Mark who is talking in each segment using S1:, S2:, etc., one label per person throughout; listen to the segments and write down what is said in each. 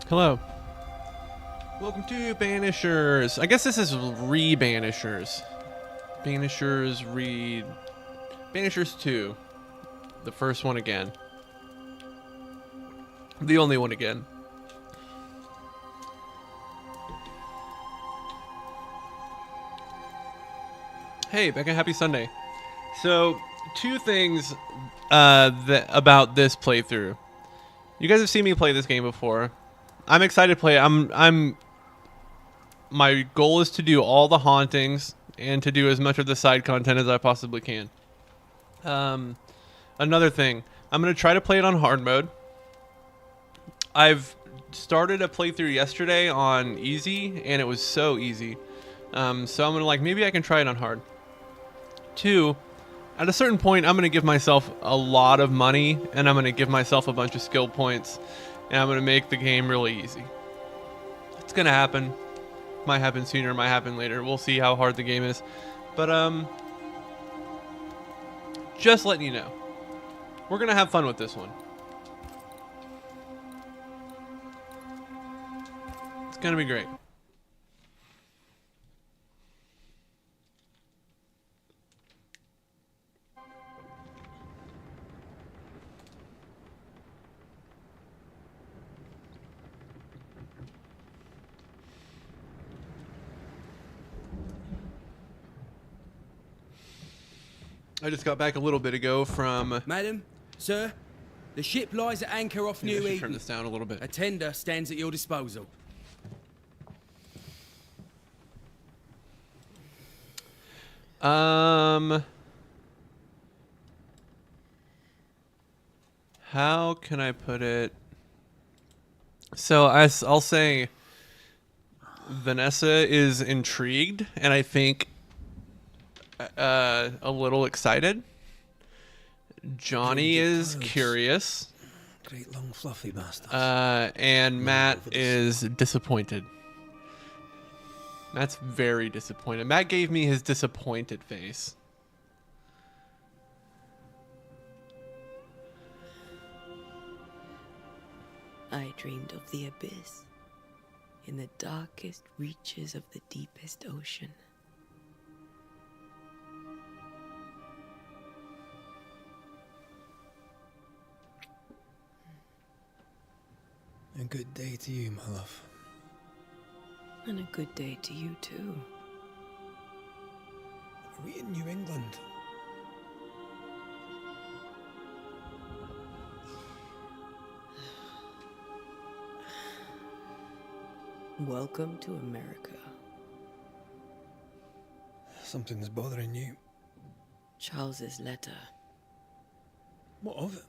S1: Hello. Welcome to Banishers. I guess this is re-Banishers. Banishers 2. The first one again. The only one again. Hey, Becca, happy Sunday. So, two things about this playthrough. You guys have seen me play this game before. I'm excited to play it. My goal is to do all the hauntings and to do as much of the side content as I possibly can. Another thing, I'm going to try to play it on hard mode. I've started a playthrough yesterday on easy, and it was so easy. So I'm going to maybe I can try it on hard. Two, at a certain point, I'm going to give myself a lot of money, and I'm going to give myself a bunch of skill points, and I'm going to make the game really easy. It's going to happen. Might happen sooner, might happen later. We'll see how hard the game is. But, just letting you know. We're going to have fun with this one. It's going to be great. I just got back a little bit ago from...
S2: Madam, sir, the ship lies at anchor off New Eden.
S1: Turn this down a little bit.
S2: A tender stands at your disposal.
S1: How can I put it? So I'll say Vanessa is intrigued, and I think a little excited. Johnny is curious.
S3: Great long fluffy bastard.
S1: And Matt is disappointed. Matt's very disappointed. Matt gave me his disappointed face.
S4: I dreamed of the abyss, in the darkest reaches of the deepest ocean.
S3: A good day to you, my love.
S4: And a good day to you, too.
S3: Are we in New England?
S4: Welcome to America.
S3: Something's bothering you.
S4: Charles's letter.
S3: What of it?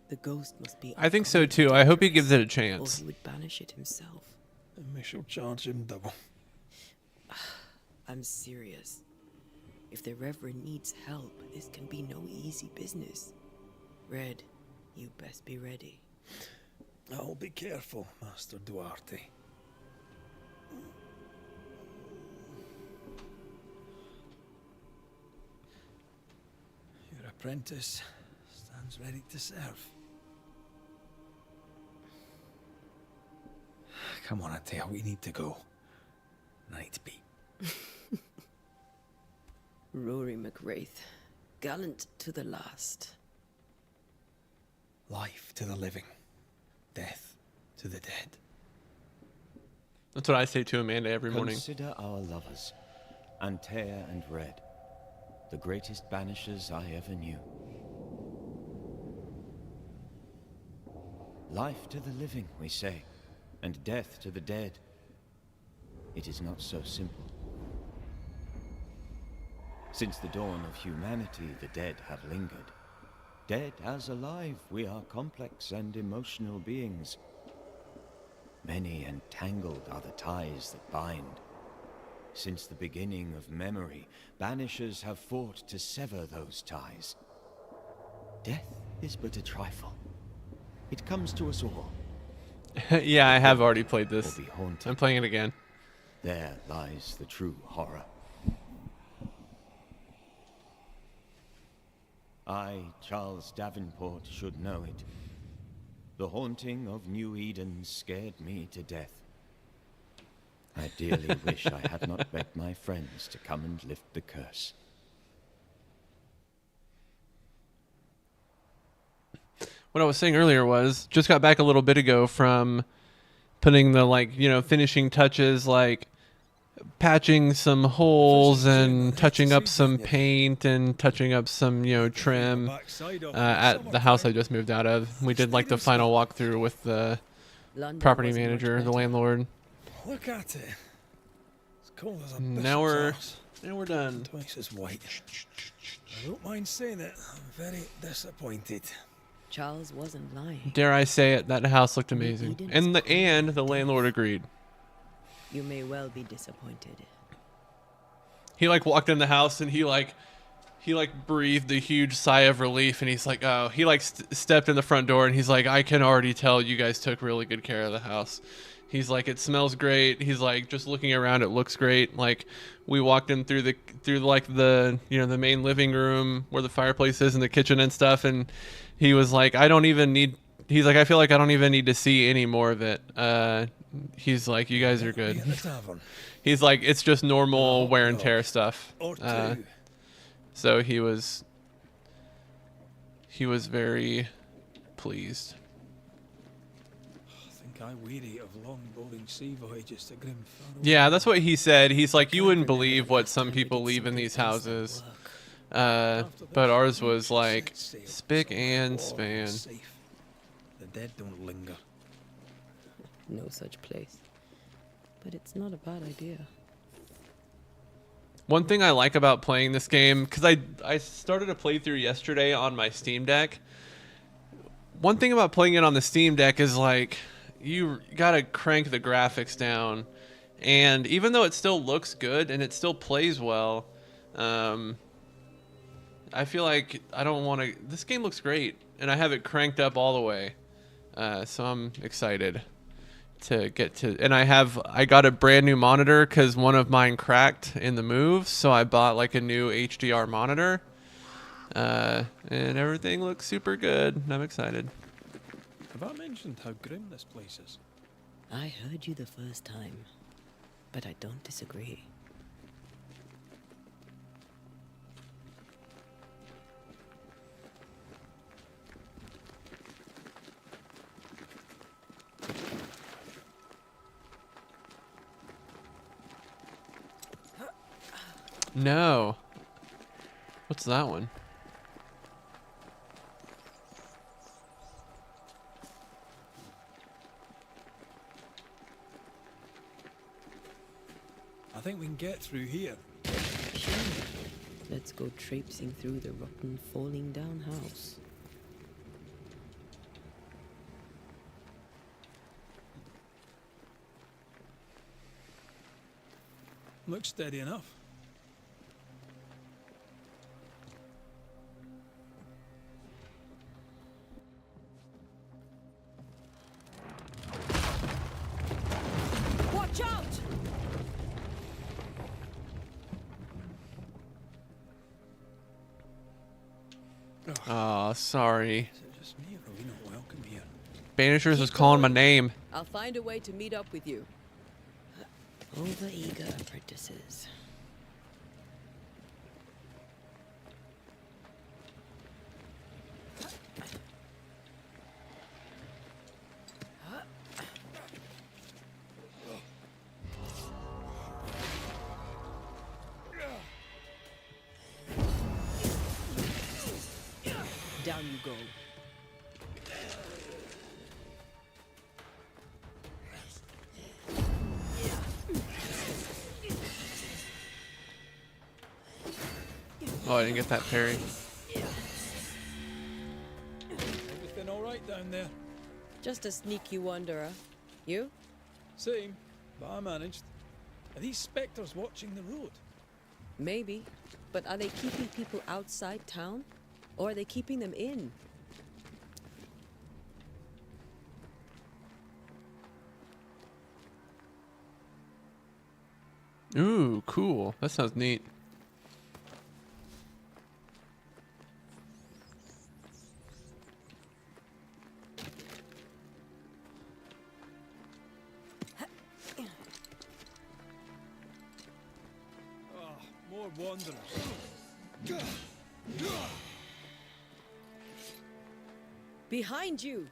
S4: The ghost must be...
S1: I think so too. I hope he gives it a chance.
S4: Or he would banish it himself.
S3: And we shall charge him double.
S4: I'm serious. If the Reverend needs help, this can be no easy business. Red, you best be ready.
S3: I'll be careful, Master Duarte. Your apprentice stands ready to serve. Come on, Atea, we need to go. Night beat.
S4: Rory McWraith, gallant to the last.
S3: Life to the living. Death to the dead.
S1: That's what I say to Amanda every morning.
S5: Consider our lovers, Antea and Red, the greatest banishers I ever knew. Life to the living, we say, and death to the dead. It is not so simple. Since the dawn of humanity, the dead have lingered. Dead as alive, we are complex and emotional beings. Many and tangled are the ties that bind. Since the beginning of memory, banishers have fought to sever those ties. Death is but a trifle. It comes to us all.
S1: Yeah, I have already played this.
S5: Or be haunted.
S1: I'm playing it again.
S5: There lies the true horror. I, Charles Davenport, should know it. The haunting of New Eden scared me to death. I dearly wish I had not begged my friends to come and lift the curse.
S1: What I was saying earlier was just got back a little bit ago from putting the, like, you know, finishing touches, like patching some holes and touching up some paint and touching up some, you know, trim at the house I just moved out of. We did like the final walkthrough with the
S4: London
S1: property
S4: was much
S1: manager, the
S4: better.
S1: landlord.
S3: Look at it. It's cold as a
S1: Now
S3: bishop's
S1: we're
S3: arse.
S1: done.
S3: Twice as white. I don't mind saying it. I'm very disappointed.
S4: Charles wasn't lying.
S1: Dare I say it, that house looked amazing.
S4: Eden
S1: And
S4: is
S1: the landlord agreed.
S4: You may well be disappointed.
S1: He like walked in the house and he breathed a huge sigh of relief, and he's like, oh, he like stepped in the front door and he's like, I can already tell you guys took really good care of the house. He's like, it smells great. He's like, just looking around, it looks great. Like, we walked in through like the, you know, the main living room where the fireplace is and the kitchen and stuff, and he was like, I feel like I don't even need to see any more of it. He's like, you guys are good.
S3: In the tavern.
S1: He's like, it's just normal wear and tear stuff.
S3: Or two.
S1: So he was very pleased.
S3: I think I weary of long, boring sea voyages to grim Faroe.
S1: Yeah, that's what he said. He's like, you wouldn't believe what some people leave in these houses. But ours was like spick and span.
S3: Safe. The dead don't linger.
S4: No such place. But it's not a bad idea.
S1: One thing I like about playing this game, because I started a playthrough yesterday on my Steam Deck. One thing about playing it on the Steam Deck is like, you gotta crank the graphics down. And even though it still looks good and it still plays well, I feel like I don't want to... This game looks great, and I have it cranked up all the way. So I'm excited to get to... And I got a brand new monitor because one of mine cracked in the move, so I bought like a new HDR monitor. And everything looks super good, and I'm excited.
S3: Have I mentioned how grim this place is?
S4: I heard you the first time, but I don't disagree.
S1: No. What's that one?
S3: I think we can get through here.
S4: Sure. Let's go traipsing through the rotten, falling down house.
S3: Looks steady enough.
S4: Watch out!
S1: Oh, sorry.
S3: Is it just me, or are we not welcome here?
S1: Banishers was calling my name.
S4: I'll find a way to meet up with you. Over-eager apprentices. Down you go.
S1: Oh, I didn't get that parry.
S3: Everything all right down there?
S4: Just a sneaky wanderer. You?
S3: Same, but I managed. Are these spectres watching the road?
S4: Maybe. But are they keeping people outside town? Or are they keeping them in?
S1: Ooh, cool. That sounds neat.
S3: are wanderers.
S4: Behind you!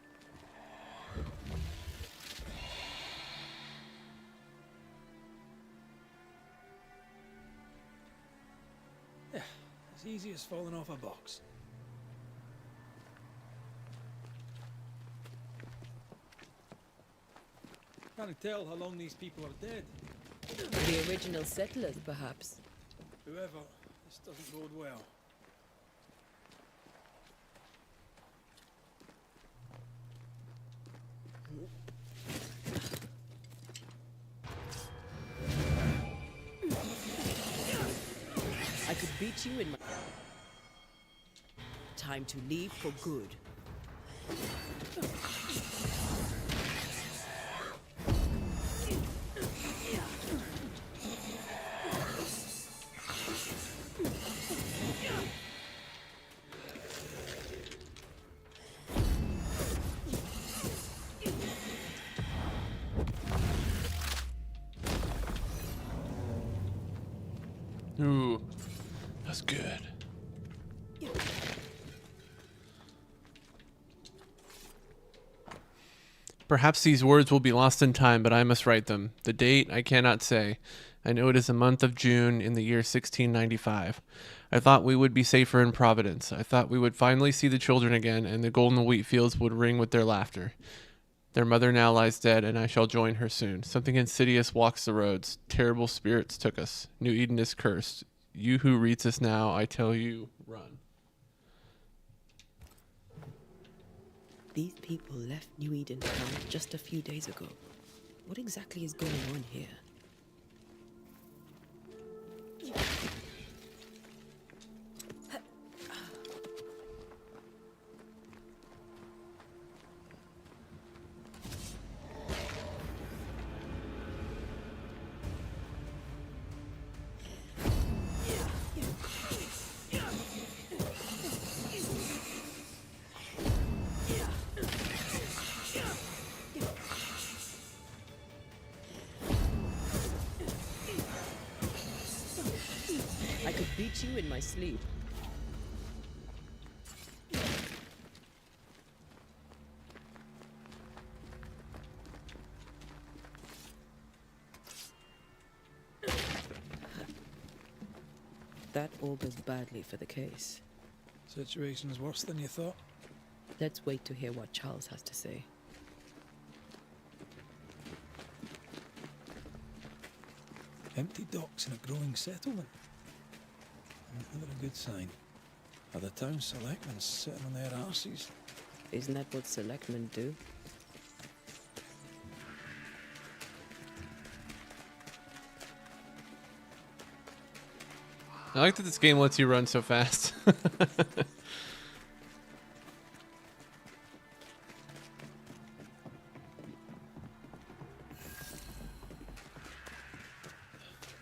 S3: Yeah, as easy as falling off a box. Can't tell how long these people are dead.
S4: The original settlers, perhaps.
S3: Whoever, this doesn't bode well.
S4: I could beat you in my... Time to leave for good.
S1: Ooh, that's good. Perhaps these words will be lost in time, but I must write them. The date I cannot say. I know it is the month of June in the year 1695. I thought we would be safer in Providence. I thought we would finally see the children again, and the golden wheat fields would ring with their laughter. Their mother now lies dead, and I shall join her soon. Something insidious walks the roads. Terrible spirits took us. New Eden is cursed. You who reads this now, I tell you, run.
S4: These people left New Eden town just a few days ago. What exactly is going on here? I could beat you in my sleep. That augurs badly for the case.
S3: Situation's worse than you thought.
S4: Let's wait to hear what Charles has to say.
S3: Empty docks in a growing settlement. Another good sign. Are the town selectmen sitting on their arses?
S4: Isn't that what selectmen do?
S1: I like that this game lets you run so fast.
S3: A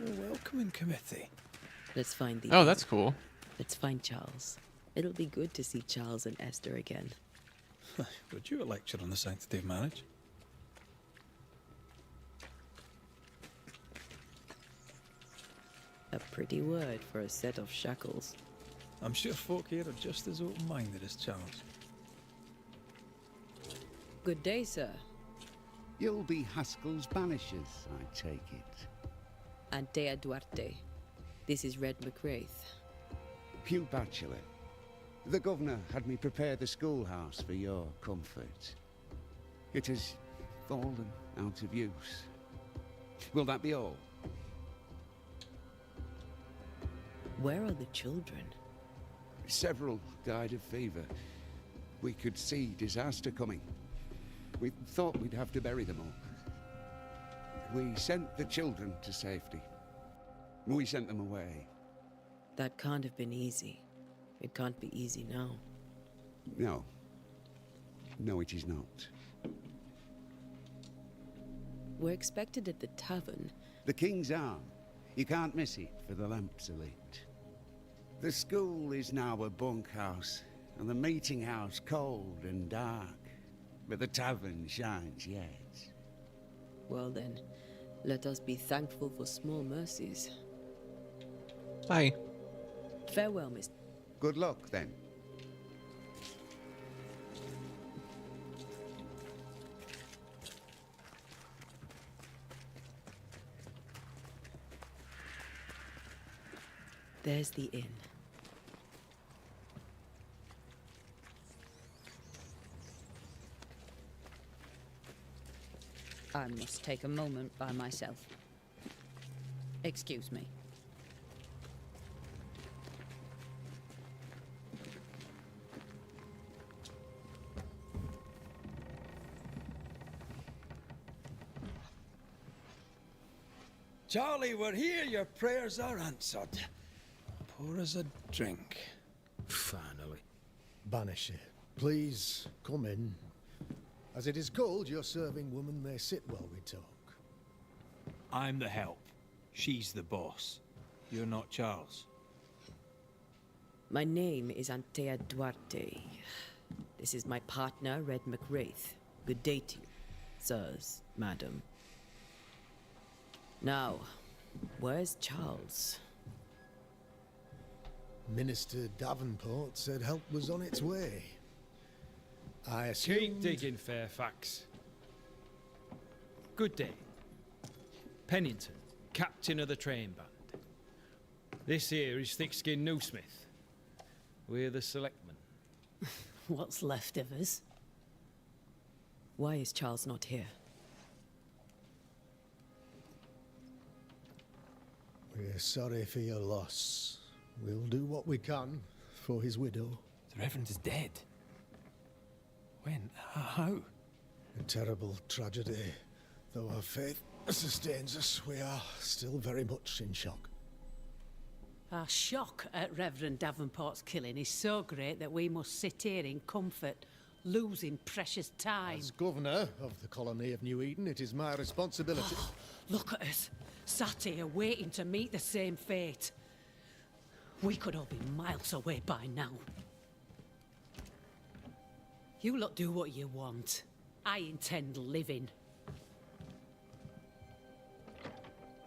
S3: welcoming committee.
S4: Let's find the...
S1: Oh, that's cool.
S4: Let's find Charles. It'll be good to see Charles and Esther again.
S3: Would you a lecture on the sanctity of marriage?
S4: A pretty word for a set of shackles.
S3: I'm sure folk here are just as open-minded as Charles.
S4: Good day, sir.
S6: You'll be Haskell's Banishers, I take it.
S4: Antea Duarte. This is Red McWraith.
S6: Pew Bachelor. The governor had me prepare the schoolhouse for your comfort. It has fallen out of use. Will that be all?
S4: Where are the children?
S6: Several died of fever. We could see disaster coming. We thought we'd have to bury them all. We sent the children to safety. We sent them away.
S4: That can't have been easy. It can't be easy now.
S6: No. No, it is not.
S4: We're expected at the tavern.
S6: The King's Arm. You can't miss it, for the lamps are lit. The school is now a bunkhouse, and the meeting house cold and dark. But the tavern shines yet.
S4: Well then, let us be thankful for small mercies.
S1: Hi.
S4: Farewell, Miss.
S6: Good luck, then.
S4: There's the inn.
S7: I must take a moment by myself. Excuse me.
S3: Charlie, we're here. Your prayers are answered. Pour us a drink.
S2: Finally.
S8: Banisher, please come in. As it is cold, your serving woman may sit while we talk.
S3: I'm the help. She's the boss. You're not Charles.
S4: My name is Antea Duarte. This is my partner, Red McWraith. Good day to you, sirs, madam. Now, where's Charles?
S8: Minister Davenport said help was on its way. I assumed...
S2: Keep digging, Fairfax. Good day. Pennington, captain of the train band. This here is Thickskin Newsmith. We're the selectmen.
S7: What's left of us?
S4: Why is Charles not here?
S8: We're sorry for your loss. We'll do what we can for his widow.
S3: The Reverend is dead. When? How?
S8: A terrible tragedy. Though our faith sustains us, we are still very much in shock.
S7: Our shock at Reverend Davenport's killing is so great that we must sit here in comfort, losing precious time.
S8: As governor of the colony of New Eden, it is my responsibility...
S7: Look at us, sat here waiting to meet the same fate. We could all be miles away by now. You lot do what you want. I intend living.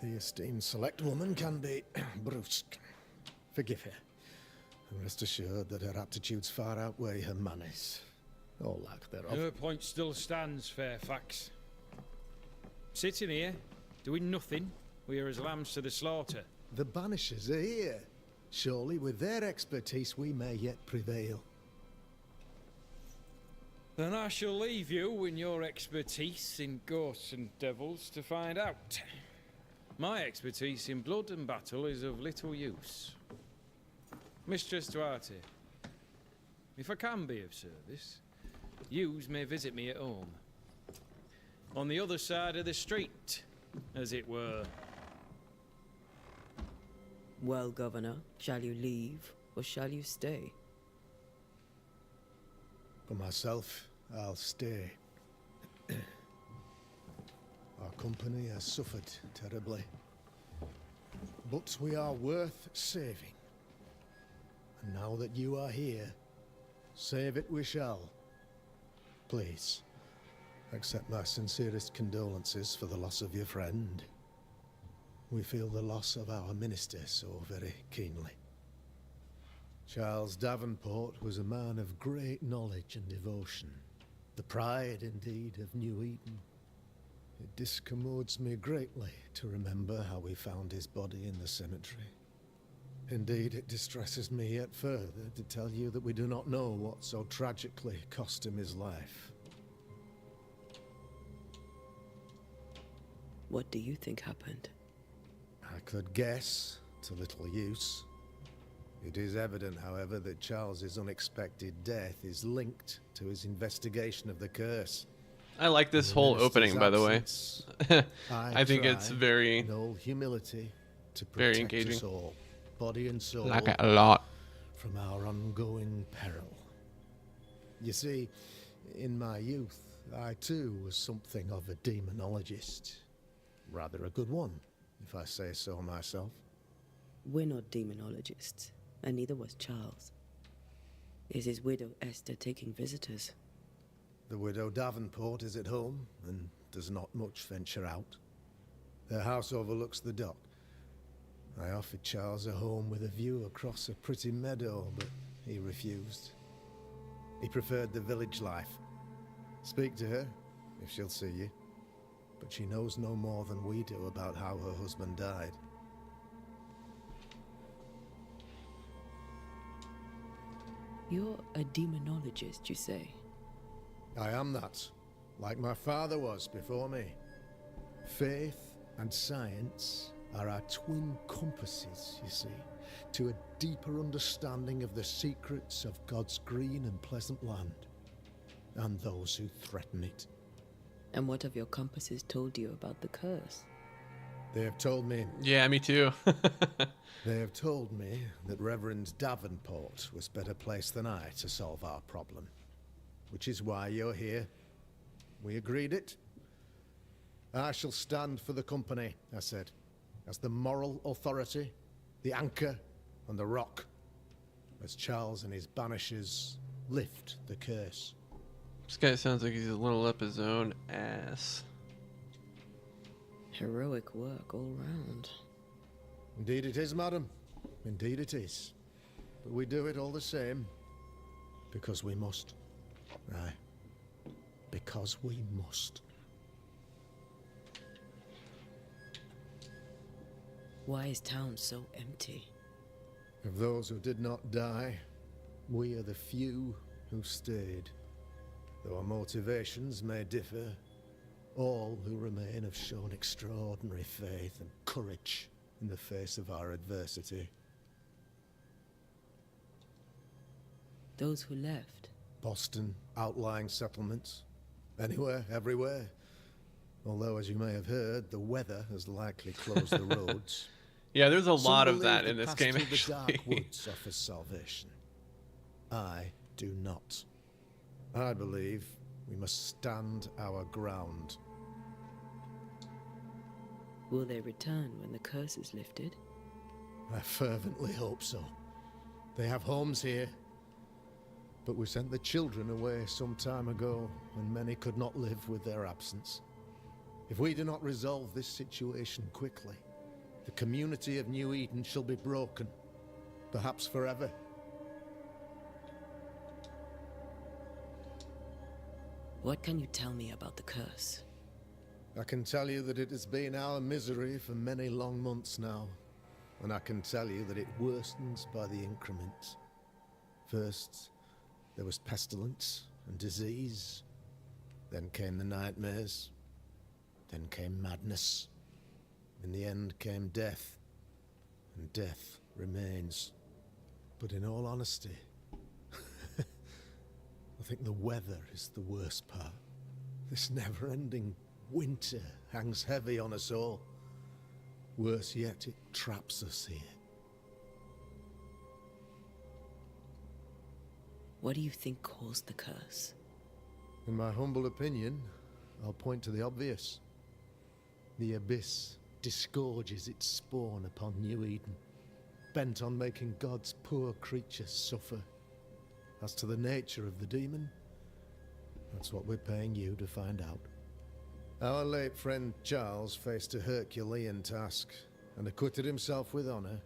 S8: The esteemed select woman can be brusque. Forgive her. And rest assured that her aptitudes far outweigh her manners. Or lack thereof.
S2: Your point still stands, Fairfax. Sitting here, doing nothing, we are as lambs to the slaughter.
S8: The Banishers are here. Surely with their expertise we may yet prevail.
S2: Then I shall leave you in your expertise in ghosts and devils to find out. My expertise in blood and battle is of little use. Mistress Duarte, if I can be of service, yous may visit me at home. On the other side of the street, as it were.
S4: Well, Governor, shall you leave or shall you stay?
S8: For myself, I'll stay. Our company has suffered terribly. But we are worth saving. And now that you are here, save it we shall. Please, accept my sincerest condolences for the loss of your friend. We feel the loss of our minister so very keenly. Charles Davenport was a man of great knowledge and devotion. The pride, indeed, of New Eden. It discommodes me greatly to remember how we found his body in the cemetery. Indeed, it distresses me yet further to tell you that we do not know what so tragically cost him his life.
S4: What do you think happened?
S8: I could guess, to little use. It is evident, however, that Charles's unexpected death is linked to his investigation of the curse.
S1: I like this
S8: In the
S1: whole
S8: minister's
S1: opening, by the way.
S8: absence,
S1: I think it's
S8: try,
S1: very,
S8: in all humility, to
S1: very
S8: protect
S1: engaging.
S8: us all, body and soul,
S1: like it a lot.
S8: from our ongoing peril. You see, in my youth, I too was something of a demonologist. Rather a good one, if I say so myself.
S4: We're not demonologists, and neither was Charles. Is his widow Esther taking visitors?
S8: The widow Davenport is at home, and does not much venture out. Their house overlooks the dock. I offered Charles a home with a view across a pretty meadow, but he refused. He preferred the village life. Speak to her, if she'll see you. But she knows no more than we do about how her husband died.
S4: You're a demonologist, you say?
S8: I am that, like my father was before me. Faith and science are our twin compasses, you see, to a deeper understanding of the secrets of God's green and pleasant land, and those who threaten it.
S4: And what have your compasses told you about the curse?
S8: They have told me...
S1: Yeah, me too.
S8: They have told me that Reverend Davenport was better placed than I to solve our problem. Which is why you're here. We agreed it. I shall stand for the company, I said, as the moral authority, the anchor, and the rock, as Charles and his Banishers lift the curse.
S1: This guy sounds like he's a little up his own ass.
S4: Heroic work all round.
S8: Indeed it is, madam. Indeed it is. But we do it all the same. Because we must. Aye. Because we must.
S4: Why is town so empty?
S8: Of those who did not die, we are the few who stayed. Though our motivations may differ, all who remain have shown extraordinary faith and courage in the face of our adversity.
S4: Those who left?
S8: Boston, outlying settlements. Anywhere, everywhere. Although, as you may have heard, the weather has likely closed the roads.
S1: Yeah, there's a
S8: Some
S1: lot of
S8: believe
S1: that
S8: the
S1: in this
S8: path
S1: game,
S8: through the dark
S1: actually.
S8: woods offers salvation. I do not. I believe we must stand our ground.
S4: Will they return when the curse is lifted?
S8: I fervently hope so. They have homes here. But we sent the children away some time ago when many could not live with their absence. If we do not resolve this situation quickly, the community of New Eden shall be broken, perhaps forever.
S4: What can you tell me about the curse?
S8: I can tell you that it has been our misery for many long months now, and I can tell you that it worsens by the increment. First, there was pestilence and disease. Then came the nightmares. Then came madness. In the end came death. And death remains. But in all honesty, I think the weather is the worst part. This never-ending winter hangs heavy on us all. Worse yet, it traps us here.
S4: What do you think caused the curse?
S8: In my humble opinion, I'll point to the obvious. The abyss disgorges its spawn upon New Eden, bent on making God's poor creatures suffer. As to the nature of the demon, that's what we're paying you to find out. Our late friend Charles faced a Herculean task and acquitted himself with honor.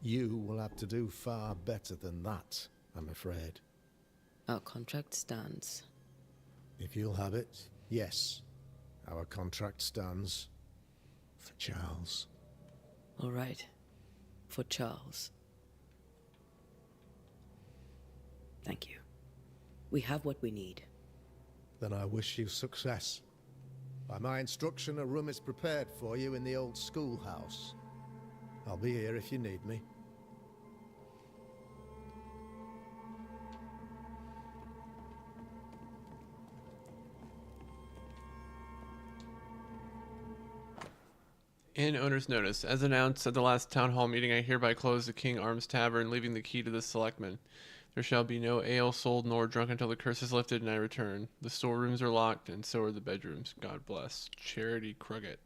S8: You will have to do far better than that, I'm afraid.
S4: Our contract stands.
S8: If you'll have it, yes. Our contract stands for Charles.
S4: All right. For Charles. Thank you. We have what we need.
S8: Then I wish you success. By my instruction, a room is prepared for you in the old schoolhouse. I'll be here if you need me.
S1: In owner's notice, as announced at the last town hall meeting, I hereby close the King Arms Tavern, leaving the key to the selectmen. There shall be no ale sold nor drunk until the curse is lifted and I return. The storerooms are locked, and so are the bedrooms. God bless. Charity Cruggett.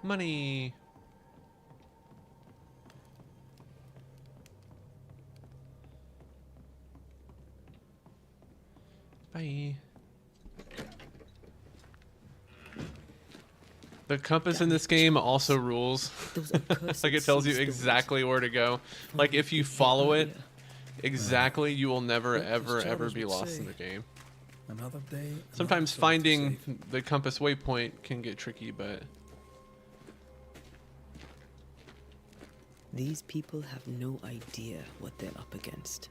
S1: Money. Bye. The compass in this game also rules.
S4: Those accursed
S1: Like it tells you
S4: sea storms.
S1: exactly where to go. Like if you follow it exactly, you will never
S3: What does
S1: ever
S3: Charles
S1: be
S3: would
S1: lost
S3: say?
S1: in the game.
S3: Another day.
S1: Sometimes
S3: another soul to
S1: finding
S3: save.
S1: the compass waypoint can get tricky, but
S4: These people have no idea what they're up against.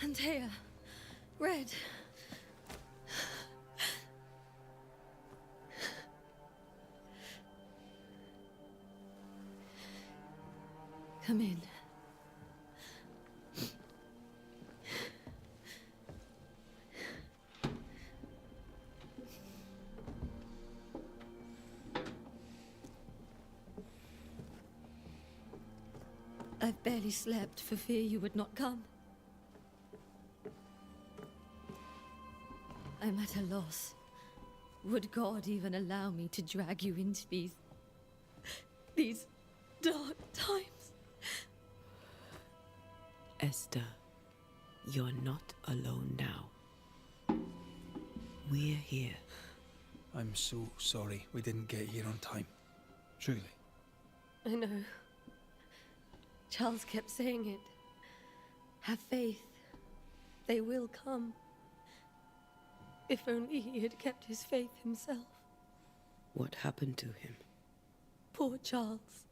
S9: Antea, Red. Come in. I've barely slept for fear you would not come. I'm at a loss. Would God even allow me to drag you into these dark times?
S4: Esther, you're not alone now. We're here.
S3: I'm so sorry we didn't get here on time. Truly.
S9: I know. Charles kept saying it. Have faith. They will come. If only he had kept his faith himself.
S4: What happened to him?
S9: Poor Charles.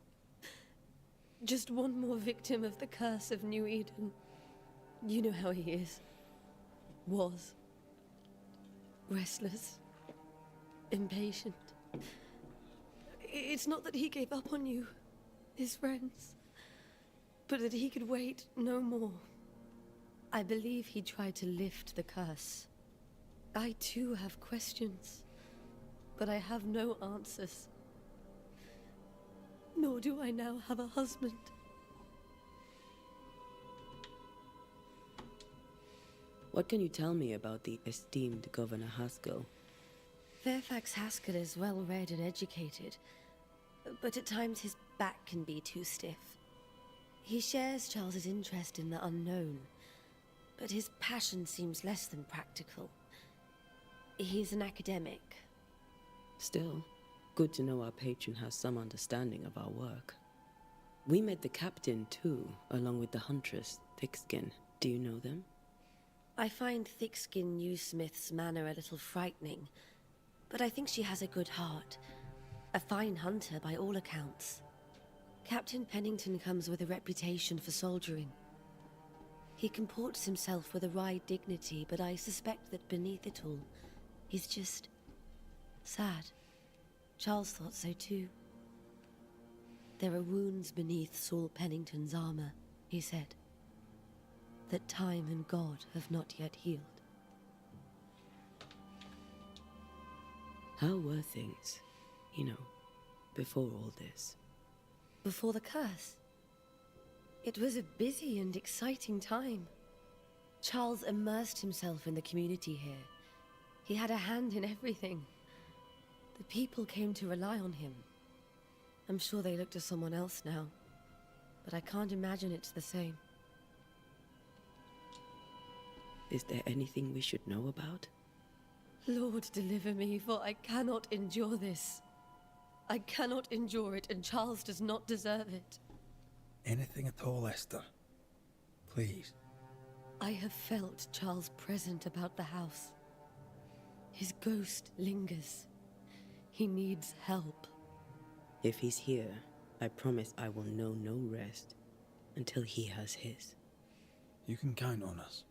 S9: Just one more victim of the curse of New Eden. You know how he is. Was. Restless. Impatient. It's not that he gave up on you, his friends, but that he could wait no more. I believe he tried to lift the curse. I too have questions, but I have no answers. Nor do I now have a husband.
S4: What can you tell me about the esteemed Governor Haskell?
S9: Fairfax Haskell is well read and educated, but at times his back can be too stiff. He shares Charles's interest in the unknown, but his passion seems less than practical. He's an academic.
S4: Still, good to know our patron has some understanding of our work. We met the captain too, along with the huntress, Thickskin. Do you know them?
S9: I find Thickskin Newsmith's manner a little frightening, but I think she has a good heart. A fine hunter by all accounts. Captain Pennington comes with a reputation for soldiering. He comports himself with a wry dignity, but I suspect that beneath it all, he's just sad. Charles thought so too. There are wounds beneath Saul Pennington's armor, he said, that time and God have not yet healed.
S4: How were things, before all this?
S9: Before the curse, it was a busy and exciting time. Charles immersed himself in the community here. He had a hand in everything. The people came to rely on him. I'm sure they look to someone else now, but I can't imagine it's the same.
S4: Is there anything we should know about?
S9: Lord, deliver me, for I cannot endure this. I cannot endure it, and Charles does not deserve it.
S3: Anything at all, Esther. Please.
S9: I have felt Charles present about the house. His ghost lingers. He needs help.
S4: If he's here, I promise I will know no rest until he has his.
S3: You can count on us.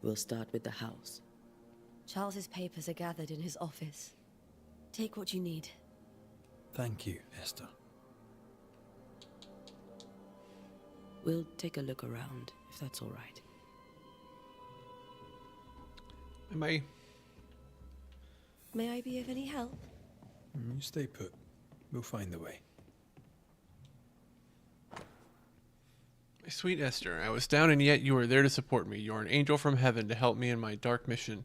S4: We'll start with the house.
S9: Charles's papers are gathered in his office. Take what you need.
S3: Thank you, Esther.
S4: We'll take a look around, if that's all right.
S1: Am I?
S9: May I be of any help?
S3: You stay put. We'll find a way.
S1: My sweet Esther, I was down and yet you are there to support me. You are an angel from heaven to help me in my dark mission.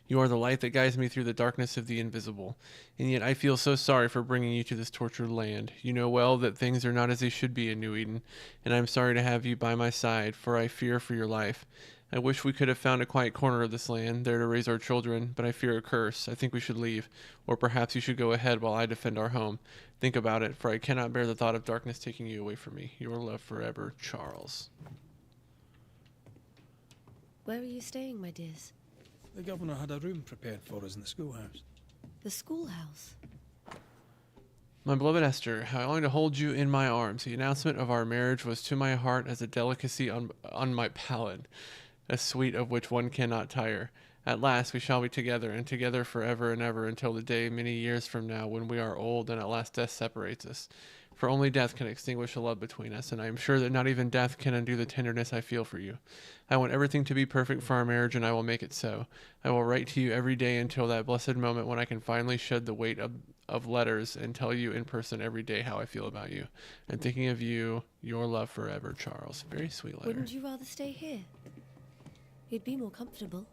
S1: You are the light that guides me through the darkness of the invisible. And yet I feel so sorry for bringing you to this tortured land. You know well that things are not as they should be in New Eden, and I am sorry to have you by my side, for I fear for your life. I wish we could have found a quiet corner of this land, there to raise our children, but I fear a curse. I think we should leave, or perhaps you should go ahead while I defend our home. Think about it, for I cannot bear the thought of darkness taking you away from me. Your love forever, Charles.
S9: Where are you staying, my dears?
S3: The governor had a room prepared for us in the schoolhouse.
S9: The schoolhouse.
S1: My beloved Esther, how I long to hold you in my arms. The announcement of our marriage was to my heart as a delicacy on my palate, a sweet of which one cannot tire. At last we shall be together, and together forever and ever, until the day many years from now when we are old and at last death separates us. For only death can extinguish the love between us, and I am sure that not even death can undo the tenderness I feel for you. I want everything to be perfect for our marriage, and I will make it so. I will write to you every day until that blessed moment when I can finally shed the weight of letters and tell you in person every day how I feel about you. I'm thinking of you, your love forever, Charles. Very sweet letter.
S9: Wouldn't you rather stay here? You'd be more comfortable.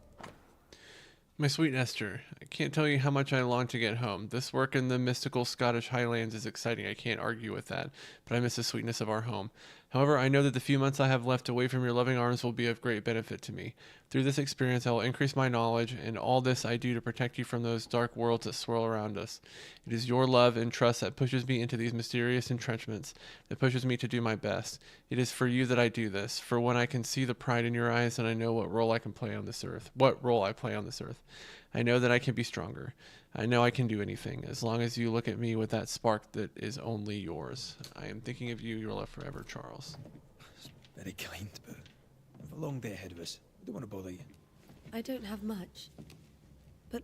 S1: My sweet Esther, I can't tell you how much I long to get home. This work in the mystical Scottish Highlands is exciting. I can't argue with that, but I miss the sweetness of our home. However, I know that the few months I have left away from your loving arms will be of great benefit to me. Through this experience, I will increase my knowledge, and all this I do to protect you from those dark worlds that swirl around us. It is your love and trust that pushes me into these mysterious entrenchments, that pushes me to do my best. It is for you that I do this, for when I can see the pride in your eyes, and I know what role I can play on this earth, I know that I can be stronger. I know I can do anything, as long as you look at me with that spark that is only yours. I am thinking of you, your love forever, Charles.
S3: It's very kind, but we've a long day ahead of us. I don't want to bother you.
S9: I don't have much, but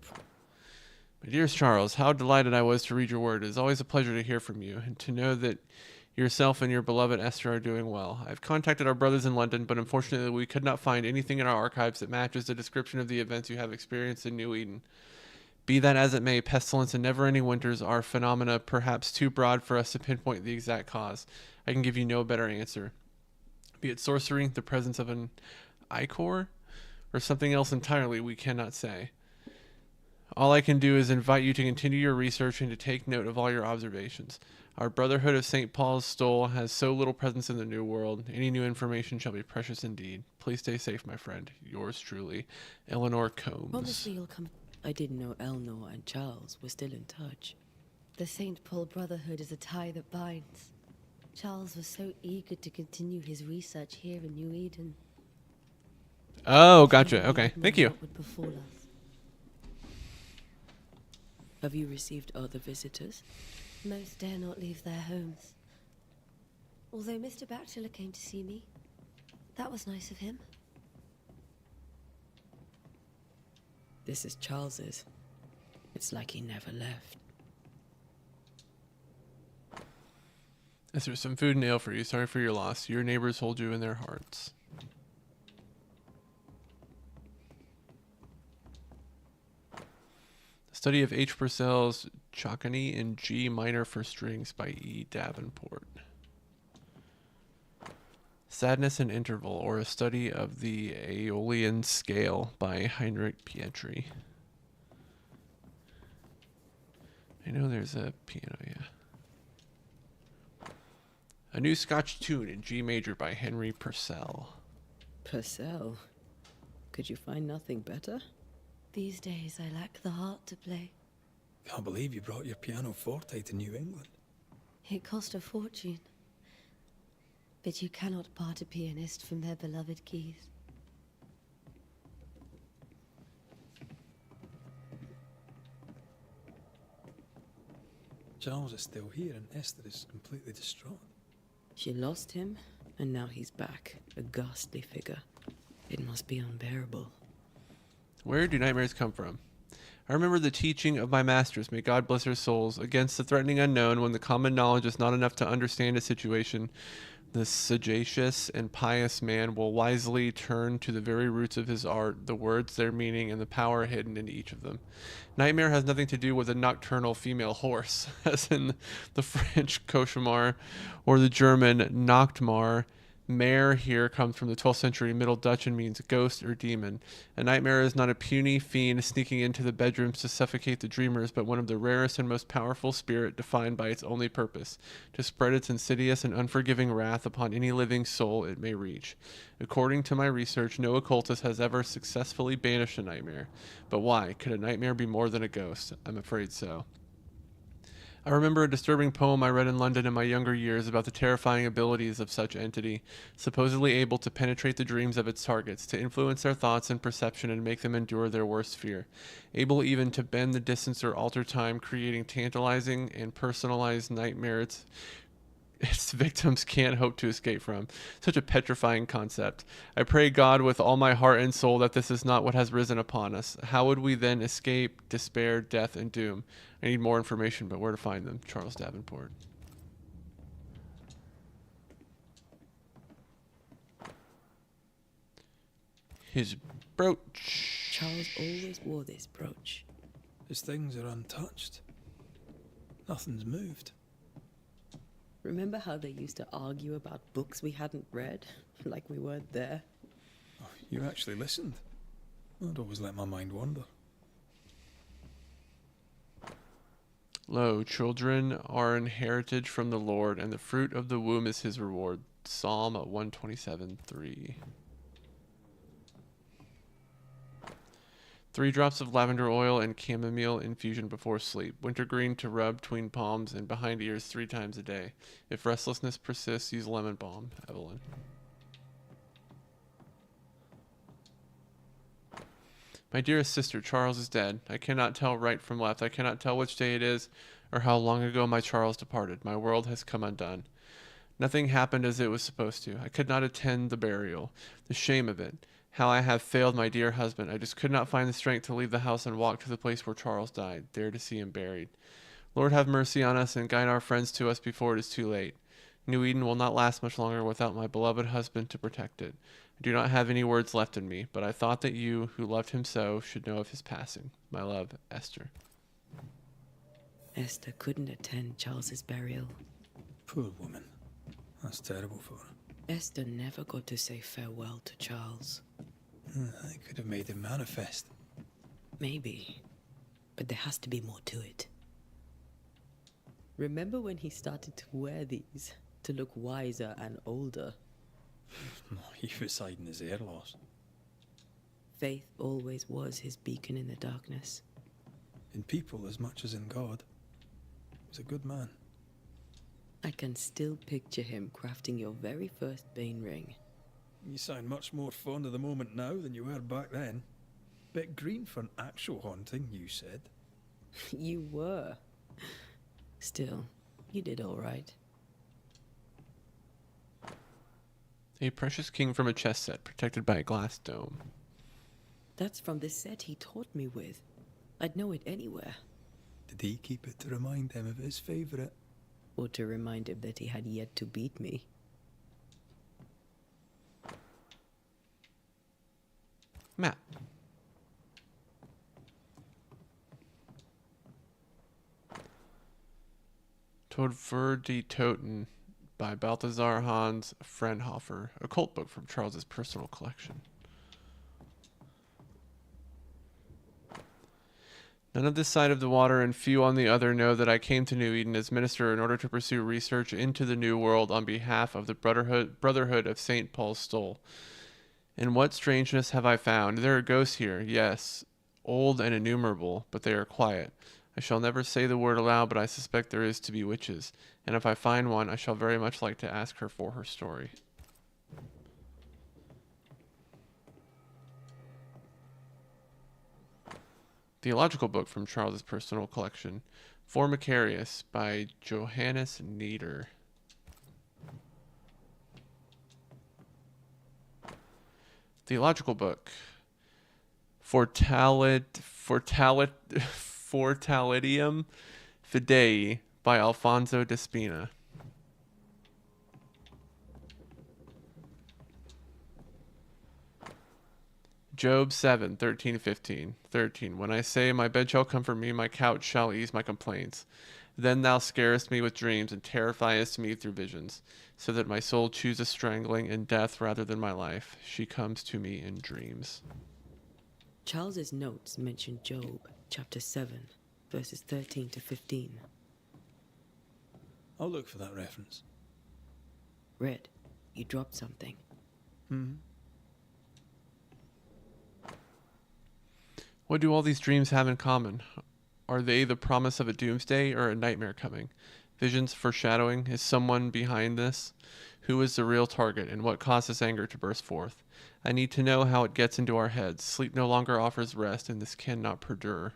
S1: My dearest Charles, how delighted I was to read your word. It is always a pleasure to hear from you, and to know that yourself and your beloved Esther are doing well. I've contacted our brothers in London, but unfortunately we could not find anything in our archives that matches the description of the events you have experienced in New Eden. Be that as it may, pestilence and never-ending winters are phenomena perhaps too broad for us to pinpoint the exact cause. I can give you no better answer. Be it sorcery, the presence of an ichor, or something else entirely, we cannot say. All I can do is invite you to continue your research and to take note of all your observations. Our Brotherhood of St. Paul's Stole has so little presence in the New World. Any new information shall be precious indeed. Please stay safe, my friend. Yours truly, Eleanor Combs.
S9: promise me you'll come.
S4: I didn't know Elnor and Charles were still in touch.
S9: The St. Paul Brotherhood is a tie that binds. Charles was so eager to continue his research here in New Eden.
S1: Oh, gotcha. Okay, thank you.
S9: What would befall us?
S4: Have you received other visitors?
S9: Most dare not leave their homes. Although Mr. Bachelor came to see me. That was nice of him.
S4: This is Charles's. It's like he never left.
S1: There's some food and ale for you. Sorry for your loss. Your neighbors hold you in their hearts. Study of H. Purcell's Choccany in G minor for strings by E. Davenport. Sadness and Interval, or a study of the Aeolian scale by Heinrich Pietri. I know there's a piano, yeah. A new Scotch tune in G major by Henry Purcell.
S4: Purcell? Could you find nothing better?
S9: These days I lack the heart to play.
S3: Can't believe you brought your piano forte to New England.
S9: It cost a fortune. But you cannot part a pianist from their beloved keys.
S3: Charles is still here and Esther is completely distraught.
S4: She lost him, and now he's back, a ghastly figure. It must be unbearable.
S1: Where do nightmares come from? I remember the teaching of my masters, may God bless their souls, against the threatening unknown when the common knowledge is not enough to understand a situation. The sagacious and pious man will wisely turn to the very roots of his art, the words, their meaning, and the power hidden in each of them. Nightmare has nothing to do with a nocturnal female horse, as in the French cauchemar or the German Nachtmar. Mare here comes from the 12th century Middle Dutch and means ghost or demon. A nightmare is not a puny fiend sneaking into the bedrooms to suffocate the dreamers, but one of the rarest and most powerful spirit defined by its only purpose, to spread its insidious and unforgiving wrath upon any living soul it may reach. According to my research, no occultist has ever successfully banished a nightmare. But why? Could a nightmare be more than a ghost? I'm afraid so. I remember a disturbing poem I read in London in my younger years about the terrifying abilities of such entity, supposedly able to penetrate the dreams of its targets, to influence their thoughts and perception and make them endure their worst fear, able even to bend the distance or alter time, creating tantalizing and personalized nightmares its victims can't hope to escape from. Such a petrifying concept. I pray God with all my heart and soul that this is not what has risen upon us. How would we then escape despair, death, and doom? I need more information, but where to find them? Charles Davenport. His brooch.
S4: Charles always wore this brooch.
S3: His things are untouched. Nothing's moved.
S4: Remember how they used to argue about books we hadn't read? Like we weren't there?
S3: Oh, you actually listened. I'd always let my mind wander.
S1: Lo, children are an heritage from the Lord, and the fruit of the womb is his reward. Psalm 127:3. 3 drops of lavender oil and chamomile infusion before sleep. Wintergreen to rub between palms and behind ears 3 times a day. If restlessness persists, use lemon balm. Evelyn. My dearest sister, Charles is dead. I cannot tell right from left. I cannot tell which day it is or how long ago my Charles departed. My world has come undone. Nothing happened as it was supposed to. I could not attend the burial. The shame of it. How I have failed my dear husband. I just could not find the strength to leave the house and walk to the place where Charles died, there to see him buried. Lord, have mercy on us and guide our friends to us before it is too late. New Eden will not last much longer without my beloved husband to protect it. I do not have any words left in me, but I thought that you, who loved him so, should know of his passing. My love, Esther.
S4: Esther couldn't attend Charles's burial.
S3: Poor woman. That's terrible for her.
S4: Esther never got to say farewell to Charles.
S3: I could have made him manifest.
S4: Maybe. But there has to be more to it. Remember when he started to wear these to look wiser and older?
S3: He was hiding his hair loss.
S4: Faith always was his beacon in the darkness.
S3: In people as much as in God. He was a good man.
S4: I can still picture him crafting your very first Bane ring.
S3: You sound much more fond of the moment now than you were back then. Bit green for an actual haunting, you said.
S4: You were. Still, you did all right.
S1: A precious king from a chess set, protected by a glass dome.
S4: That's from the set he taught me with. I'd know it anywhere.
S3: Did he keep it to remind him of his favourite?
S4: Or to remind him that he had yet to beat me.
S1: Map. Todver die Toten by Balthasar Hans Frenhofer, a cult book from Charles's personal collection. None of this side of the water and few on the other know that I came to New Eden as minister in order to pursue research into the New World on behalf of the Brotherhood of St. Paul's Stole. And what strangeness have I found? There are ghosts here, yes, old and innumerable, but they are quiet. I shall never say the word aloud, but I suspect there is to be witches, and if I find one, I shall very much like to ask her for her story. Theological book from Charles's personal collection, For Macarius by Johannes Nieder. Theological book, Fortalitium Fidei by Alfonso de Spina. Job 7, 13, 15. 13. When I say, my bed shall comfort me, my couch shall ease my complaints. Then thou scarest me with dreams, and terrifiest me through visions, so that my soul chooses strangling and death rather than my life. She comes to me in dreams.
S4: Charles's notes mention Job, chapter 7, verses 13 to 15.
S3: I'll look for that reference.
S4: Red, you dropped something.
S1: What do all these dreams have in common? Are they the promise of a doomsday or a nightmare coming? Visions foreshadowing? Is someone behind this? Who is the real target, and what causes anger to burst forth? I need to know how it gets into our heads. Sleep no longer offers rest, and this cannot perdure.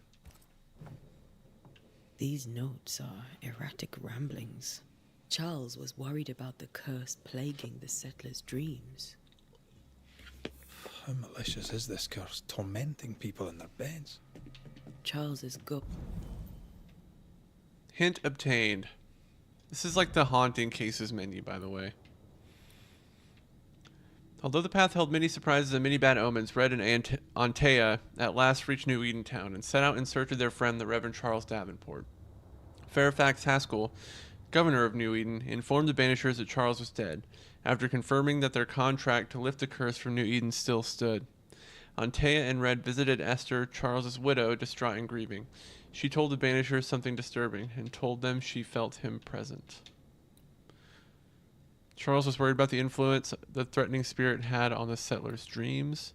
S4: These notes are erratic ramblings. Charles was worried about the curse plaguing the settlers' dreams.
S3: How malicious is this curse, tormenting people in their beds?
S4: Charles's go.
S1: Hint obtained. This is like the haunting cases menu, by the way. Although the path held many surprises and many bad omens, Red and Antea at last reached New Eden Town and set out in search of their friend, the Reverend Charles Davenport. Fairfax Haskell, governor of New Eden, informed the Banishers that Charles was dead, after confirming that their contract to lift the curse from New Eden still stood. Antea and Red visited Esther, Charles's widow, distraught and grieving. She told the Banishers something disturbing, and told them she felt him present. Charles was worried about the influence the threatening spirit had on the settlers' dreams.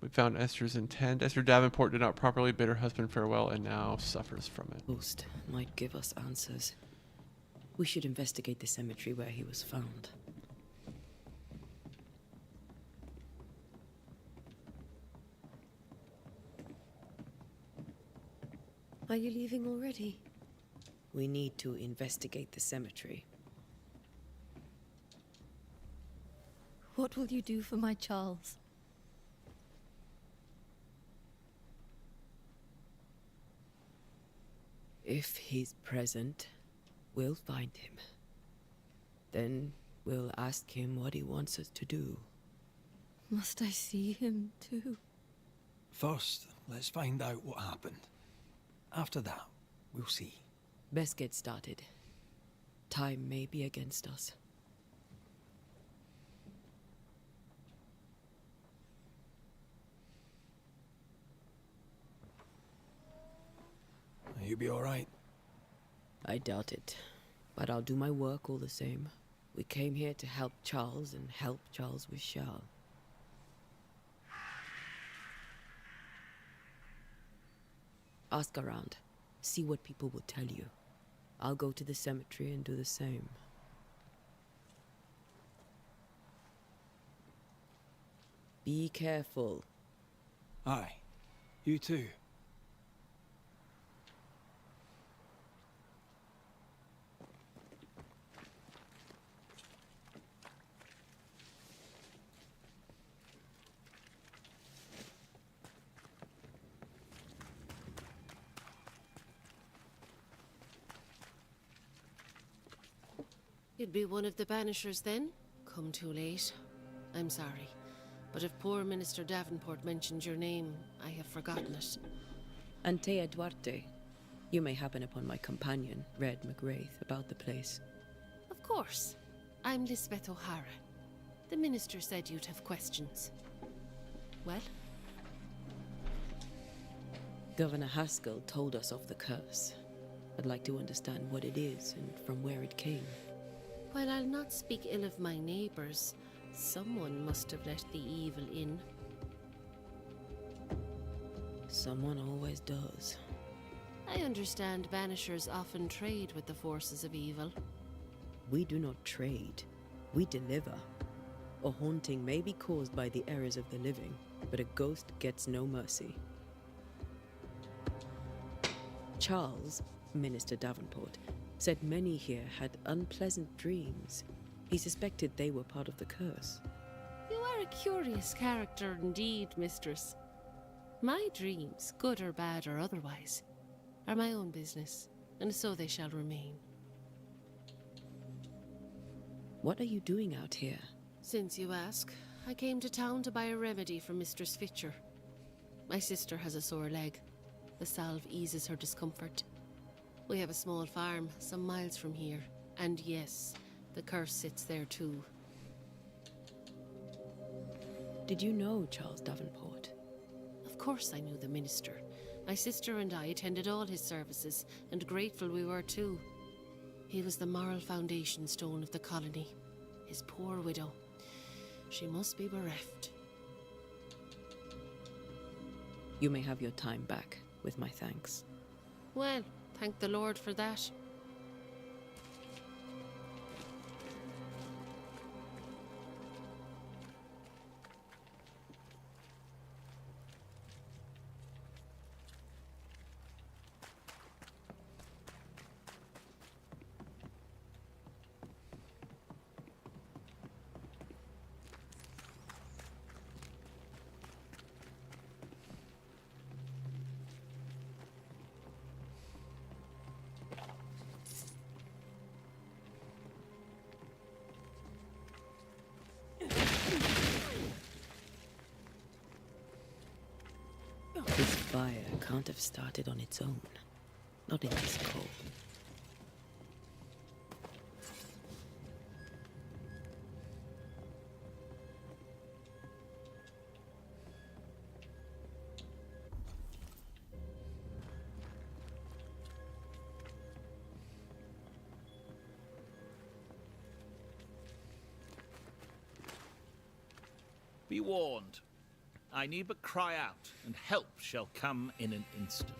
S1: We found Esther's intent. Esther Davenport did not properly bid her husband farewell and now suffers from it.
S4: Ghost might give us answers. We should investigate the cemetery where he was found.
S9: Are you leaving already?
S4: We need to investigate the cemetery.
S10: What will you do for my Charles?
S4: If he's present, we'll find him. Then we'll ask him what he wants us to do.
S10: Must I see him too?
S3: First, let's find out what happened. After that, we'll see.
S4: Best get started. Time may be against us.
S3: You be all right?
S4: I doubt it, but I'll do my work all the same. We came here to help Charles, and help Charles we shall. Ask around. See what people will tell you. I'll go to the cemetery and do the same. Be careful.
S3: Aye. You too.
S11: You'd be one of the Banishers then? Come too late. I'm sorry, but if poor Minister Davenport mentioned your name, I have forgotten it.
S4: Antea Duarte. You may happen upon my companion, Red McGrath, about the place.
S11: Of course. I'm Lisbeth O'Hara. The minister said you'd have questions. Well?
S4: Governor Haskell told us of the curse. I'd like to understand what it is and from where it came.
S11: While I'll not speak ill of my neighbours, someone must have let the evil in.
S4: Someone always does.
S11: I understand Banishers often trade with the forces of evil.
S4: We do not trade. We deliver. A haunting may be caused by the errors of the living, but a ghost gets no mercy. Charles, Minister Davenport, said many here had unpleasant dreams. He suspected they were part of the curse.
S11: You are a curious character indeed, mistress. My dreams, good or bad or otherwise, are my own business, and so they shall remain.
S4: What are you doing out here?
S11: Since you ask, I came to town to buy a remedy from Mistress Fitcher. My sister has a sore leg. The salve eases her discomfort. We have a small farm some miles from here. And yes, the curse sits there too.
S4: Did you know Charles Davenport?
S11: Of course I knew the minister. My sister and I attended all his services, and grateful we were too. He was the moral foundation stone of the colony. His poor widow. She must be bereft.
S4: You may have your time back, with my thanks.
S11: Well, thank the Lord for that.
S4: This fire can't have started on its own. Not in this cold.
S12: Be warned. I need but cry out, and help shall come in an instant.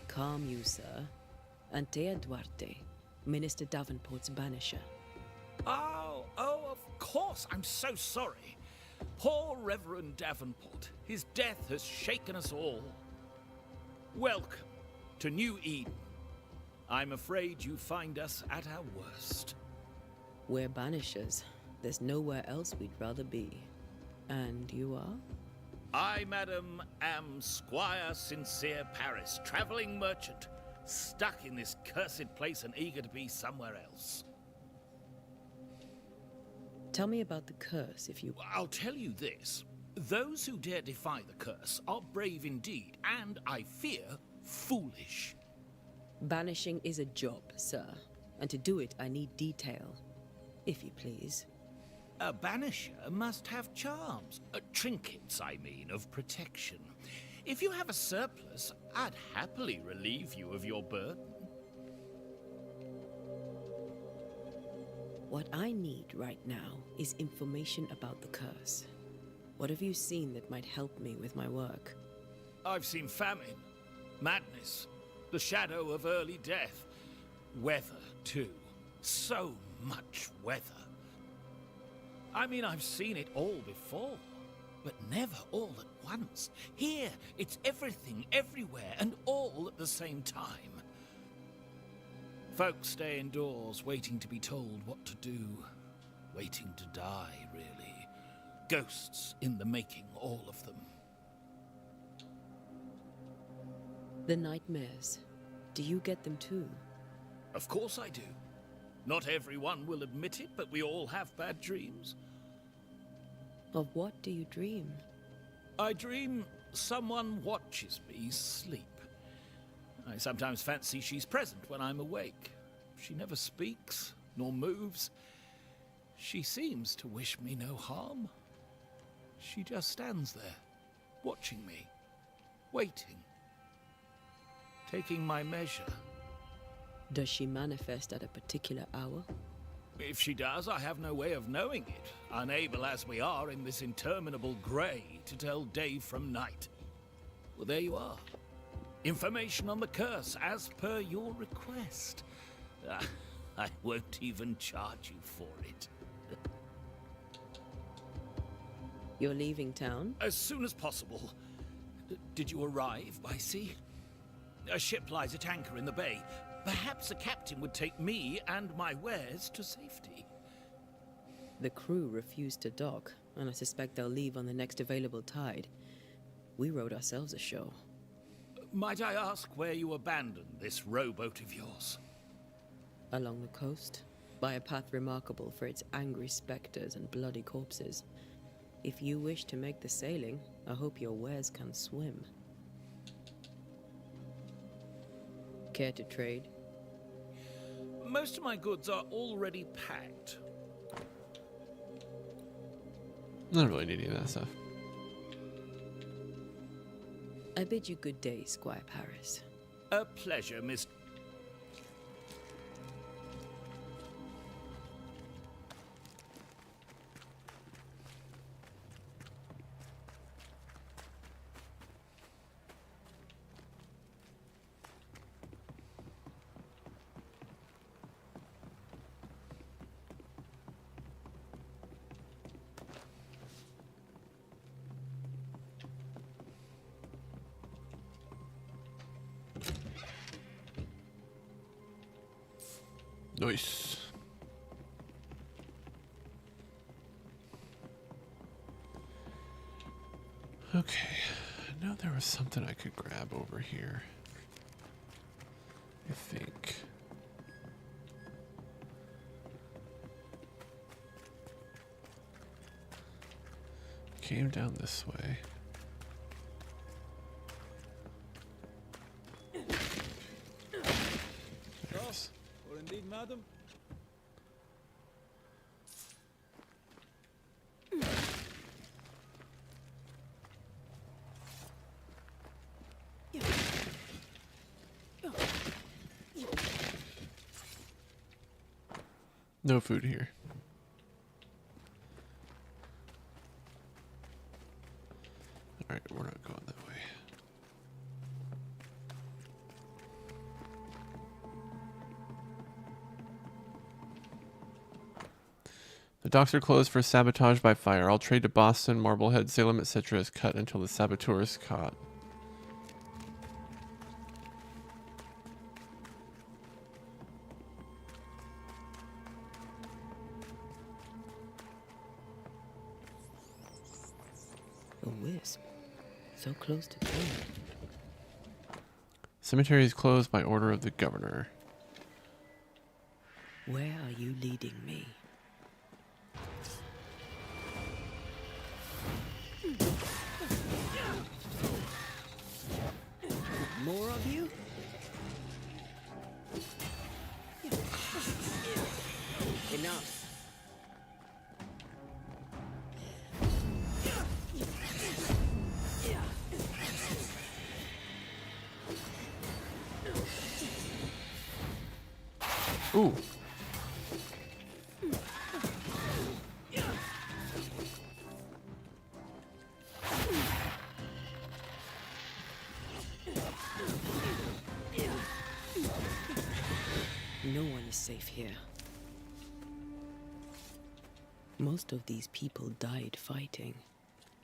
S4: Calm you, sir. Antea Duarte, Minister Davenport's banisher.
S12: Oh, of course. I'm so sorry. Poor Reverend Davenport. His death has shaken us all. Welcome to New Eden. I'm afraid you find us at our worst.
S4: We're banishers. There's nowhere else we'd rather be. And you are?
S12: I, madam, am Squire Sincere Paris, travelling merchant, stuck in this cursed place and eager to be somewhere else.
S4: Tell me about the curse, if you...
S12: I'll tell you this. Those who dare defy the curse are brave indeed, and, I fear, foolish.
S4: Banishing is a job, sir. And to do it, I need detail. If you please.
S12: A banisher must have charms. Trinkets, I mean, of protection. If you have a surplus, I'd happily relieve you of your burden.
S4: What I need right now is information about the curse. What have you seen that might help me with my work?
S12: I've seen famine, madness, the shadow of early death. Weather, too. So much weather. I mean, I've seen it all before, but never all at once. Here, it's everything, everywhere, and all at the same time. Folks stay indoors, waiting to be told what to do. Waiting to die, really. Ghosts in the making, all of them.
S4: The nightmares. Do you get them too?
S12: Of course I do. Not everyone will admit it, but we all have bad dreams.
S4: Of what do you dream?
S12: I dream someone watches me sleep. I sometimes fancy she's present when I'm awake. She never speaks, nor moves. She seems to wish me no harm. She just stands there, watching me, waiting, taking my measure.
S4: Does she manifest at a particular hour?
S12: If she does, I have no way of knowing it, unable as we are in this interminable grey to tell day from night. Well, there you are. Information on the curse, as per your request. I won't even charge you for it.
S4: You're leaving town?
S12: As soon as possible. Did you arrive by sea? A ship lies at anchor in the bay. Perhaps the captain would take me and my wares to safety.
S4: The crew refused to dock, and I suspect they'll leave on the next available tide. We rode ourselves ashore.
S12: Might I ask where you abandoned this rowboat of yours?
S4: Along the coast, by a path remarkable for its angry specters and bloody corpses. If you wish to make the sailing, I hope your wares can swim. Care to trade?
S12: Most of my goods are already packed.
S1: I don't really need any of that stuff.
S4: I bid you good day, Squire Paris.
S12: A pleasure, Miss...
S1: Nice. Okay, I know there was something I could grab over here. I think. Came down this way. There it is.
S3: Or indeed, madam.
S1: No food here. Alright, we're not going that way. The docks are closed for sabotage by fire. All trade to Boston, Marblehead, Salem, etc. is cut until the saboteur is caught.
S4: A wisp. So close to town.
S1: Cemetery is closed by order of the governor.
S4: Where are you leading me? More of you? Enough.
S1: Ooh.
S4: No one is safe here. Most of these people died fighting.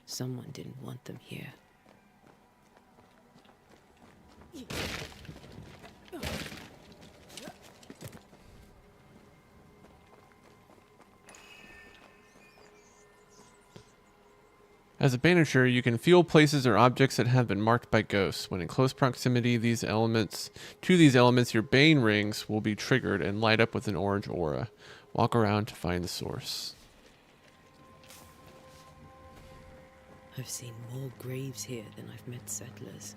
S4: Someone didn't want them here.
S1: As a banisher, you can feel places or objects that have been marked by ghosts. When in close proximity to these elements, your bane rings will be triggered and light up with an orange aura. Walk around to find the source.
S4: I've seen more graves here than I've met settlers.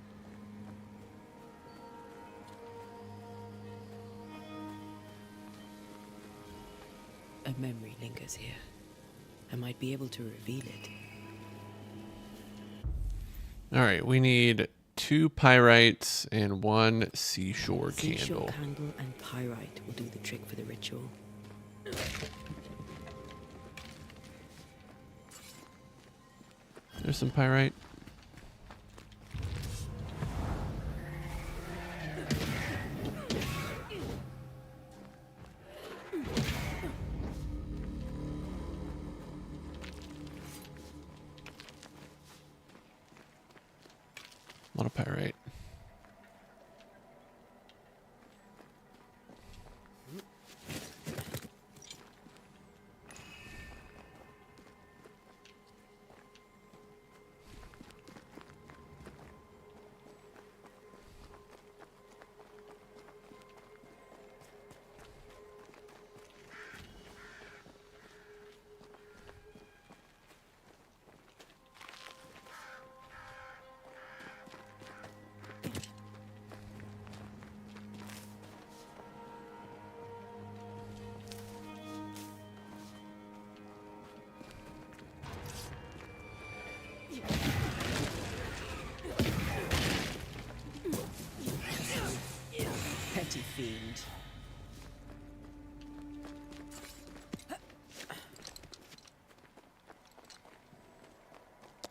S4: A memory lingers here. I might be able to reveal it.
S1: Alright, we need 2 pyrites and 1 seashore candle.
S4: Seashore candle and pyrite will do the trick for the ritual.
S1: There's some pyrite. A lot of pyrite.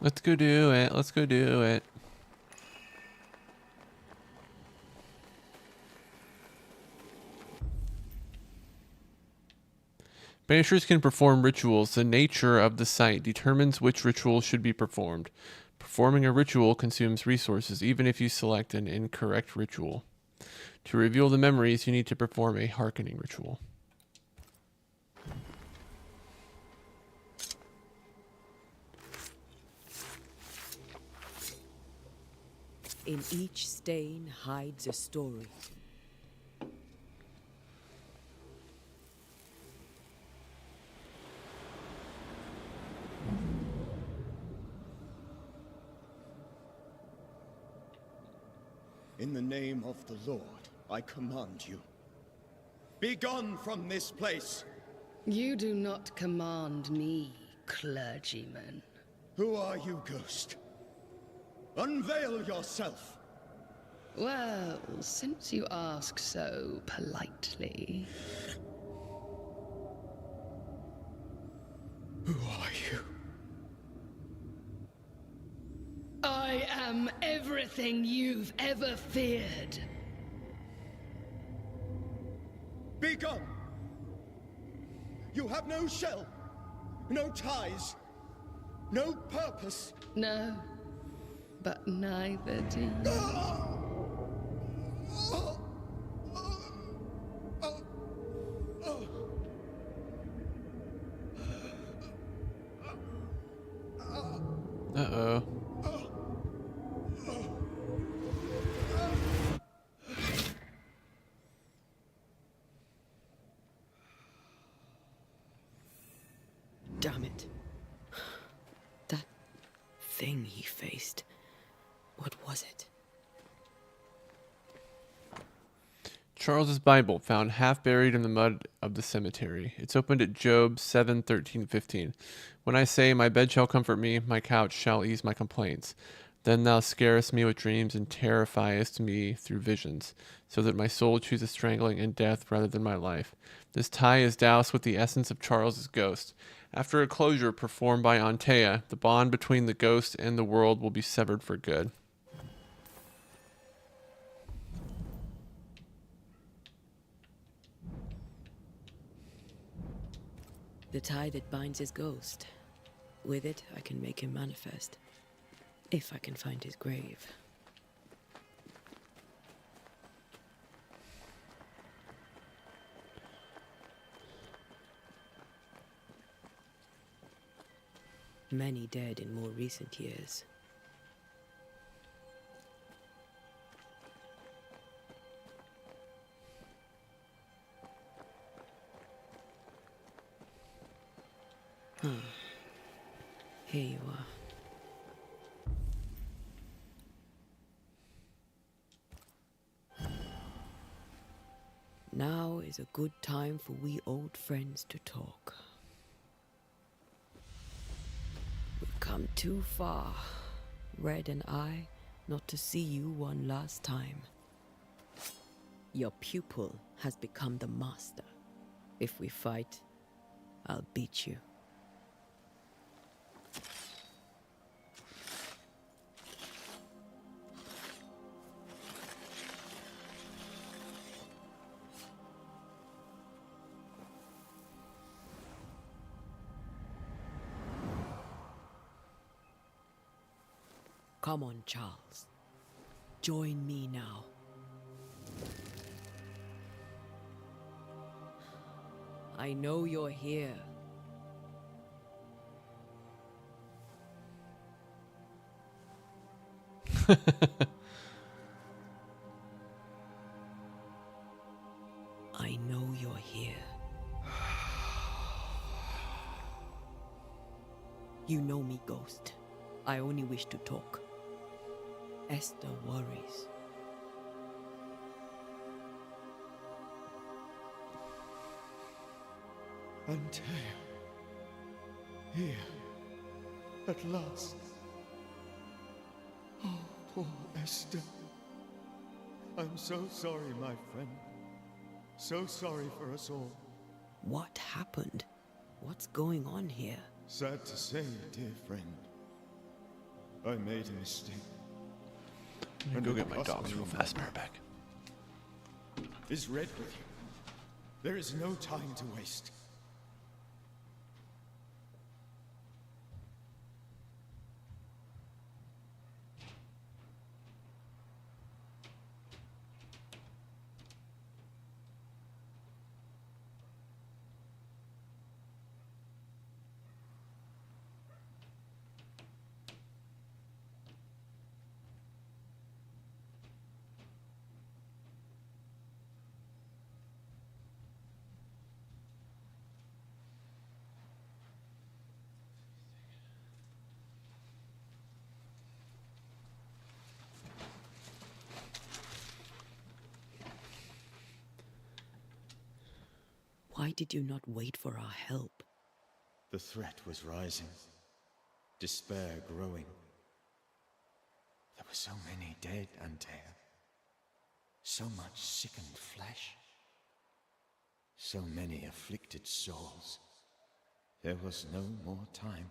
S1: Let's go do it. Let's go do it. Banishers can perform rituals. The nature of the site determines which ritual should be performed. Performing a ritual consumes resources, even if you select an incorrect ritual. To reveal the memories, you need to perform a hearkening ritual.
S4: In each stain hides a story.
S5: In the name of the Lord, I command you. Be gone from this place!
S13: You do not command me, clergyman.
S5: Who are you, ghost? Unveil yourself!
S13: Well, since you ask so politely...
S5: Who are you?
S13: I am everything you've ever feared.
S5: Be gone! You have no shell, no ties, no purpose.
S13: No, but neither do you.
S1: Uh-oh.
S4: Damn it. That thing he faced. What was it?
S1: Charles's Bible, found half buried in the mud of the cemetery. It's opened at Job 7:13-15. When I say, my bed shall comfort me, my couch shall ease my complaints. Then thou scarest me with dreams and terrifiest me through visions, so that my soul chooses strangling and death rather than my life. This tie is doused with the essence of Charles's ghost. After a closure performed by Antea, the bond between the ghost and the world will be severed for good.
S4: The tie that binds his ghost. With it, I can make him manifest. If I can find his grave. Many dead in more recent years. Here you are. Now is a good time for we old friends to talk. We've come too far, Red and I, not to see you one last time. Your pupil has become the master. If we fight, I'll beat you. Come on, Charles. Join me now. I know you're here. I know you're here. You know me, Ghost. I only wish to talk. Esther worries.
S14: Antea. Here. At last. Oh, poor Esther. I'm so sorry, my friend. So sorry for us all.
S4: What happened? What's going on here?
S14: Sad to say, dear friend. I made a mistake.
S1: Let me go get my dogs real fast, back.
S14: Is Red with you? There is no time to waste.
S4: Why did you not wait for our help?
S5: The threat was rising. Despair growing. There were so many dead, Antea. So much sickened flesh. So many afflicted souls. There was no more time.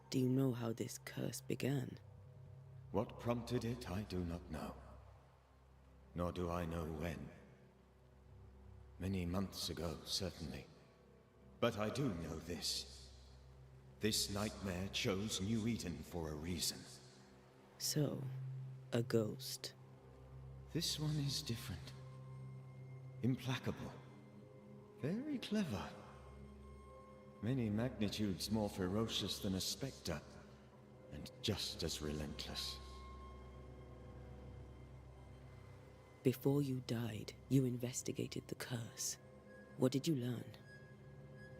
S4: Do you know how this curse began?
S5: What prompted it, I do not know. Nor do I know when. Many months ago, certainly. But I do know this. This nightmare chose New Eden for a reason.
S4: So, a ghost.
S5: This one is different. Implacable. Very clever. Many magnitudes more ferocious than a spectre, and just as relentless.
S4: Before you died, you investigated the curse. What did you learn?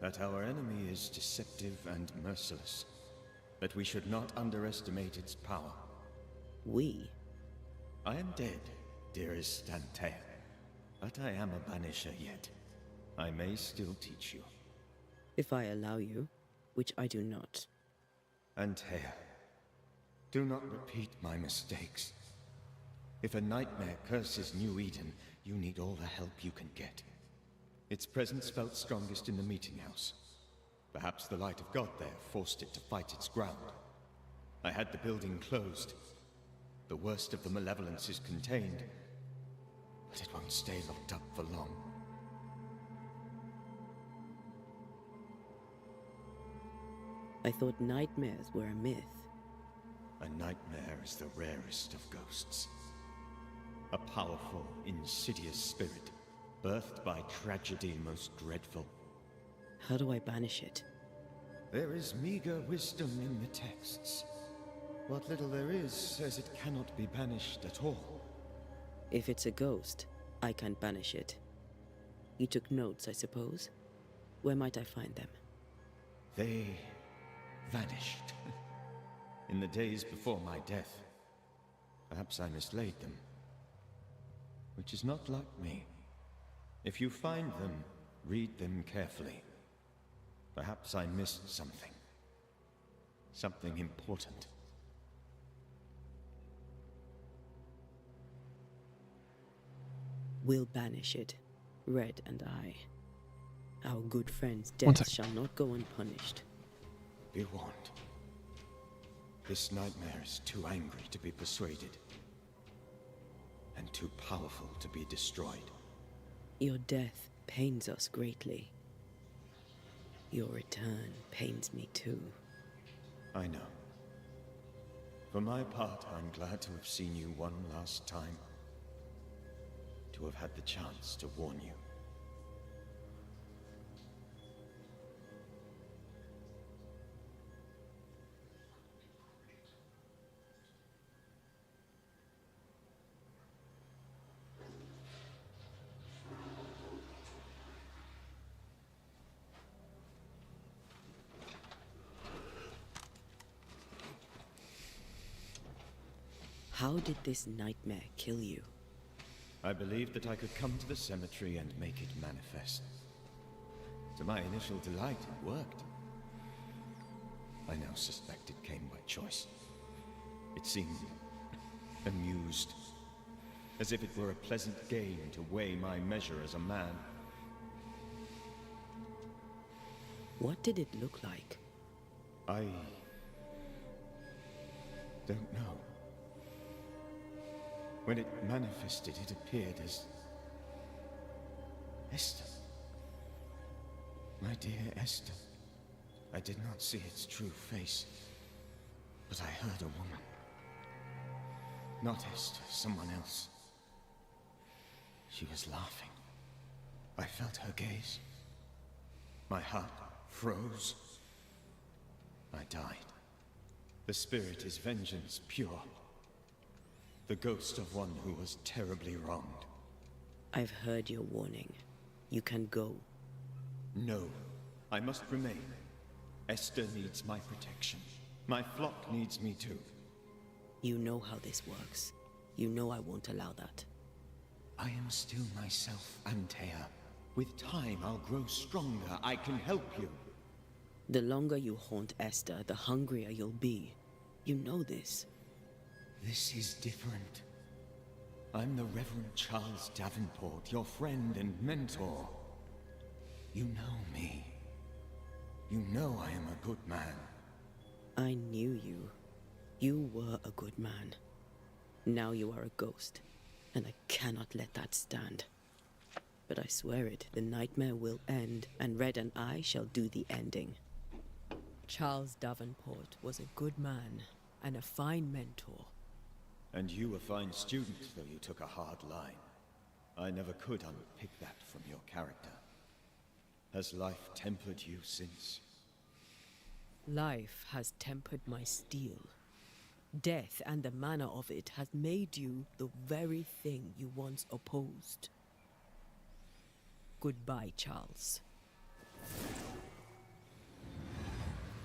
S5: That our enemy is deceptive and merciless. That we should not underestimate its power.
S4: We?
S5: I am dead, dearest Antea. But I am a banisher yet. I may still teach you.
S4: If I allow you, which I do not.
S5: Antea, do not repeat my mistakes. If a nightmare curses New Eden, you need all the help you can get. Its presence felt strongest in the meeting house. Perhaps the light of God there forced it to fight its ground. I had the building closed. The worst of the malevolence is contained, but it won't stay locked up for long.
S4: I thought nightmares were a myth.
S5: A nightmare is the rarest of ghosts. A powerful, insidious spirit, birthed by tragedy most dreadful.
S4: How do I banish it?
S5: There is meager wisdom in the texts. What little there is says it cannot be banished at all.
S4: If it's a ghost, I can't banish it. You took notes, I suppose? Where might I find them?
S5: They vanished. In the days before my death. Perhaps I mislaid them. Which is not like me. If you find them, read them carefully. Perhaps I missed something. Something important.
S4: We'll banish it, Red and I. Our good friend's death shall not go unpunished.
S5: Be warned. This nightmare is too angry to be persuaded. And too powerful to be destroyed.
S4: Your death pains us greatly. Your return pains me too.
S5: I know. For my part, I'm glad to have seen you one last time. To have had the chance to warn you.
S4: How did this nightmare kill you?
S5: I believed that I could come to the cemetery and make it manifest. To my initial delight, it worked. I now suspect it came by choice. It seemed amused, as if it were a pleasant game to weigh my measure as a man.
S4: What did it look like?
S5: I don't know. When it manifested, it appeared as Esther. My dear Esther. I did not see its true face, but I heard a woman. Not Esther, someone else. She was laughing. I felt her gaze. My heart froze. I died. The spirit is vengeance pure. The ghost of one who was terribly wronged.
S4: I've heard your warning. You can go.
S5: No, I must remain. Esther needs my protection. My flock needs me too.
S4: You know how this works. You know I won't allow that.
S5: I am still myself, Antea. With time, I'll grow stronger. I can help you.
S4: The longer you haunt Esther, the hungrier you'll be. You know this.
S5: This is different. I'm the Reverend Charles Davenport, your friend and mentor. You know me. You know I am a good man.
S4: I knew you. You were a good man. Now you are a ghost, and I cannot let that stand. But I swear it, the nightmare will end, and Red and I shall do the ending. Charles Davenport was a good man, and a fine mentor.
S5: And you a fine student, though you took a hard line. I never could unpick that from your character. Has life tempered you since?
S4: Life has tempered my steel. Death and the manner of it has made you the very thing you once opposed. Goodbye, Charles.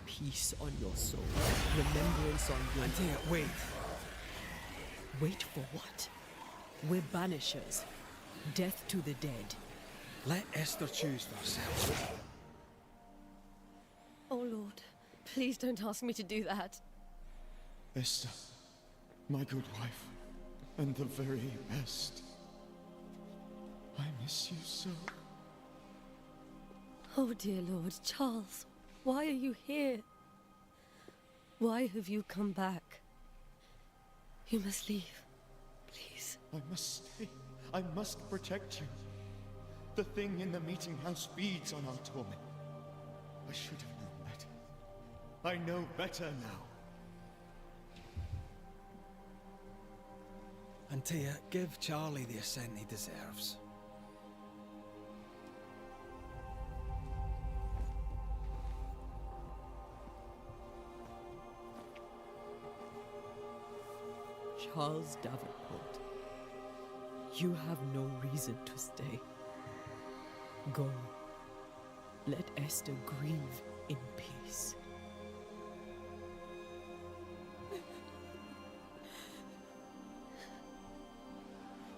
S4: Peace on your soul. Remembrance on your...
S3: Antea, wait.
S4: Wait for what? We're Banishers. Death to the dead.
S3: Let Esther choose for herself.
S9: Oh, Lord. Please don't ask me to do that.
S5: Esther, my good wife, and the very best. I miss you so.
S9: Oh, dear Lord. Charles, why are you here? Why have you come back? You must leave. Please.
S14: I must stay. I must protect you. The thing in the meeting house feeds on our torment. I should have known better. I know better now.
S3: Antea, give Charlie the ascent he deserves.
S4: Charles Davenport, you have no reason to stay. Go. Let Esther grieve in peace.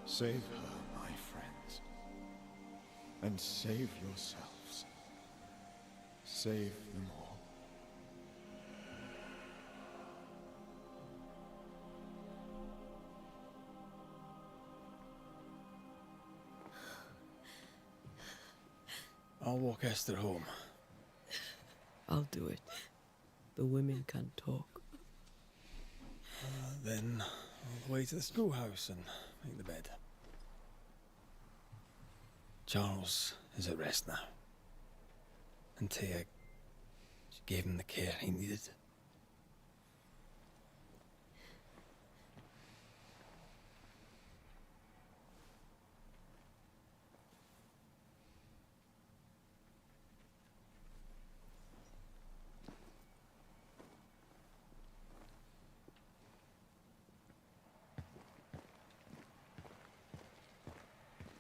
S5: Save her, my friends. And save yourselves. Save them all.
S3: I'll walk Esther home.
S4: I'll do it. The women can talk.
S3: Then all the way to the schoolhouse and make the bed. Charles is at rest now. Antea, she gave him the care he needed.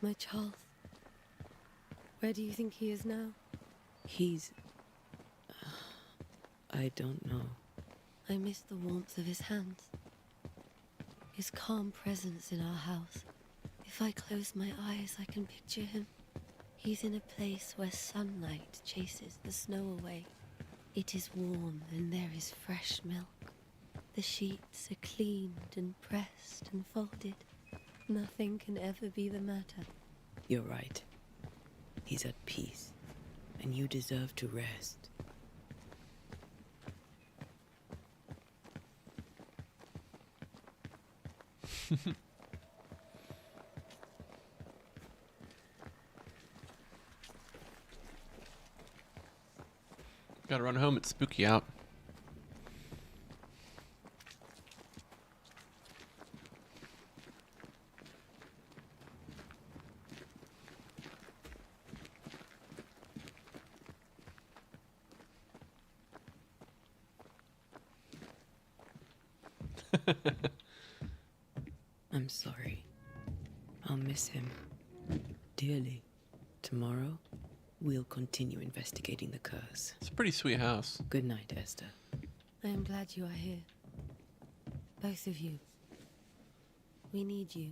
S9: My Charles. Where do you think he is now?
S4: He's... I don't know.
S9: I miss the warmth of his hands. His calm presence in our house. If I close my eyes, I can picture him. He's in a place where sunlight chases the snow away. It is warm and there is fresh milk. The sheets are cleaned and pressed and folded. Nothing can ever be the matter.
S4: You're right. He's at peace. and you deserve to rest.
S1: Gotta run home, it's spooky out.
S4: I'm sorry. I'll miss him dearly. Tomorrow, we'll continue investigating the curse.
S1: It's a pretty sweet house.
S4: Good night, Esther.
S9: I am glad you are here. Both of you. We need you.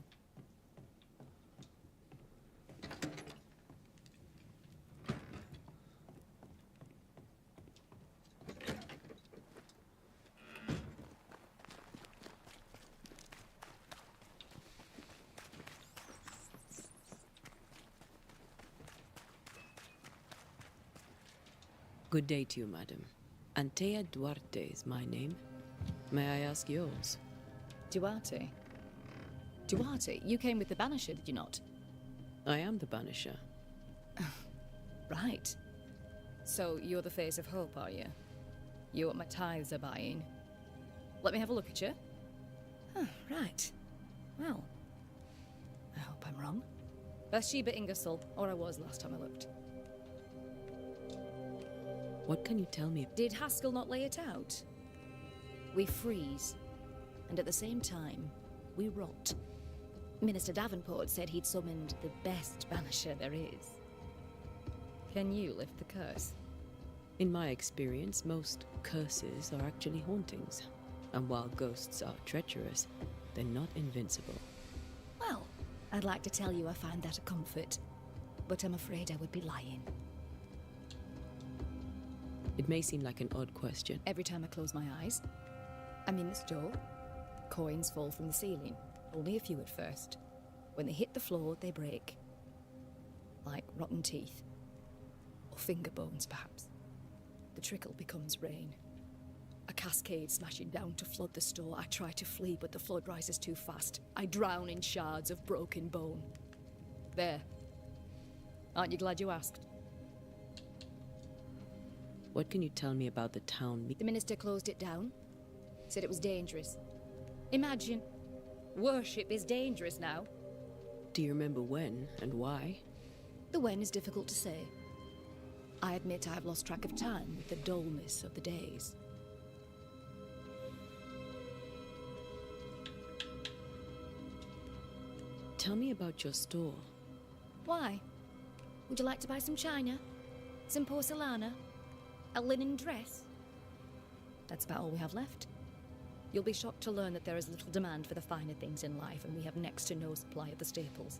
S4: Good day to you, madam. Antea Duarte is my name. May I ask yours?
S15: Duarte? Duarte, you came with the Banisher, did you not?
S4: I am the Banisher.
S15: Right. So you're the face of hope, are you? You're what my tithes are buying. Let me have a look at you. Huh, right. Well, I hope I'm wrong. Bathsheba Ingersoll, or I was last time I looked.
S4: What can you tell me?
S15: Did Haskell not lay it out? We freeze, and at the same time, we rot. Minister Davenport said he'd summoned the best banisher there is. Can you lift the curse?
S4: In my experience, most curses are actually hauntings. And while ghosts are treacherous, they're not invincible.
S15: Well, I'd like to tell you I find that a comfort, but I'm afraid I would be lying.
S4: It may seem like an odd question.
S15: Every time I close my eyes, I'm in the store. Coins fall from the ceiling. Only a few at first. When they hit the floor, they break. Like rotten teeth. Or finger bones, perhaps. The trickle becomes rain. A cascade smashing down to flood the store. I try to flee, but the flood rises too fast. I drown in shards of broken bone. There. Aren't you glad you asked?
S4: What can you tell me about the town?
S15: The minister closed it down. Said it was dangerous. Imagine. Worship is dangerous now.
S4: Do you remember when and why?
S15: The when is difficult to say. I admit I've lost track of time with the dullness of the days.
S4: Tell me about your store.
S15: Why? Would you like to buy some china? Some porcelana? A linen dress? That's about all we have left. You'll be shocked to learn that there is little demand for the finer things in life, and we have next to no supply of the staples.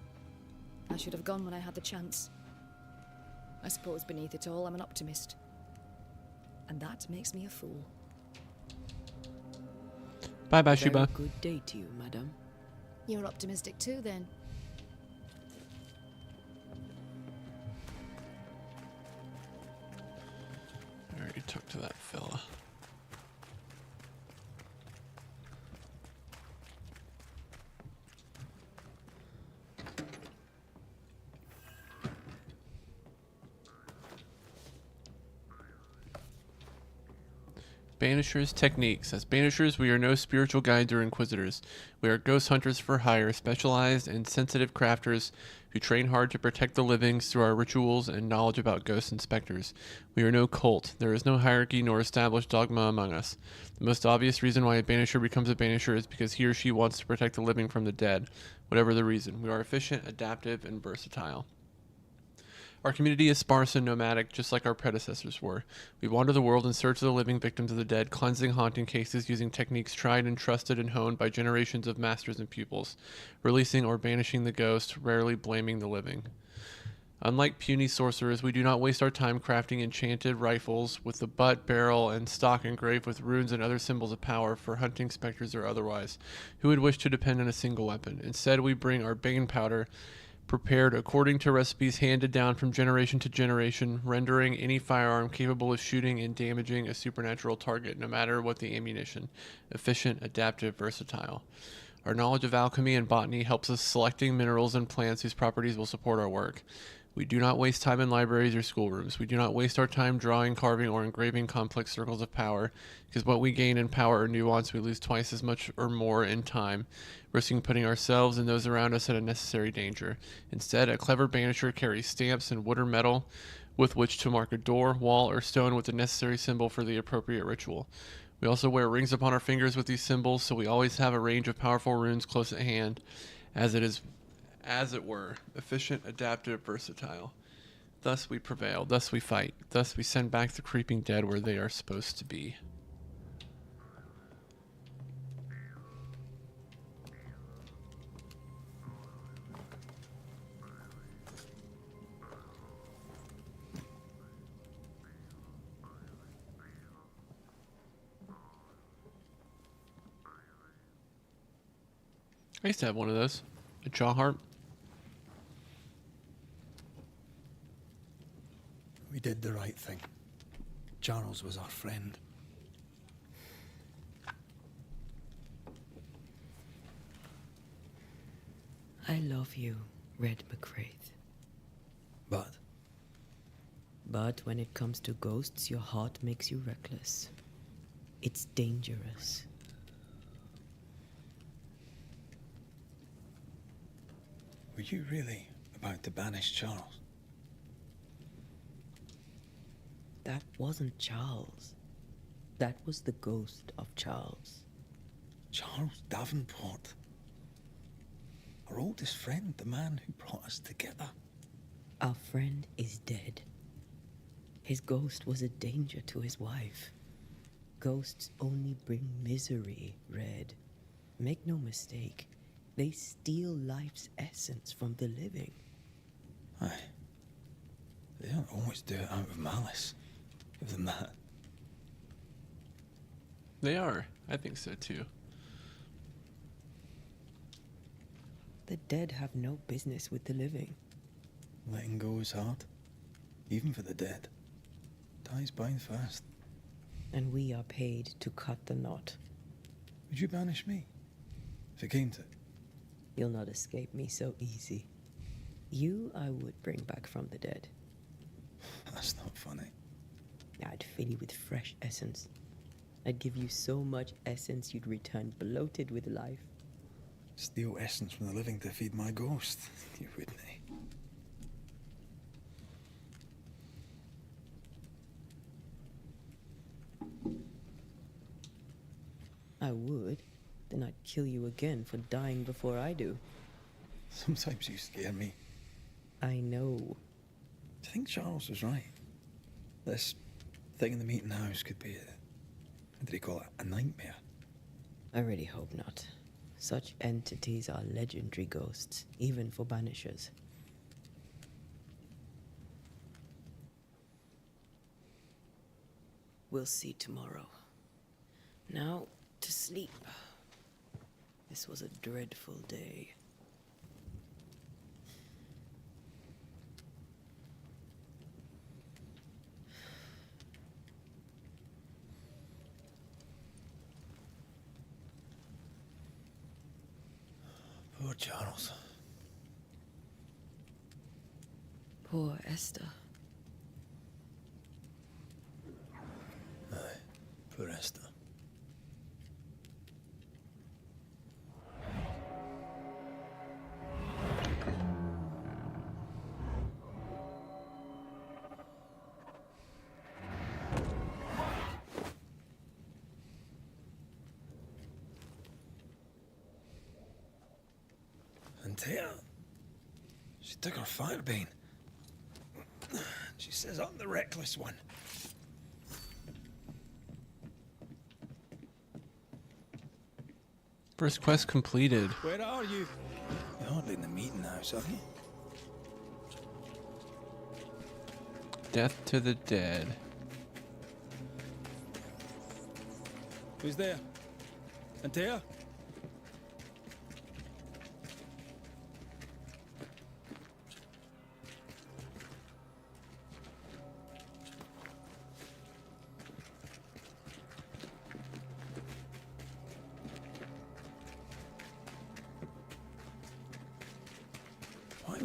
S15: I should have gone when I had the chance. I suppose beneath it all, I'm an optimist. And that makes me a fool.
S1: Bye, Bathsheba.
S4: Very good day to you, madam.
S15: You're optimistic too, then.
S1: I already talked to that fella. Banishers techniques. As Banishers, we are no spiritual guides or inquisitors. We are ghost hunters for hire, specialized and sensitive crafters who train hard to protect the livings through our rituals and knowledge about ghost inspectors. We are no cult. There is no hierarchy nor established dogma among us. The most obvious reason why a Banisher becomes a Banisher is because he or she wants to protect the living from the dead. Whatever the reason, we are efficient, adaptive, and versatile. Our community is sparse and nomadic, just like our predecessors were. We wander the world in search of the living victims of the dead, cleansing haunting cases using techniques tried and trusted and honed by generations of masters and pupils, releasing or banishing the ghost, rarely blaming the living. Unlike puny sorcerers, we do not waste our time crafting enchanted rifles with the butt, barrel, and stock engraved with runes and other symbols of power for hunting specters or otherwise. Who would wish to depend on a single weapon? Instead, we bring our bane powder, prepared according to recipes handed down from generation to generation, rendering any firearm capable of shooting and damaging a supernatural target, no matter what the ammunition. Efficient, adaptive, versatile. Our knowledge of alchemy and botany helps us selecting minerals and plants whose properties will support our work. We do not waste time in libraries or schoolrooms. We do not waste our time drawing, carving, or engraving complex circles of power, because what we gain in power or nuance, we lose twice as much or more in time, risking putting ourselves and those around us at unnecessary danger. Instead, a clever banisher carries stamps and wood or metal with which to mark a door, wall, or stone with the necessary symbol for the appropriate ritual. We also wear rings upon our fingers with these symbols, so we always have a range of powerful runes close at hand, as it were, efficient, adaptive, versatile. Thus we prevail, thus we fight, thus we send back the creeping dead where they are supposed to be. I used to have one of those. A jaw harp.
S3: We did the right thing. Charles was our friend.
S4: I love you, Red McCraith.
S3: But?
S4: But when it comes to ghosts, your heart makes you reckless. It's dangerous.
S3: Were you really about to banish Charles?
S4: That wasn't Charles. That was the ghost of Charles.
S3: Charles Davenport. Our oldest friend, the man who brought us together.
S4: Our friend is dead. His ghost was a danger to his wife. Ghosts only bring misery, Red. Make no mistake. They steal life's essence from the living.
S3: Aye. They don't always do it out of malice. Give them that.
S1: They are. I think so too.
S4: The dead have no business with the living.
S3: Letting go is hard. Even for the dead. Ties bind fast.
S4: And we are paid to cut the knot.
S3: Would you banish me? If it came to it?
S4: You'll not escape me so easy. You I would bring back from the dead.
S3: That's not funny.
S4: I'd fill you with fresh essence. I'd give you so much essence you'd return bloated with life.
S3: Steal essence from the living to feed my ghost. You wouldn't.
S4: I would. Then I'd kill you again for dying before I do.
S3: Sometimes you scare me.
S4: I know.
S3: Do you think Charles was right? This thing in the meeting house could be what did he call it? A nightmare?
S4: I really hope not. Such entities are legendary ghosts, even for Banishers. We'll see tomorrow. Now, to sleep. This was a dreadful day.
S3: Poor Charles.
S4: Poor Esther.
S3: Aye, poor Esther. Antea, she took her firebane. She says I'm the reckless one.
S1: First quest completed.
S3: Where are you? You're hardly in the meeting house, are you?
S1: Death to the dead.
S12: Who's there? Antea?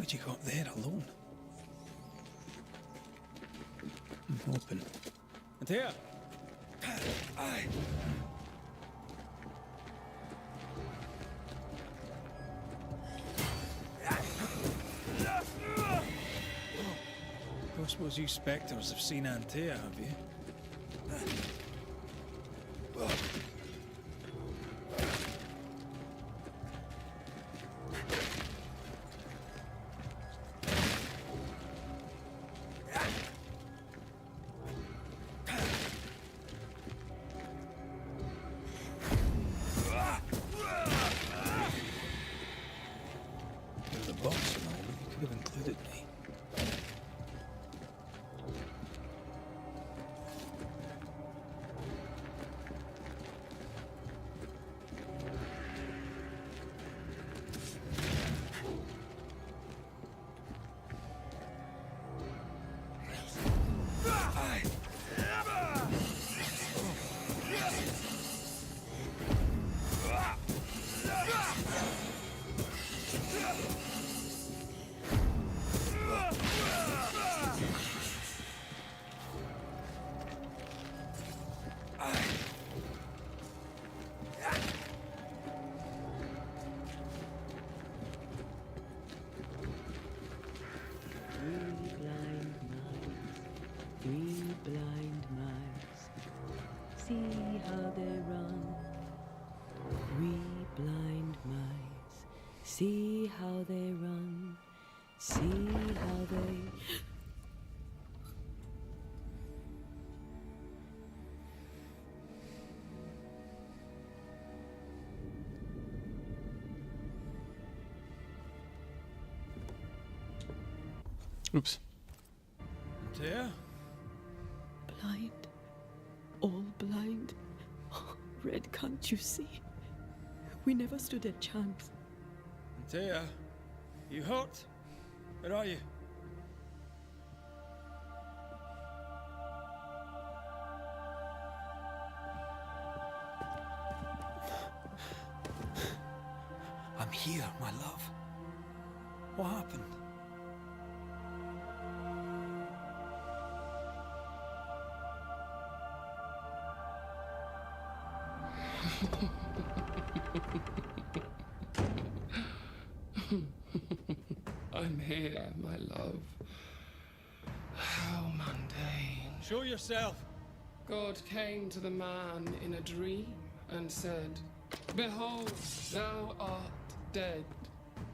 S3: How'd you go up there alone? I'm hoping.
S2: Antea!
S3: Aye. Don't suppose you spectres have seen Antea, have you? You're the boss and all, but you could have included me.
S4: Three blind mice, see how they run. Three blind mice, see how they run. See how they...
S1: Oops.
S3: Antea?
S4: Blind. All blind. Red, can't you see? We never stood a chance.
S3: Antea? You hurt? Where are you? I'm here, my love. What happened?
S13: I'm here, my love. How mundane.
S3: Show yourself.
S13: God came to the man in a dream and said, "Behold, thou art dead."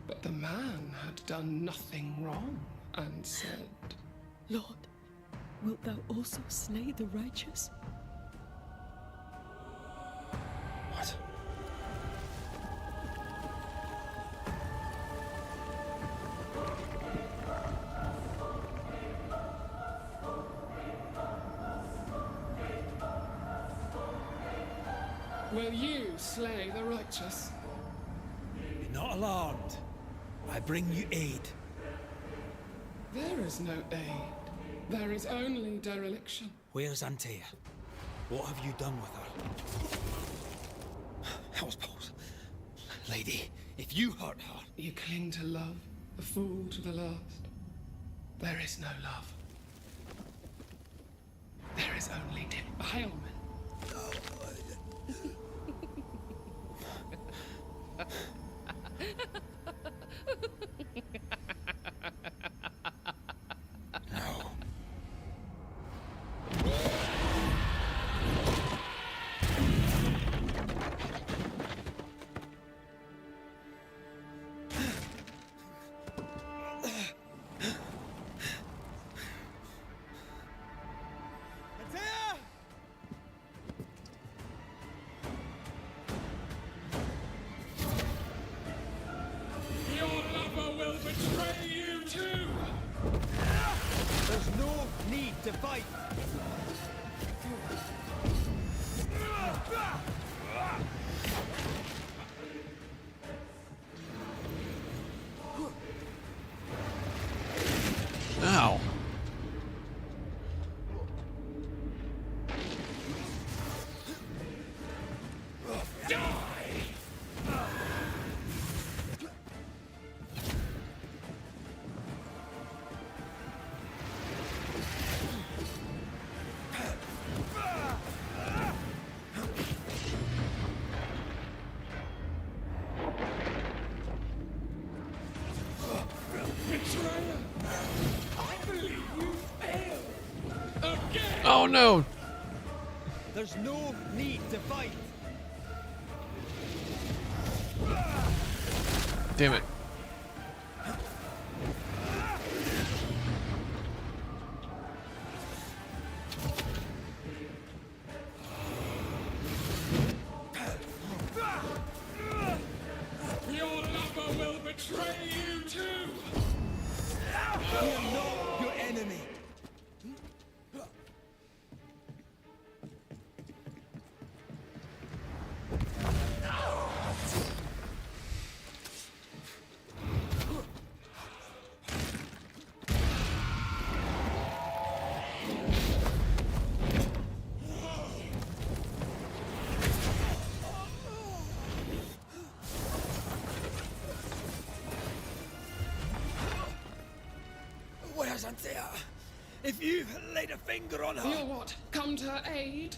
S13: But the man had done nothing wrong and said,
S4: Lord, wilt thou also slay the righteous?
S3: What?
S13: "Will you slay the righteous?"
S3: Be not alarmed. I bring you aid.
S13: There is no aid. There is only dereliction.
S3: Where's Antea? What have you done with her? Hell's balls. Lady, if you hurt her...
S13: You cling to love, a fool to the last. There is no love. There is only defilement.
S3: No.
S14: Antea!
S1: no!
S14: There's no need to fight.
S1: Damn it.
S13: Your lover will betray you too!
S14: I am not your enemy. Where's Antea? If you laid a finger on her...
S13: You'll what? Come to her aid?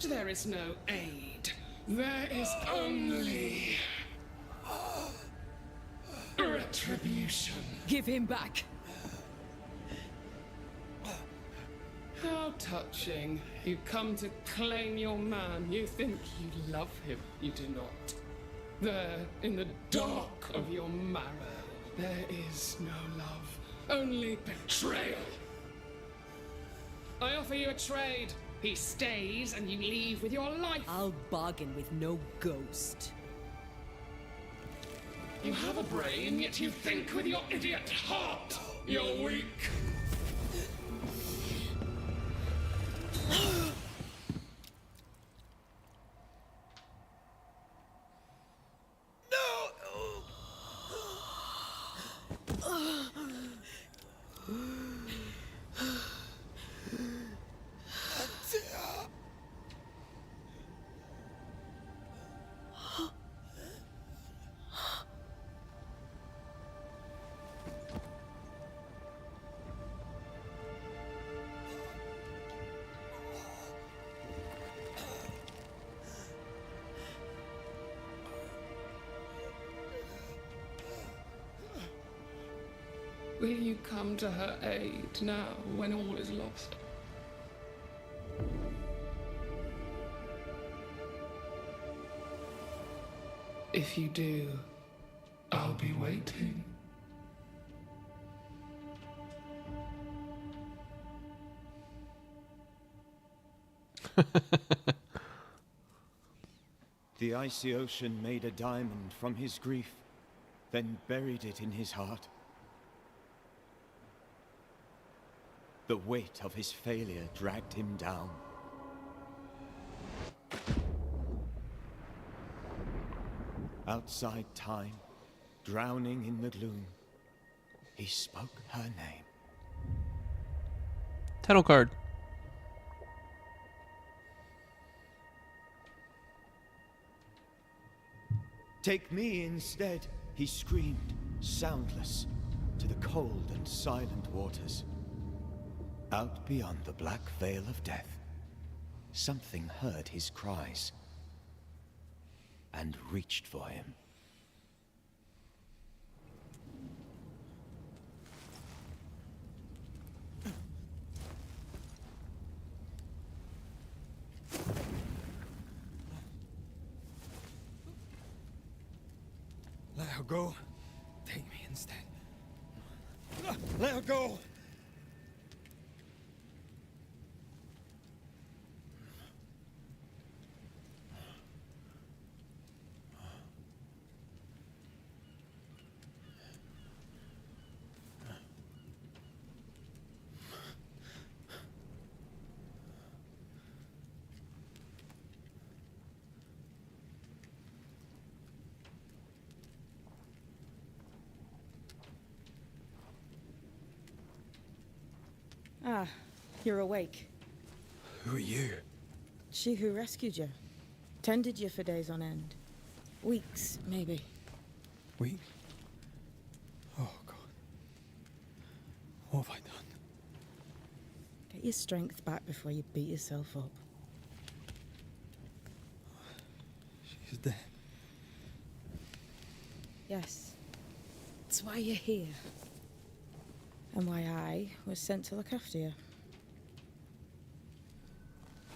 S13: There is no aid. There is only... retribution.
S7: Give him back.
S13: How touching. You come to claim your man. You think you love him. You do not. There, in the dark of your marrow, there is no love. Only betrayal. I offer you a trade. He stays and you leave with your life.
S4: I'll bargain with no ghost.
S13: You have a brain, yet you think with your idiot heart. You're weak. Will you come to her aid now, when all is lost? If you do, I'll be waiting.
S5: The icy ocean made a diamond from his grief, then buried it in his heart. The weight of his failure dragged him down. Outside time, drowning in the gloom, he spoke her name.
S1: Title card.
S5: Take me instead, he screamed, soundless, to the cold and silent waters. Out beyond the black veil of death, something heard his cries and reached for him.
S14: Let her go. Take me instead. Let her go!
S16: Ah, you're awake.
S3: Who are you?
S16: She who rescued you. Tended you for days on end. Weeks, maybe.
S3: Weeks? Oh, God. What have I done?
S16: Get your strength back before you beat yourself up.
S3: She's dead.
S16: Yes. That's why you're here. And why I was sent to look after you.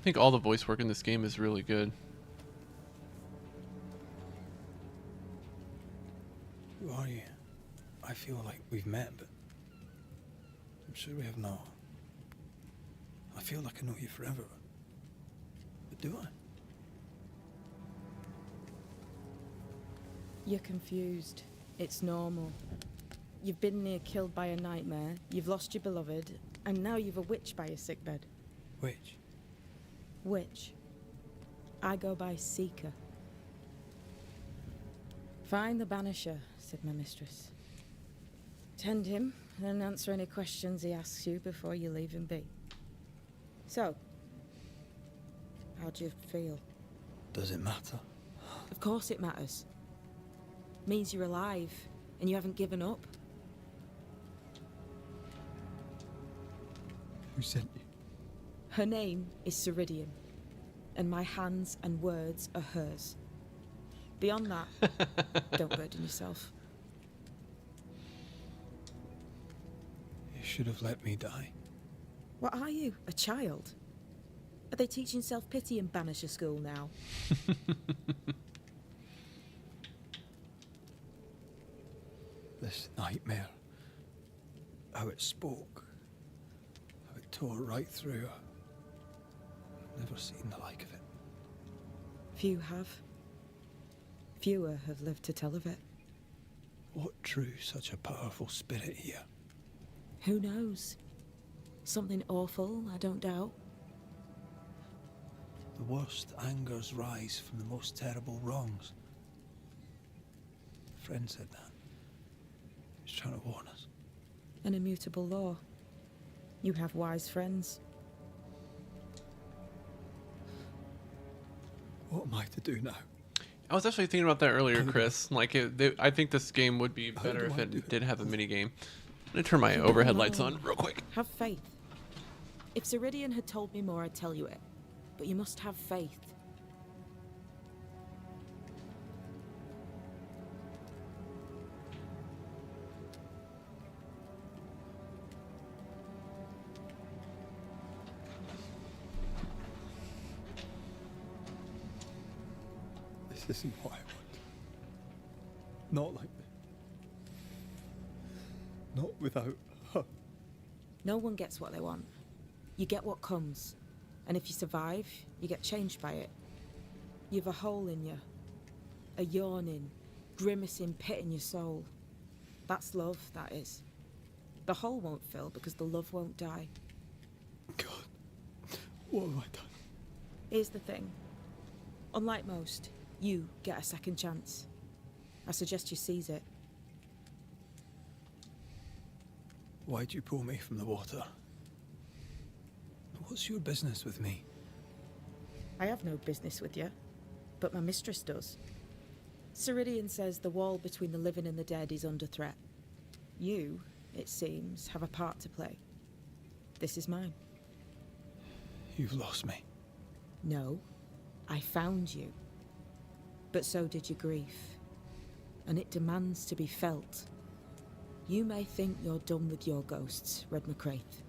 S1: I think all the voice work in this game is really good.
S3: Who are you? I feel like we've met, but I'm sure we have not. I feel like I know you forever. But do I?
S16: You're confused. It's normal. You've been near killed by a nightmare, you've lost your beloved, and now you've a witch by your sickbed.
S3: Which?
S16: Witch. I go by Seeker. Find the Banisher, said my mistress. Tend him, and answer any questions he asks you before you leave him be. So, how do you feel?
S3: Does it matter?
S16: Of course it matters. Means you're alive, and you haven't given up.
S3: Who sent you?
S16: Her name is Ceridian, and my hands and words are hers. Beyond that, don't burden yourself.
S3: You should have let me die.
S16: What are you, a child? Are they teaching self-pity in Banisher school now?
S3: This nightmare. How it spoke. How it tore right through her. Never seen the like of it.
S16: Few have. Fewer have lived to tell of it.
S3: What drew such a powerful spirit here?
S16: Who knows? Something awful, I don't doubt.
S3: The worst angers rise from the most terrible wrongs. A friend said that. He's trying to warn us.
S16: An immutable law. You have wise friends.
S3: What am I to do now?
S1: I was actually thinking about that earlier, Chris. Like, I think this game would be better if it did have a mini game. I'm gonna turn my overhead lights on real quick.
S16: Have faith. If Ceridian had told me more, I'd tell you it. But you must have faith.
S3: This isn't what I want. Not like this. Not without her.
S16: No one gets what they want. You get what comes. And if you survive, you get changed by it. You've a hole in you. A yawning, grimacing pit in your soul. That's love, that is. The hole won't fill because the love won't die.
S3: God, what have I done?
S16: Here's the thing. Unlike most, you get a second chance. I suggest you seize it.
S3: Why'd you pull me from the water? What's your business with me?
S16: I have no business with you, but my mistress does. Ceridian says the wall between the living and the dead is under threat. You, it seems, have a part to play. This is mine.
S3: You've lost me.
S16: No, I found you. But so did your grief. And it demands to be felt. You may think you're done with your ghosts, Red McCraith.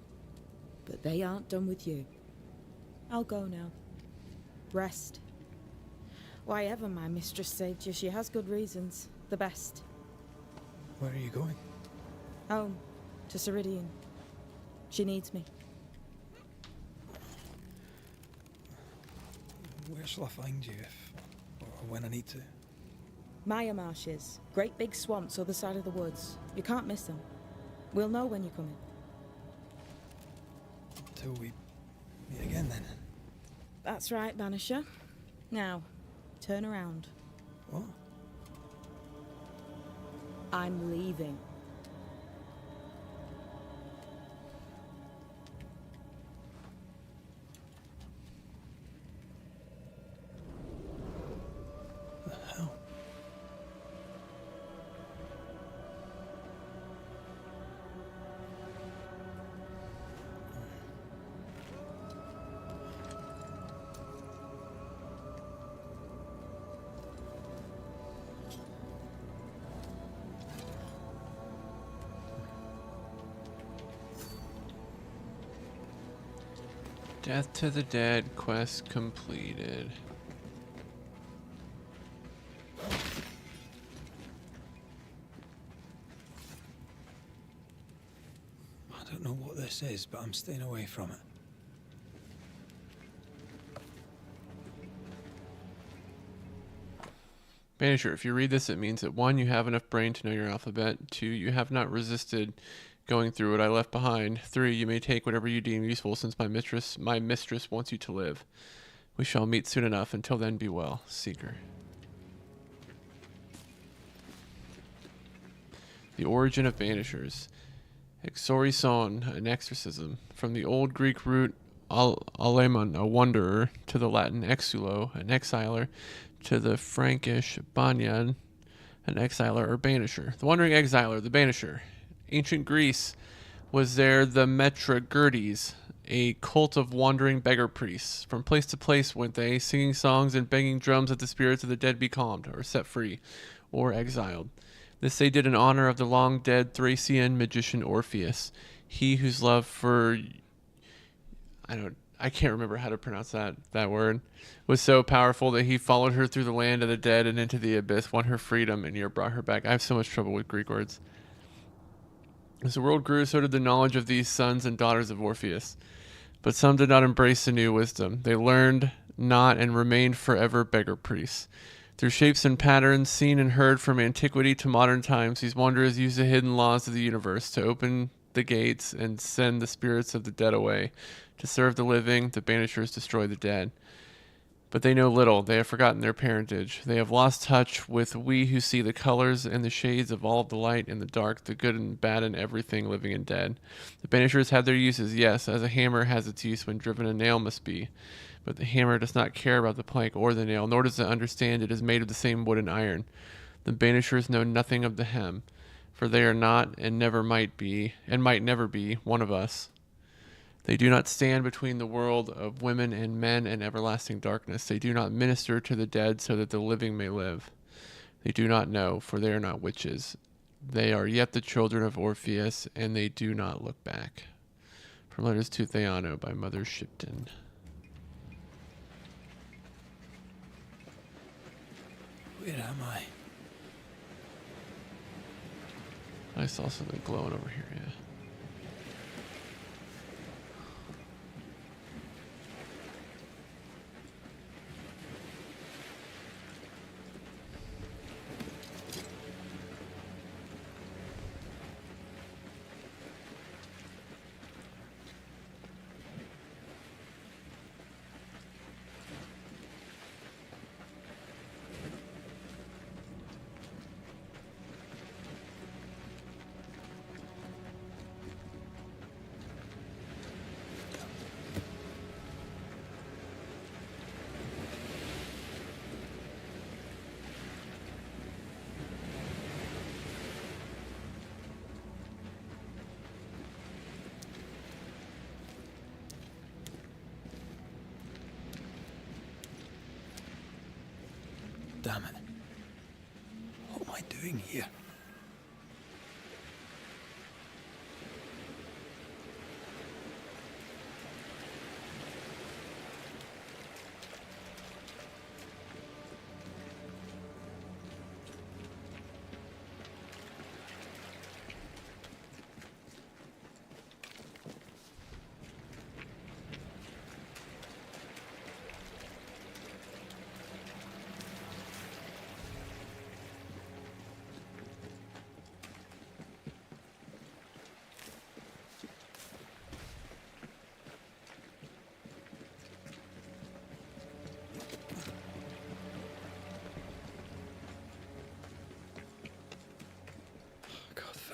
S16: But they aren't done with you. I'll go now. Rest. Why ever my mistress saved you, she has good reasons. The best.
S3: Where are you going?
S16: Home. To Ceridian. She needs me.
S3: Where shall I find you if... or when I need to?
S16: Maya Marshes. Great big swamps other side of the woods. You can't miss them. We'll know when you're coming.
S3: Till we meet again, then.
S16: That's right, Banisher. Now, turn around.
S3: What?
S16: I'm leaving.
S3: The hell?
S1: Death to the Dead quest completed.
S3: I don't know what this is, but I'm staying away from it.
S1: Banisher, if you read this, it means that 1, you have enough brain to know your alphabet. 2, you have not resisted going through what I left behind. 3, you may take whatever you deem useful, since my mistress wants you to live. We shall meet soon enough. Until then, be well, Seeker. The origin of Banishers. Exorison, an exorcism. From the old Greek root alemon, a wanderer, to the Latin exulo, an exiler, to the Frankish banyan, an exiler or banisher. The wandering exiler, the banisher. Ancient Greece was there the Metragurdes, a cult of wandering beggar priests. From place to place went they, singing songs and banging drums that the spirits of the dead be calmed, or set free, or exiled. This they did in honor of the long-dead Thracian magician Orpheus, he whose love for... I can't remember how to pronounce that word, was so powerful that he followed her through the land of the dead and into the abyss, won her freedom, and brought her back. I have so much trouble with Greek words. As the world grew, so did the knowledge of these sons and daughters of Orpheus. But some did not embrace the new wisdom. They learned not and remained forever beggar priests. Through shapes and patterns seen and heard from antiquity to modern times, these wanderers use the hidden laws of the universe to open the gates and send the spirits of the dead away. To serve the living, the banishers destroy the dead. But they know little. They have forgotten their parentage. They have lost touch with we who see the colors and the shades of all of the light and the dark, the good and bad and everything living and dead. The banishers have their uses, yes, as a hammer has its use when driven a nail must be. But the hammer does not care about the plank or the nail, nor does it understand it is made of the same wood and iron. The banishers know nothing of the hem, for they are not and never might be, and might never be, one of us. They do not stand between the world of women and men and everlasting darkness. They do not minister to the dead so that the living may live. They do not know, for they are not witches. They are yet the children of Orpheus, and they do not look back. From Letters to Theano by Mother Shipton.
S3: Where am I?
S1: I saw something glowing over here, yeah.
S3: Damn it. What am I doing here?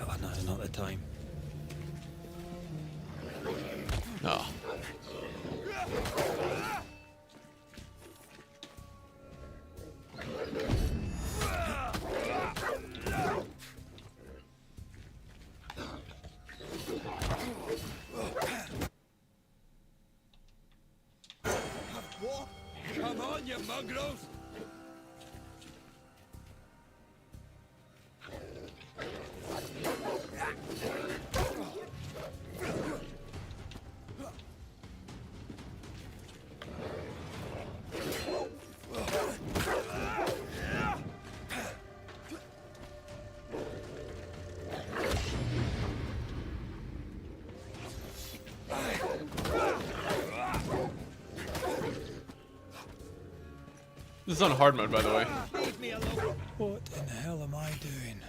S3: Fella, now's not the time.
S1: Oh.
S6: Come on, you mongrels!
S1: This is on hard mode, by the way.
S3: Leave me alone. What in the hell am I doing?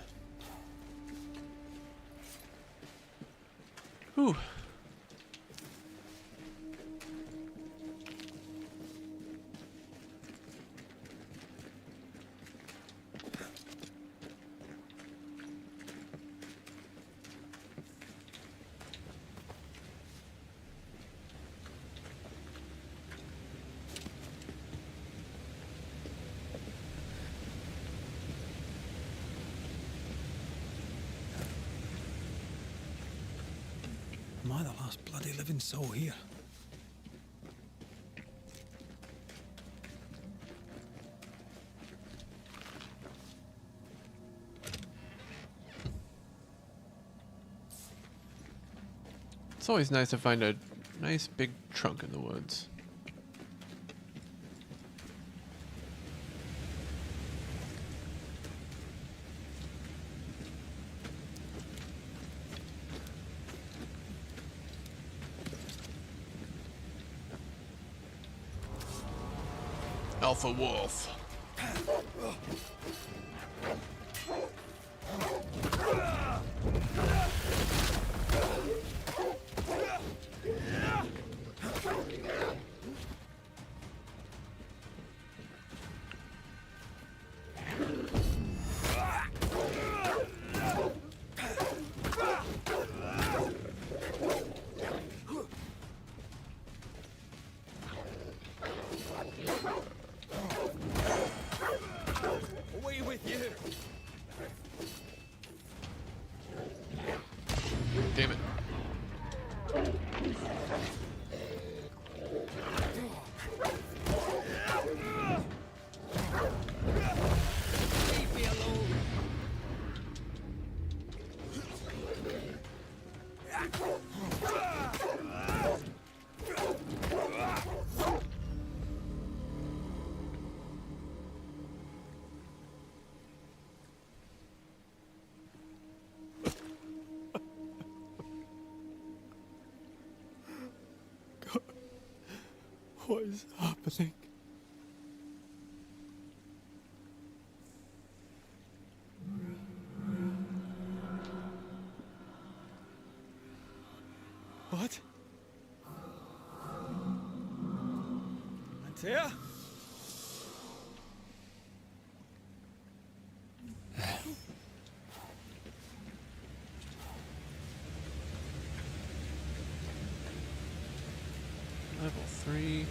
S1: Whew.
S3: Am I the last bloody living soul here?
S1: It's always nice to find a nice big trunk in the woods. Alpha Wolf.
S3: Away with you!
S1: Damn it.
S3: Leave me alone! God, what is happening? What? Antea?
S1: Level 3.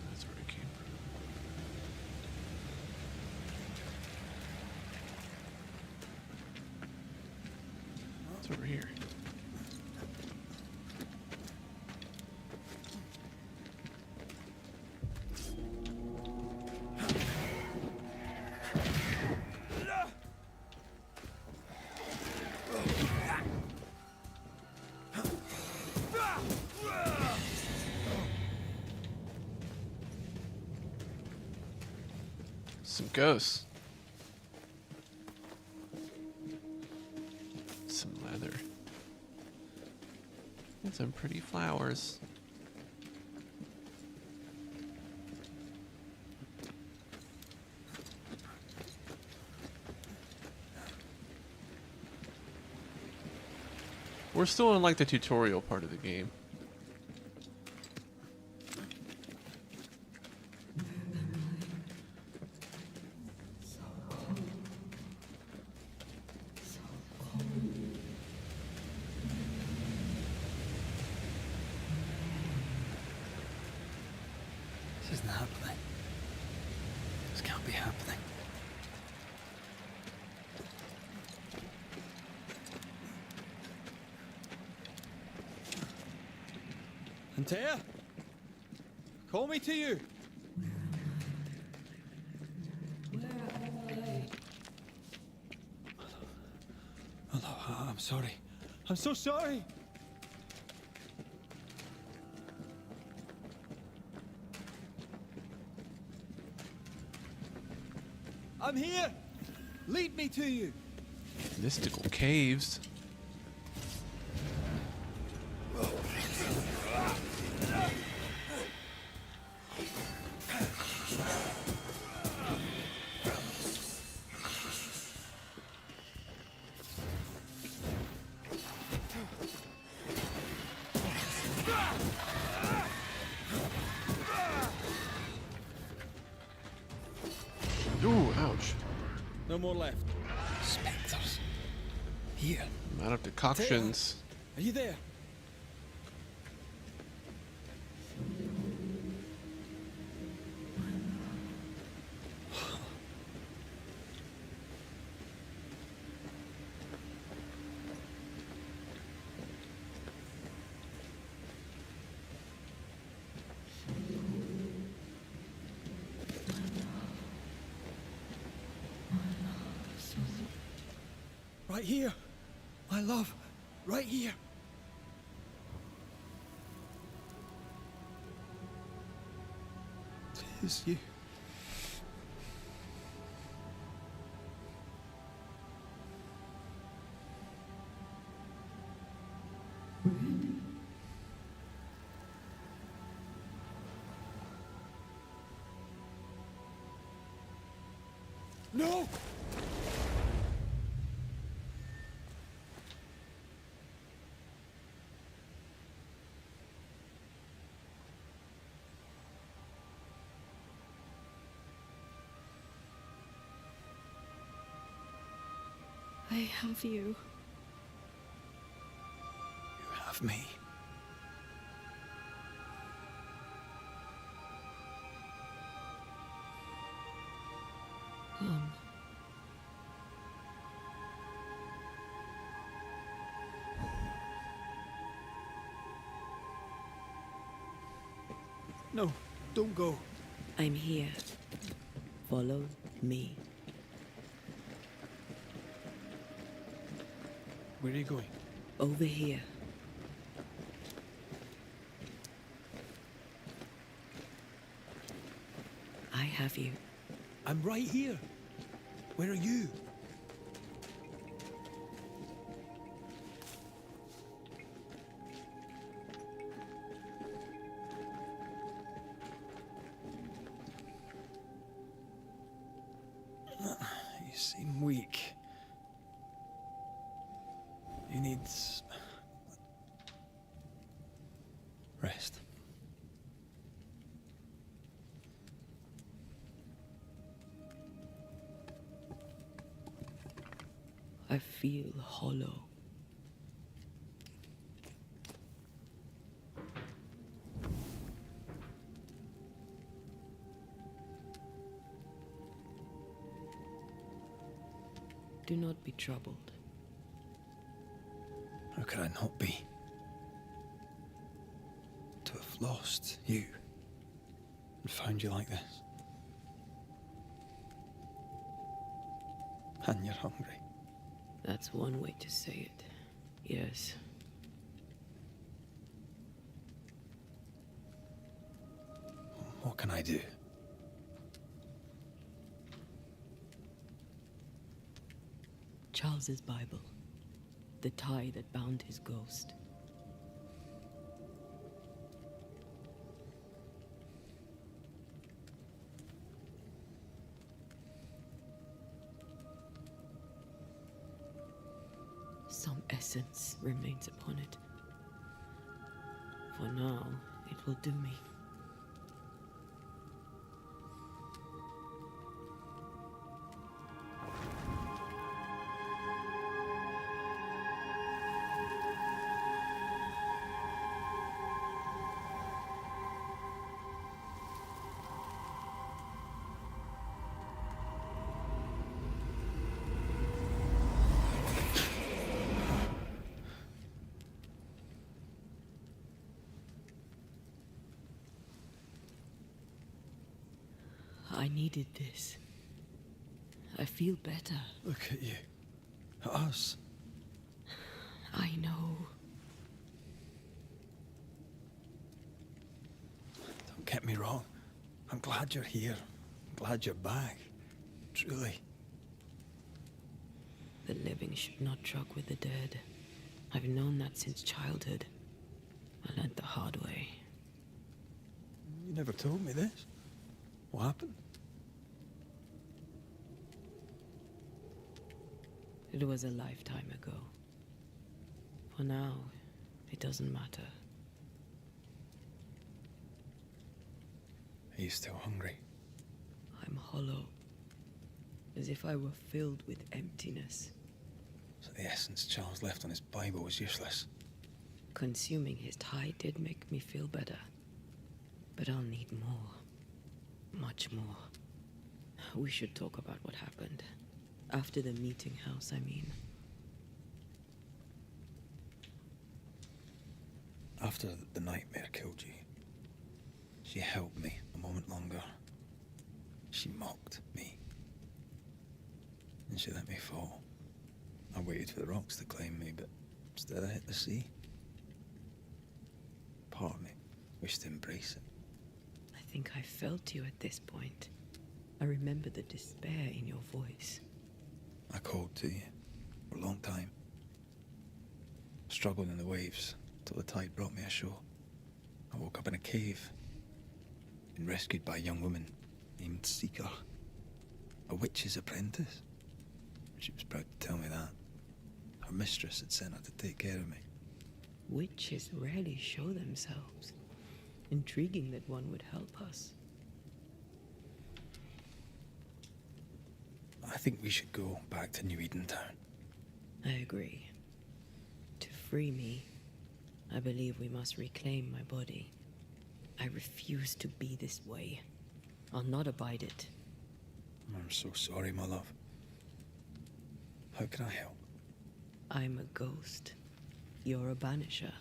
S1: That's where it came from. It's over here. Some ghosts. Some leather. And some pretty flowers. We're still in like the tutorial part of the game.
S3: This isn't happening. This can't be happening. Antea? Call me to you. I'm sorry. I'm so sorry! I'm here! Lead me to you!
S1: Mystical caves. Ooh, ouch.
S3: No more left. Spectres. Here.
S1: Amount of decoctions.
S3: Are you there? Right here. My love. Right here. Tis you. No!
S10: I have you.
S3: You have me.
S4: Come.
S3: No, don't go.
S4: I'm here. Follow me.
S3: Where are you going?
S4: Over here. I have you.
S3: I'm right here. Where are you? You seem weak. You need rest.
S4: I feel hollow. Do not be troubled.
S3: How could I not be? To have lost you and found you like this. And you're hungry.
S4: That's one way to say it. Yes.
S3: What can I do?
S4: Charles's Bible. The tie that bound his ghost. Some essence remains upon it. For now, it will do me. I needed this. I feel better.
S3: Look at you. At us.
S4: I know.
S3: Don't get me wrong. I'm glad you're here. I'm glad you're back. Truly.
S4: The living should not truck with the dead. I've known that since childhood. I learned the hard way.
S3: You never told me this. What happened?
S4: It was a lifetime ago. For now, it doesn't matter.
S3: Are you still hungry?
S4: I'm hollow. As if I were filled with emptiness.
S3: So the essence Charles left on his Bible was useless.
S4: Consuming his tide did make me feel better. But I'll need more. Much more. We should talk about what happened. After the meeting house, I mean.
S3: After the nightmare killed you, she held me a moment longer. She mocked me. And she let me fall. I waited for the rocks to claim me, but instead I hit the sea. Part of me wished to embrace it.
S4: I think I felt you at this point. I remember the despair in your voice.
S3: I called to you for a long time. Struggled in the waves till the tide brought me ashore. I woke up in a cave. Been rescued by a young woman named Seeker. A witch's apprentice. She was proud to tell me that. Her mistress had sent her to take care of me.
S4: Witches rarely show themselves. Intriguing that one would help us.
S3: I think we should go back to New Edentown.
S4: I agree. To free me, I believe we must reclaim my body. I refuse to be this way. I'll not abide it.
S3: I'm so sorry, my love. How can I help?
S4: I'm a ghost. You're a banisher.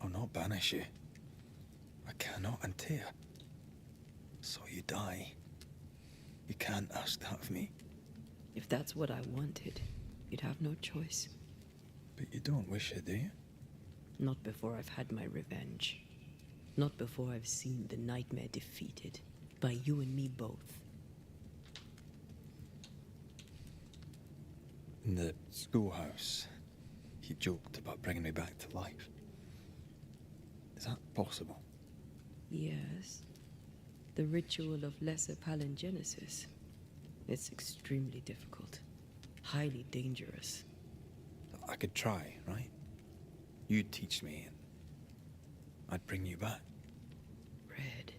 S3: I'll not banish you. I cannot, Antea. So you die. You can't ask that of me.
S4: If that's what I wanted, you'd have no choice.
S3: But you don't wish it, do you?
S4: Not before I've had my revenge. Not before I've seen the nightmare defeated. By you and me both.
S3: In the schoolhouse, he joked about bringing me back to life. Is that possible?
S4: Yes. The ritual of lesser palingenesis. It's extremely difficult. Highly dangerous.
S3: I could try, right? You'd teach me and I'd bring you back.
S4: Red.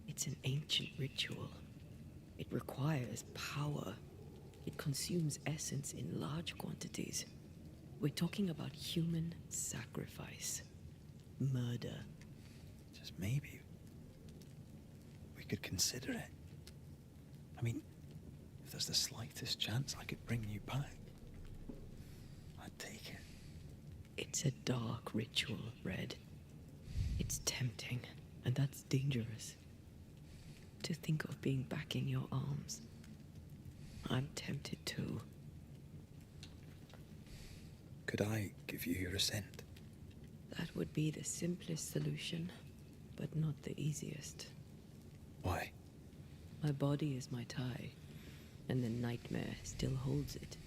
S4: It's an ancient ritual. It requires power. It consumes essence in large quantities. We're talking about human sacrifice. Murder.
S3: Just maybe we could consider it. I mean, if there's the slightest chance I could bring you back, I'd take it.
S4: It's a dark ritual, Red. It's tempting, and that's dangerous. To think of being back in your arms. I'm tempted too.
S3: Could I give you your assent?
S4: That would be the simplest solution, but not the easiest.
S3: Why?
S4: My body is my tie, and the nightmare still holds it.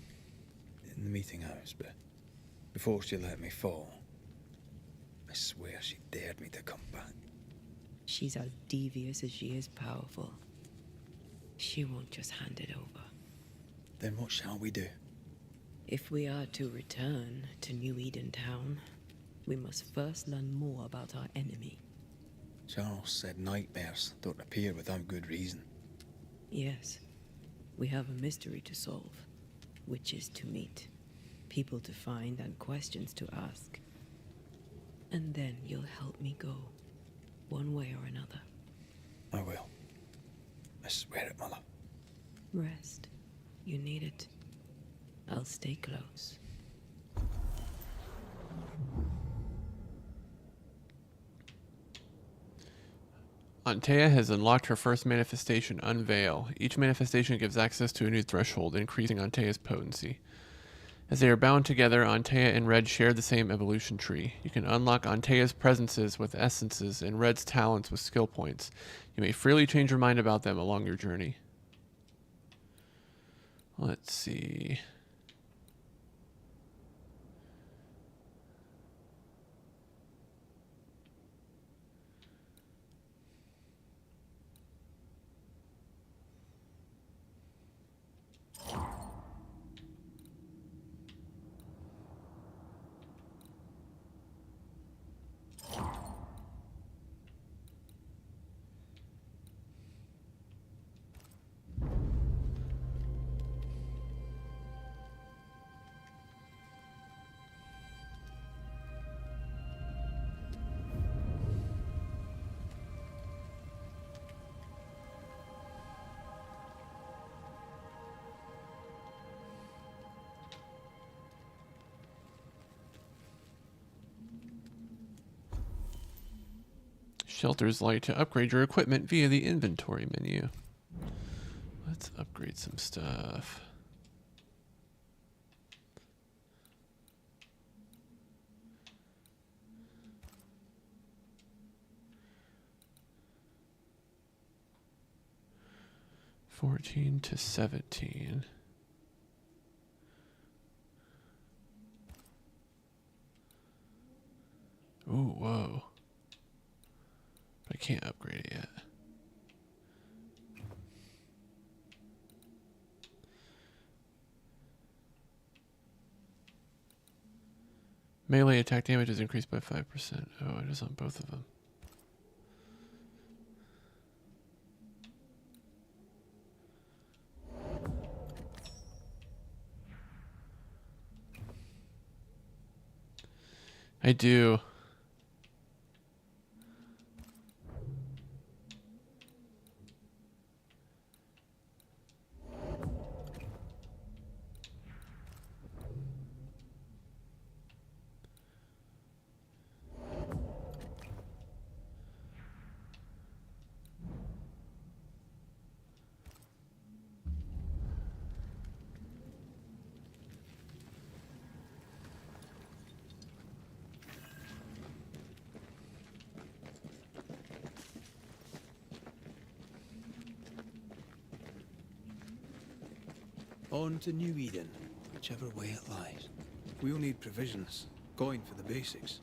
S3: In the meeting house, but before she let me fall, I swear she dared me to come back.
S4: She's as devious as she is powerful. She won't just hand it over.
S3: Then what shall we do?
S4: If we are to return to New Edentown, we must first learn more about our enemy.
S3: Charles said nightmares don't appear without good reason.
S4: Yes, we have a mystery to solve, witches to meet, people to find, and questions to ask. And then you'll help me go, one way or another.
S3: I will. I swear it, my love.
S4: Rest. You need it. I'll stay close.
S1: Antea has unlocked her first manifestation, Unveil. Each manifestation gives access to a new threshold, increasing Antea's potency. As they are bound together, Antea and Red share the same evolution tree. You can unlock Antea's presences with essences and Red's talents with skill points. You may freely change your mind about them along your journey. Let's see. Shelters like to upgrade your equipment via the inventory menu. Let's upgrade some stuff. $14 to $17. Ooh, whoa. I can't upgrade it yet. Melee attack damage is increased by 5%. Oh, it is on both of them. I do.
S3: On to New Eden, whichever way it lies. We'll need provisions, going for the basics.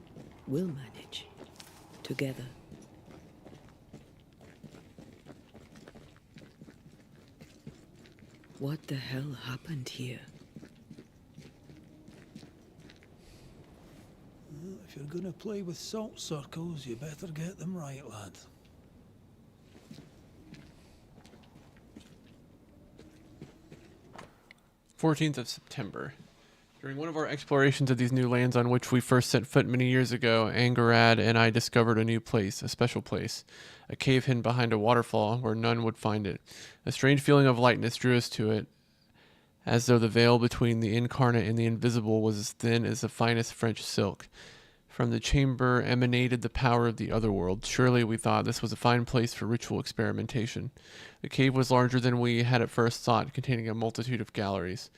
S4: We'll manage. Together. What the hell happened here?
S3: Well, if you're gonna play with salt circles, you better get them right, lad.
S1: Of September. During one of our explorations of these new lands on which we first set foot many years ago, Angarad and I discovered a new place, a special place, a cave hidden behind a waterfall where none would find it. A strange feeling of lightness drew us to it, as though the veil between the incarnate and the invisible was as thin as the finest French silk. From the chamber emanated the power of the other world. Surely, we thought, this was a fine place for ritual experimentation. The cave was larger than we had at first thought, containing a multitude of galleries.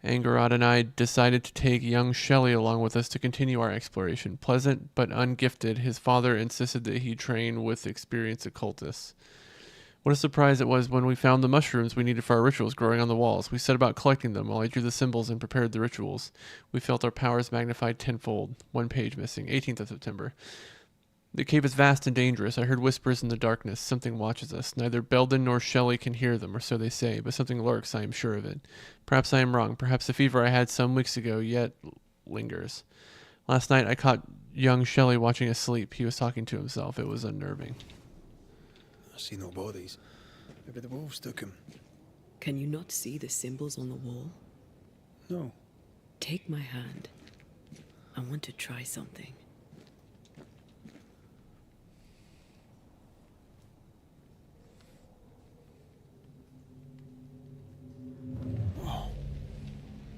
S1: Angarad and I decided to take young Shelley along with us to continue our exploration. Pleasant but ungifted, his father insisted that he train with experienced occultists. What a surprise it was when we found the mushrooms we needed for our rituals growing on the walls. We set about collecting them while I drew the symbols and prepared the rituals. We felt our powers magnified tenfold. 1 page missing. 18th of September. The cave is vast and dangerous. I heard whispers in the darkness. Something watches us. Neither Belden nor Shelley can hear them, or so they say, but something lurks, I am sure of it. Perhaps I am wrong. Perhaps the fever I had some weeks ago yet lingers. Last night I caught young Shelley watching us sleep. He was talking to himself. It was unnerving.
S3: I see no bodies. Maybe the wolves took him.
S4: Can you not see the symbols on the wall?
S3: No.
S4: Take my hand. I want to try something.
S3: Whoa.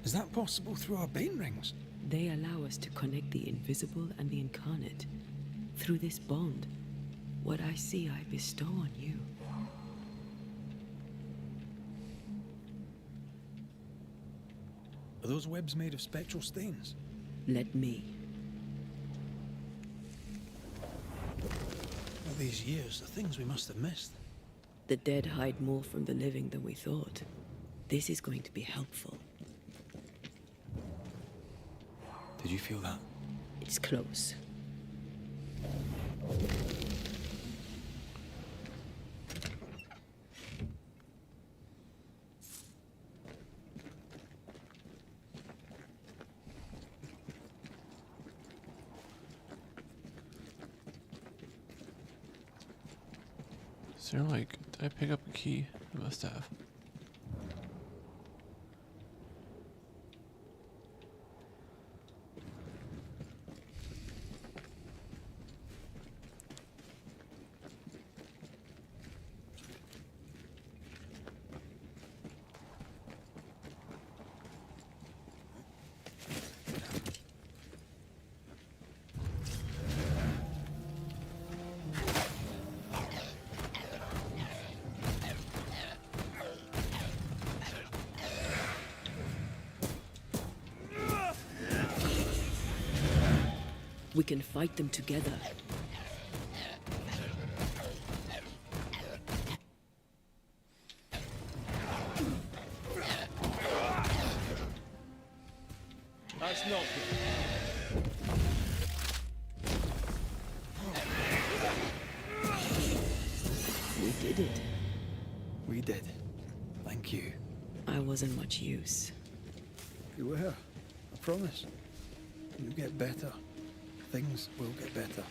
S3: Is that possible through our bane rings?
S4: They allow us to connect the invisible and the incarnate. Through this bond, what I see I bestow on you.
S3: Are those webs made of spectral stains?
S4: Let me.
S3: All these years, the things we must have missed.
S4: The dead hide more from the living than we thought. This is going to be helpful.
S3: Did you feel that?
S4: It's close.
S1: Is there like, did I pick up a key? I must have.
S4: We can fight them together.
S2: That's not good.
S4: We did it.
S3: We did. Thank you.
S4: I wasn't much use.
S3: You were. I promise. You get better. Things will get better.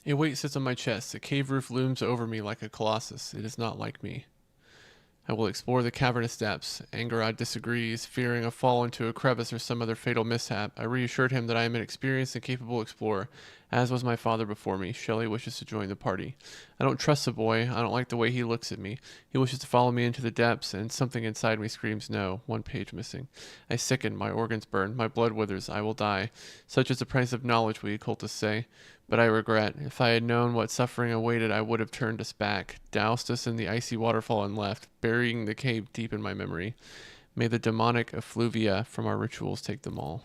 S1: A weight sits on my chest. A cave roof looms over me like a colossus. It is not like me. I will explore the cavernous depths. Angarad disagrees, fearing a fall into a crevice or some other fatal mishap. I reassured him that I am an experienced and capable explorer, as was my father before me. Shelley wishes to join the party. I don't trust the boy. I don't like the way he looks at me. He wishes to follow me into the depths, and something inside me screams no. 1 page missing. I sicken. My organs burn. My blood withers. I will die. Such is the price of knowledge, we occultists say. But I regret. If I had known what suffering awaited, I would have turned us back, doused us in the icy waterfall and left, burying the cave deep in my memory. May the demonic effluvia from our rituals take them all.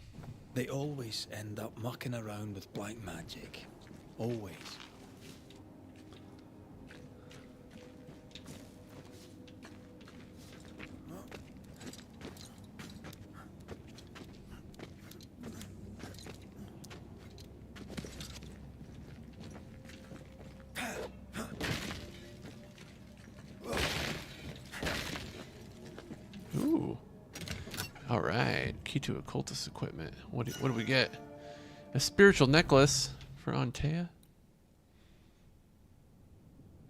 S3: They always end up mucking around with black magic. Always.
S1: Ooh. All right. Key to occultist equipment. What do we get? A spiritual necklace for Antea.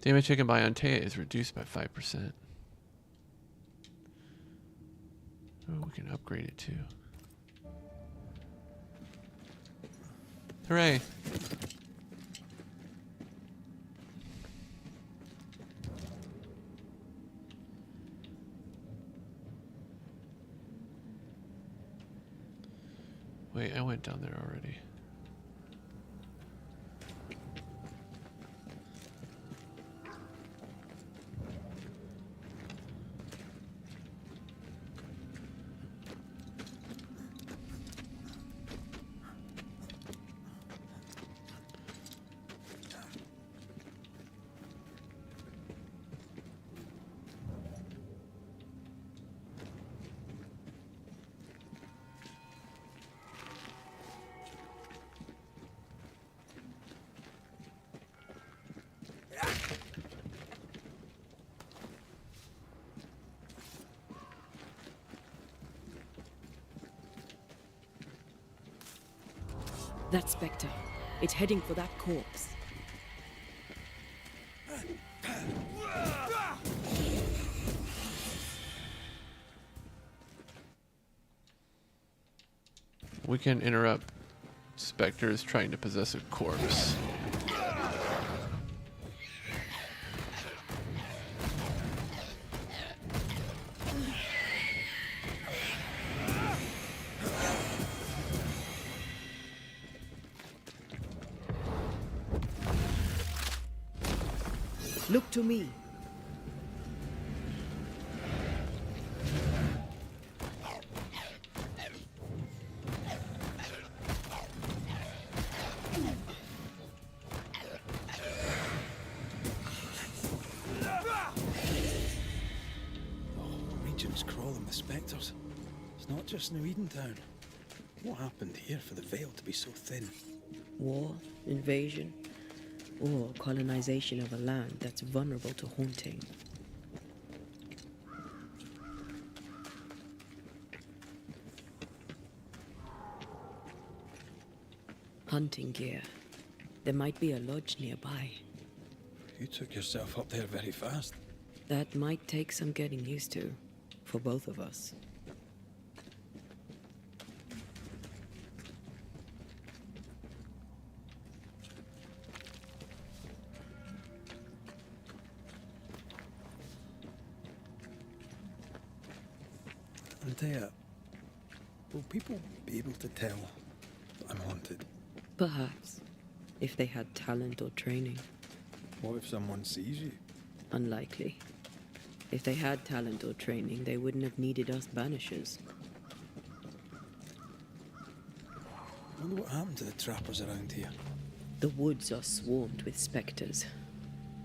S1: Damage taken by Antea is reduced by 5%. Oh, we can upgrade it too. Hooray. Wait, I went down there already.
S4: That spectre. It's heading for that corpse.
S1: We can interrupt specters trying to possess a corpse.
S4: Look to me.
S3: Region's crawling with spectres. It's not just New Edentown. What happened here for the veil to be so thin?
S4: War, invasion, or colonization of a land that's vulnerable to haunting. Hunting gear. There might be a lodge nearby.
S3: You took yourself up there very fast.
S4: That might take some getting used to, for both of us.
S3: Antea, will people be able to tell that I'm haunted?
S4: Perhaps, if they had talent or training.
S3: What if someone sees you?
S4: Unlikely. If they had talent or training, they wouldn't have needed us Banishers.
S3: I wonder what happened to the trappers around here.
S4: The woods are swarmed with spectres.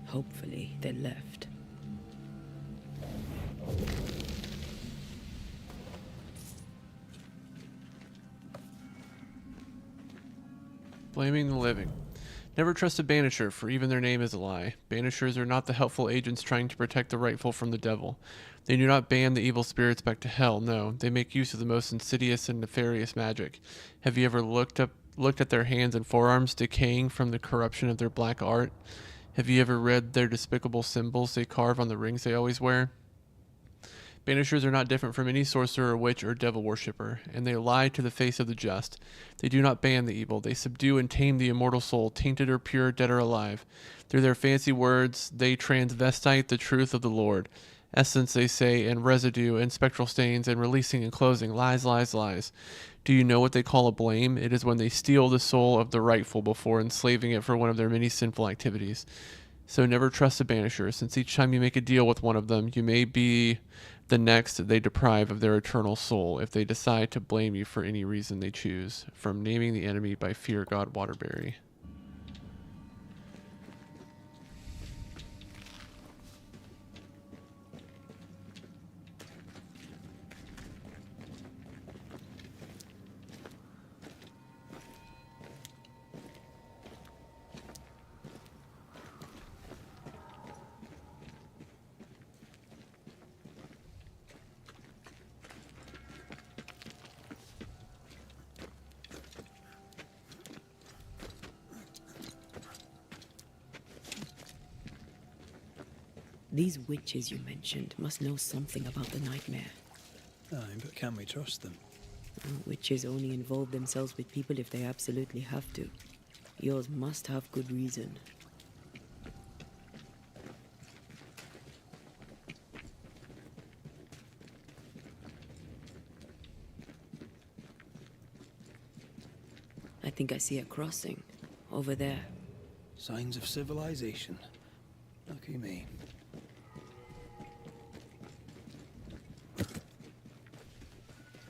S4: Hopefully, they left.
S1: Blaming the living. Never trust a banisher, for even their name is a lie. Banishers are not the helpful agents trying to protect the rightful from the devil. They do not ban the evil spirits back to hell, no. They make use of the most insidious and nefarious magic. Have you ever looked at their hands and forearms decaying from the corruption of their black art? Have you ever read their despicable symbols they carve on the rings they always wear? Banishers are not different from any sorcerer or witch or devil worshipper, and they lie to the face of the just. They do not ban the evil. They subdue and tame the immortal soul, tainted or pure, dead or alive. Through their fancy words, they transvestite the truth of the Lord. Essence, they say, and residue, and spectral stains, and releasing and closing. Lies, lies, lies. Do you know what they call a blame? It is when they steal the soul of the rightful before enslaving it for one of their many sinful activities. So never trust a banisher, since each time you make a deal with one of them, you may be the next they deprive of their eternal soul if they decide to blame you for any reason they choose, from naming the enemy by Fear God Waterbury.
S4: These witches you mentioned must know something about the nightmare.
S3: Aye, but can we trust them?
S4: Witches only involve themselves with people if they absolutely have to. Yours must have good reason. I think I see a crossing. Over there.
S3: Signs of civilization. Lucky me.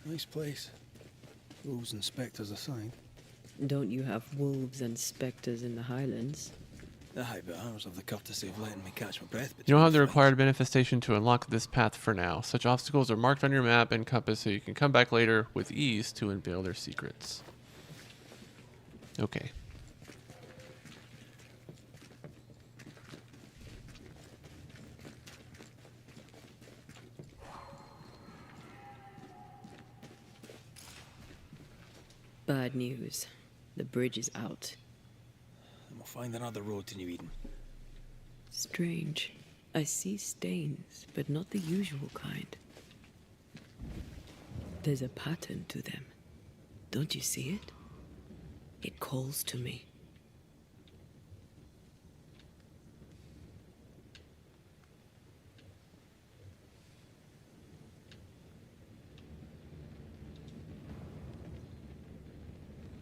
S3: Nice place. Wolves and spectres aside.
S4: Don't you have wolves and spectres in the Highlands?
S3: Aye, but ours have the courtesy of letting me catch my breath.
S1: You don't have the required manifestation to unlock this path for now. Such obstacles are marked on your map and compass so you can come back later with ease to unveil their secrets. Okay.
S4: Bad news. The bridge is out.
S3: And we'll find another road to New Eden.
S4: Strange. I see stains, but not the usual kind. There's a pattern to them. Don't you see it? It calls to me.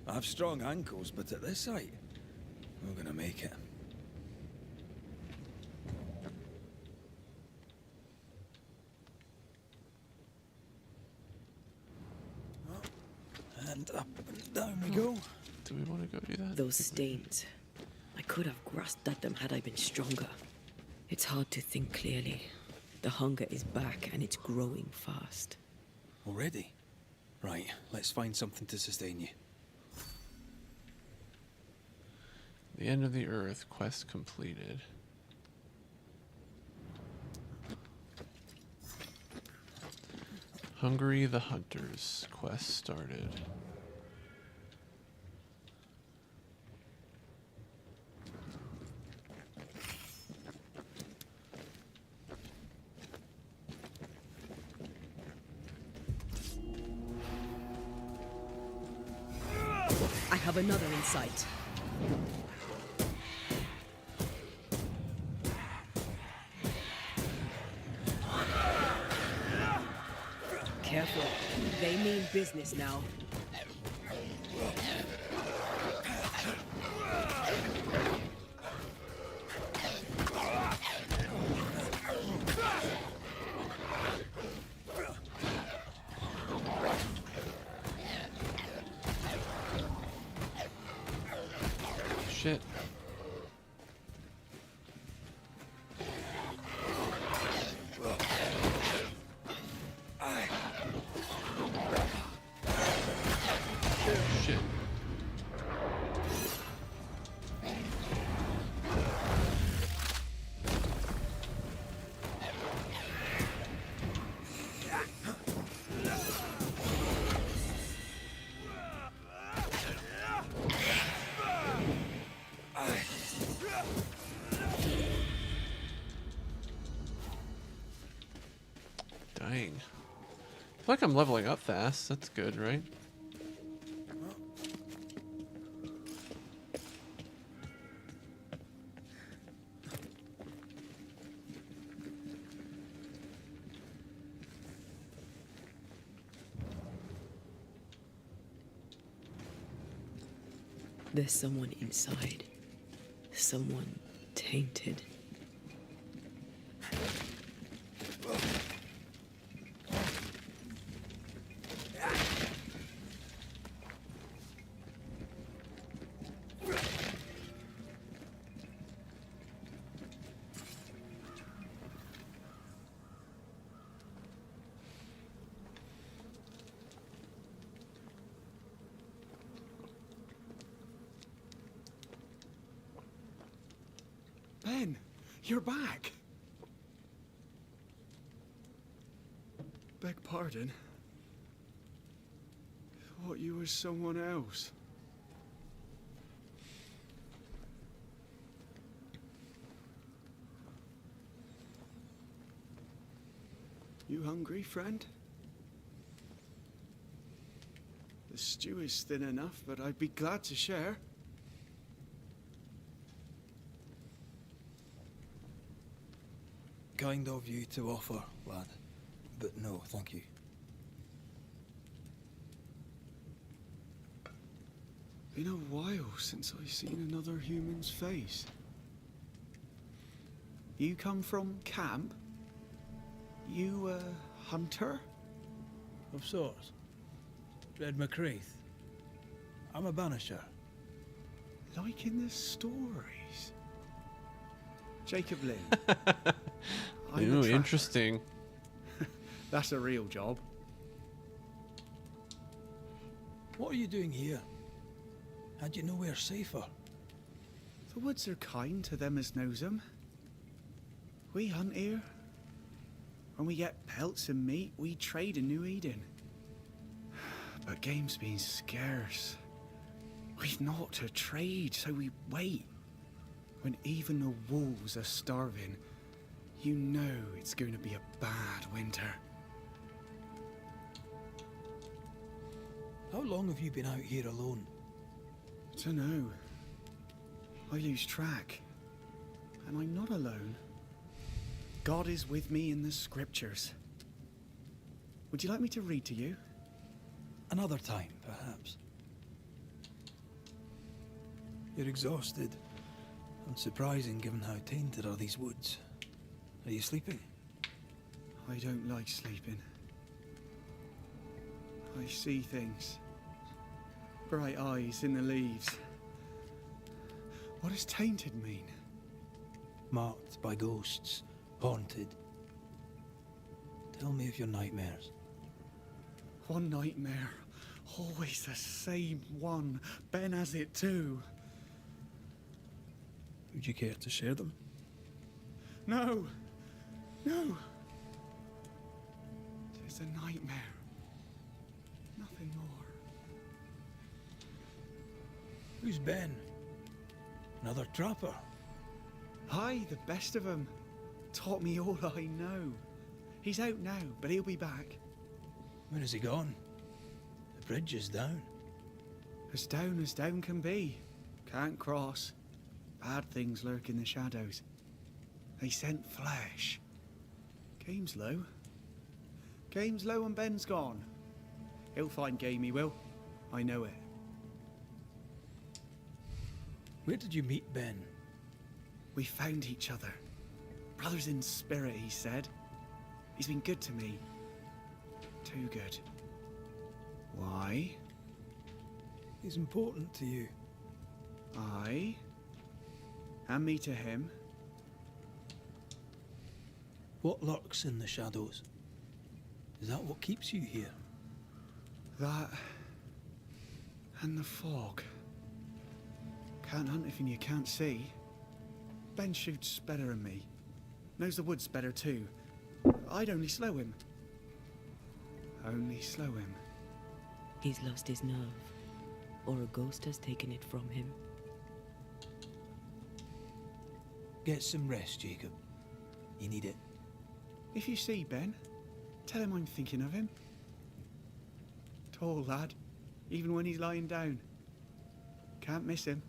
S3: I have strong ankles, but at this height, we're gonna make it. And up and down we go.
S1: Do we want to go do that?
S4: Those stains. I could have grasped at them had I been stronger. It's hard to think clearly. The hunger is back and it's growing fast.
S3: Already? Right, let's find something to sustain you.
S1: The end of the earth, quest completed. Hungry the Hunters, quest started.
S4: I have another in sight. Careful. They mean business now.
S1: Shit. Shit. Dang. I feel like I'm leveling up fast. That's good, right?
S4: There's someone inside. Someone tainted.
S17: Ben, you're back. Beg pardon. Thought you were someone else. You hungry, friend? The stew is thin enough, but I'd be glad to share.
S3: Kind of you to offer, lad. But no, thank you.
S17: Been a while since I've seen another human's face. You come from camp? You a hunter?
S18: Of sorts. Dread McCreath.
S3: I'm a Banisher.
S17: Like in the stories. Jacob Lynn.
S1: Ooh, interesting.
S17: That's a real job.
S3: What are you doing here? Had you nowhere safer?
S17: The woods are kind to them as knows them. We hunt here. When we get pelts and meat, we trade in New Eden. But game's been scarce. We've naught to trade, so we wait. When even the wolves are starving, you know it's going to be a bad winter.
S3: How long have you been out here alone?
S17: Dunno. I lose track. And I'm not alone. God is with me in the scriptures. Would you like me to read to you?
S3: Another time, perhaps. You're exhausted. Unsurprising given how tainted are these woods. Are you sleeping?
S17: I don't like sleeping. I see things. Bright eyes in the leaves. What does tainted mean?
S3: Marked by ghosts. Haunted. Tell me of your nightmares.
S17: One nightmare. Always the same one. Ben has it too.
S3: Would you care to share them?
S17: No! No! It's a nightmare. Nothing more.
S3: Who's Ben? Another trapper?
S17: Aye, the best of them. Taught me all I know. He's out now, but he'll be back.
S3: Where has he gone? The bridge is down.
S17: As down can be. Can't cross. Bad things lurk in the shadows. They scent flesh. Game's low. Game's low and Ben's gone. He'll find game, he will. I know it.
S3: Where did you meet Ben?
S17: We found each other. Brothers in spirit, he said. He's been good to me. Too good. Why?
S3: He's important to you.
S17: Aye. And me to him.
S3: What lurks in the shadows? Is that what keeps you here?
S17: That... and the fog. Can't hunt if you can't see. Ben shoots better than me. Knows the woods better too. I'd only slow him. Only slow him.
S4: He's lost his nerve, or a ghost has taken it from him.
S3: Get some rest, Jacob. You need it.
S17: If you see Ben, tell him I'm thinking of him. Tall lad, even when he's lying down. Can't miss him.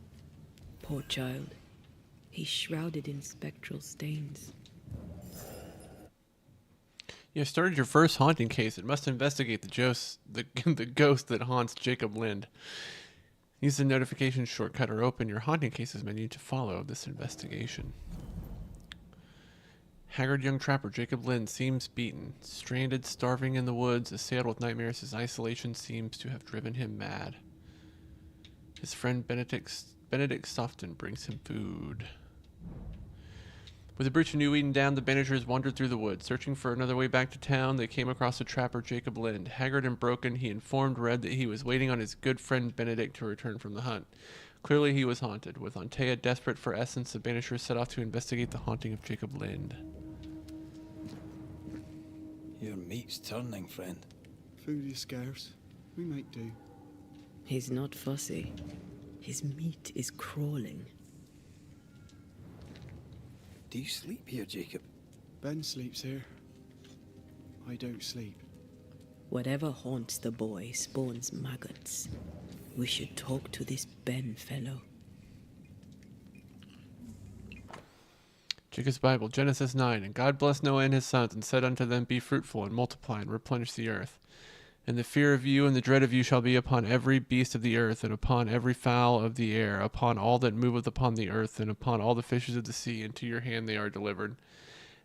S4: Poor child. He's shrouded in spectral stains.
S1: You have started your first haunting case. It must investigate the ghost that haunts Jacob Lind. Use the notification shortcut or open your haunting cases menu to follow this investigation. Haggard young trapper Jacob Lind seems beaten. Stranded, starving in the woods, assailed with nightmares, his isolation seems to have driven him mad. His friend Benedict Softon brings him food. With the breach of New Eden down, the Banishers wandered through the woods. Searching for another way back to town, they came across the trapper Jacob Lind. Haggard and broken, he informed Red that he was waiting on his good friend Benedict to return from the hunt. Clearly he was haunted. With Antea desperate for essence, the Banishers set off to investigate the haunting of Jacob Lind.
S3: Your meat's turning, friend.
S17: Food is scarce. We make do.
S4: He's not fussy. His meat is crawling.
S3: Do you sleep here, Jacob?
S17: Ben sleeps here. I don't sleep.
S4: Whatever haunts the boy spawns maggots. We should talk to this Ben fellow.
S1: Jacob's Bible, Genesis 9. And God blessed Noah and his sons, and said unto them, Be fruitful, and multiply, and replenish the earth. And the fear of you and the dread of you shall be upon every beast of the earth, and upon every fowl of the air, upon all that moveth upon the earth, and upon all the fishes of the sea. Into your hand they are delivered.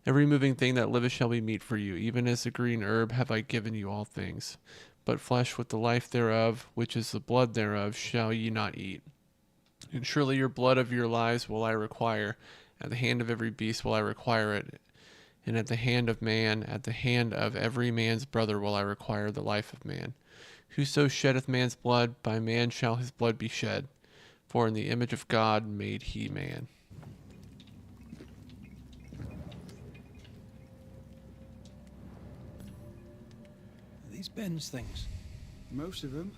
S1: Every moving thing that liveth shall be meat for you. Even as the green herb have I given you all things. But flesh with the life thereof, which is the blood thereof, shall ye not eat. And surely your blood of your lives will I require. At the hand of every beast will I require it. And at the hand of man, at the hand of every man's brother will I require the life of man. Whoso sheddeth man's blood, by man shall his blood be shed. For in the image of God made he man.
S3: Are these Ben's things?
S17: Most of them.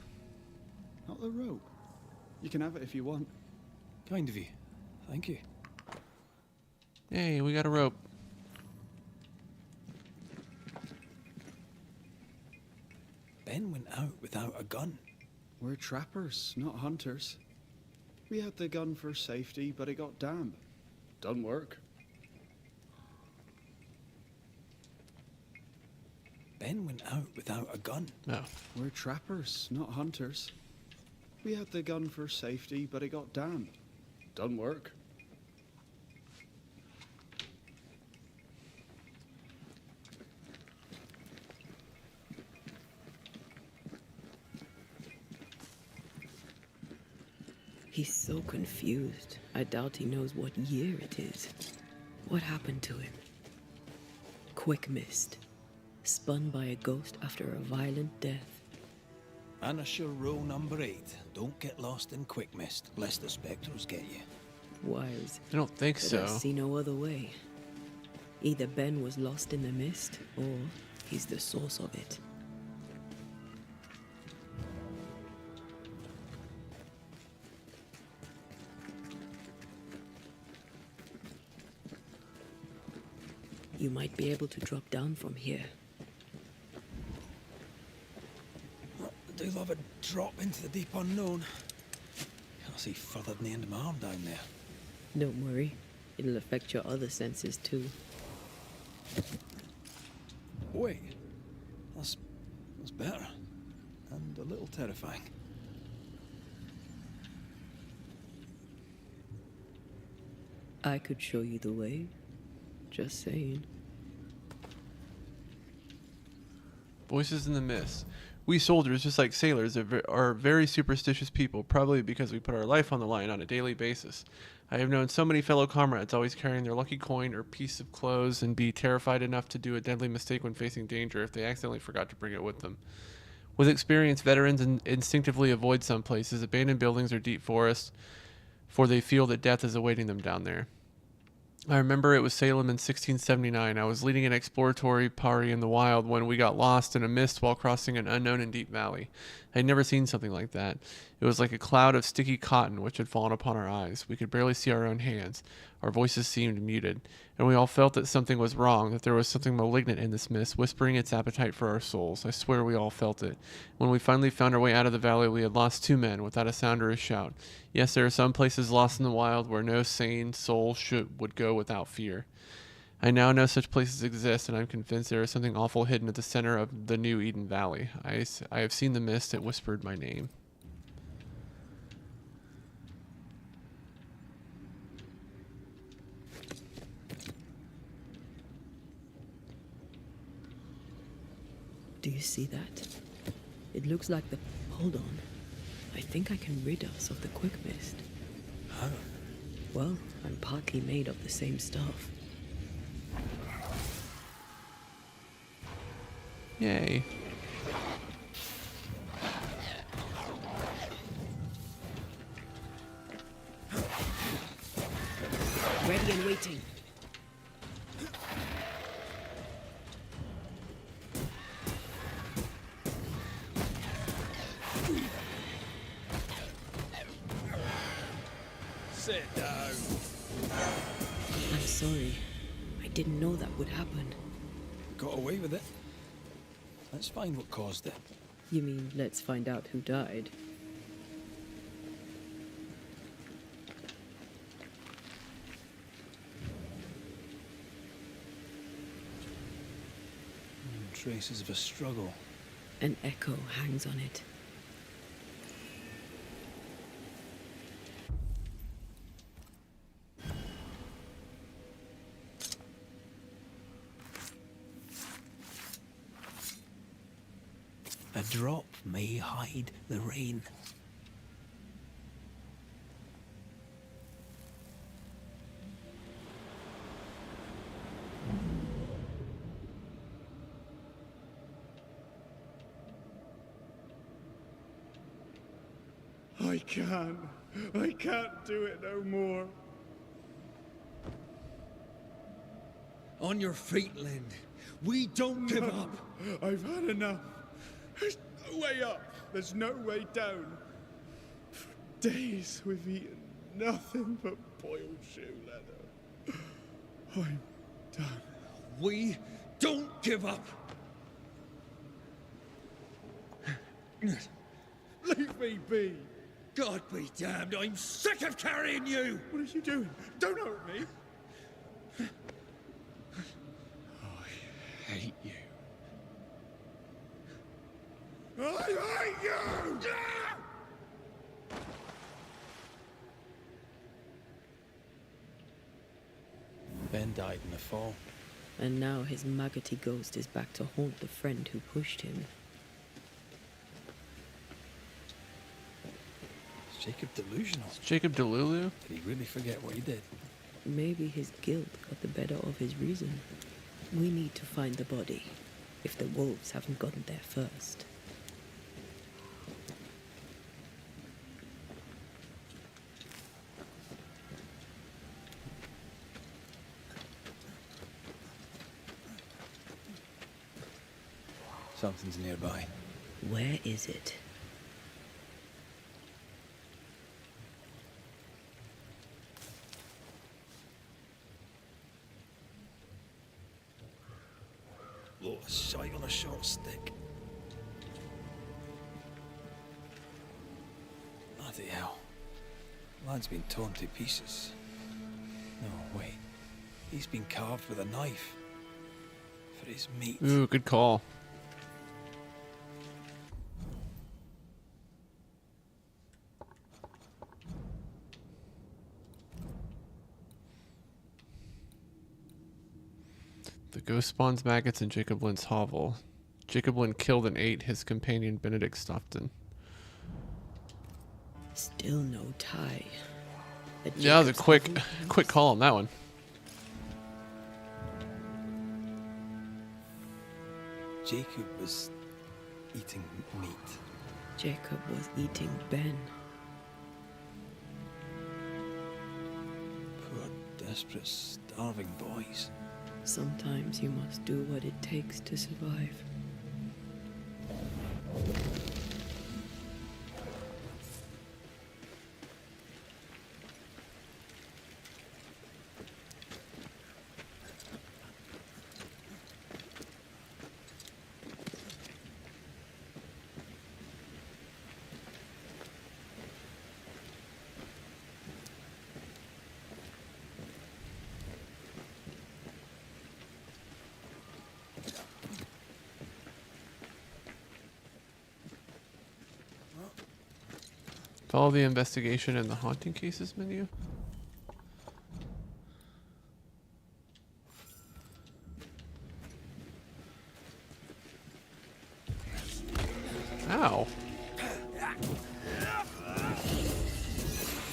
S17: Not the rope. You can have it if you want.
S3: Kind of you. Thank you.
S1: Hey, we got a rope.
S3: Ben went out without a gun.
S17: We're trappers, not hunters. We had the gun for safety, but it got damp. Doesn't work.
S3: Ben went out without a gun.
S1: No.
S17: We're trappers, not hunters. We had the gun for safety, but it got damp. Doesn't work.
S4: He's so confused. I doubt he knows what year it is. What happened to him? Quick mist. Spun by a ghost after a violent death.
S3: Banisher rule number 8. Don't get lost in quick mist, lest the spectres get you.
S4: Wise.
S1: I don't think
S4: But
S1: so.
S4: I see no other way. Either Ben was lost in the mist, or he's the source of it. You might be able to drop down from here.
S3: I do love a drop into the deep unknown. Can't see further than the end of my arm down there.
S4: Don't worry. It'll affect your other senses too.
S3: Wait. That's better. And a little terrifying.
S4: I could show you the way. Just saying.
S1: Voices in the mist. We soldiers, just like sailors, are very superstitious people, probably because we put our life on the line on a daily basis. I have known so many fellow comrades always carrying their lucky coin or piece of clothes and be terrified enough to do a deadly mistake when facing danger if they accidentally forgot to bring it with them. With experience, veterans instinctively avoid some places, abandoned buildings or deep forests, for they feel that death is awaiting them down there. I remember it was Salem in 1679. I was leading an exploratory party in the wild when we got lost in a mist while crossing an unknown and deep valley. I had never seen something like that. It was like a cloud of sticky cotton which had fallen upon our eyes. We could barely see our own hands. Our voices seemed muted, and we all felt that something was wrong, that there was something malignant in this mist, whispering its appetite for our souls. I swear we all felt it. When we finally found our way out of the valley, we had lost 2 men without a sound or a shout. Yes, there are some places lost in the wild where no sane soul would go without fear. I now know such places exist, and I'm convinced there is something awful hidden at the center of the New Eden Valley. I have seen the mist. It whispered my name.
S4: Do you see that? It looks like the... Hold on. I think I can rid us of the quick mist.
S3: How?
S4: Well, I'm partly made of the same stuff.
S1: Yay.
S4: Ready and waiting.
S12: Sit down.
S4: I'm sorry. I didn't know that would happen.
S3: Got away with it. Let's find what caused it.
S4: You mean, let's find out who died?
S3: Traces of a struggle.
S4: An echo hangs on it.
S3: A drop may hide the rain.
S17: I can't do it no more.
S2: On your feet, Lynn. We don't give up.
S17: I've had enough. There's no way up. There's no way down.
S14: days we've eaten nothing but boiled shoe leather. I'm done.
S12: We don't give up.
S14: Leave me be.
S12: God be damned, I'm sick of carrying you!
S14: What are you doing? Don't hurt me. I hate you. I hate you!
S3: Ben died in the fall.
S4: And now his maggoty ghost is back to haunt the friend who pushed him.
S3: Is Jacob delusional?
S1: Is Jacob Delulu?
S3: Did he really forget what he did?
S4: Maybe his guilt got the better of his reason. We need to find the body, if the wolves haven't gotten there first.
S3: Something's nearby.
S4: Where is it?
S3: Oh, a shite on a short stick. Bloody hell. Lad's been torn to pieces. No, wait. He's been carved with a knife. For his meat.
S1: Ooh, good call. The ghost spawns maggots in Jacob Lynn's hovel. Jacob Lynn killed and ate his companion Benedict Stockton.
S4: Still no tie.
S1: Yeah, that was a quick call on that one.
S3: Jacob was eating meat.
S4: Jacob was eating Ben.
S3: Poor, desperate, starving boys.
S4: Sometimes you must do what it takes to survive.
S1: Follow the investigation in the haunting cases menu. Ow.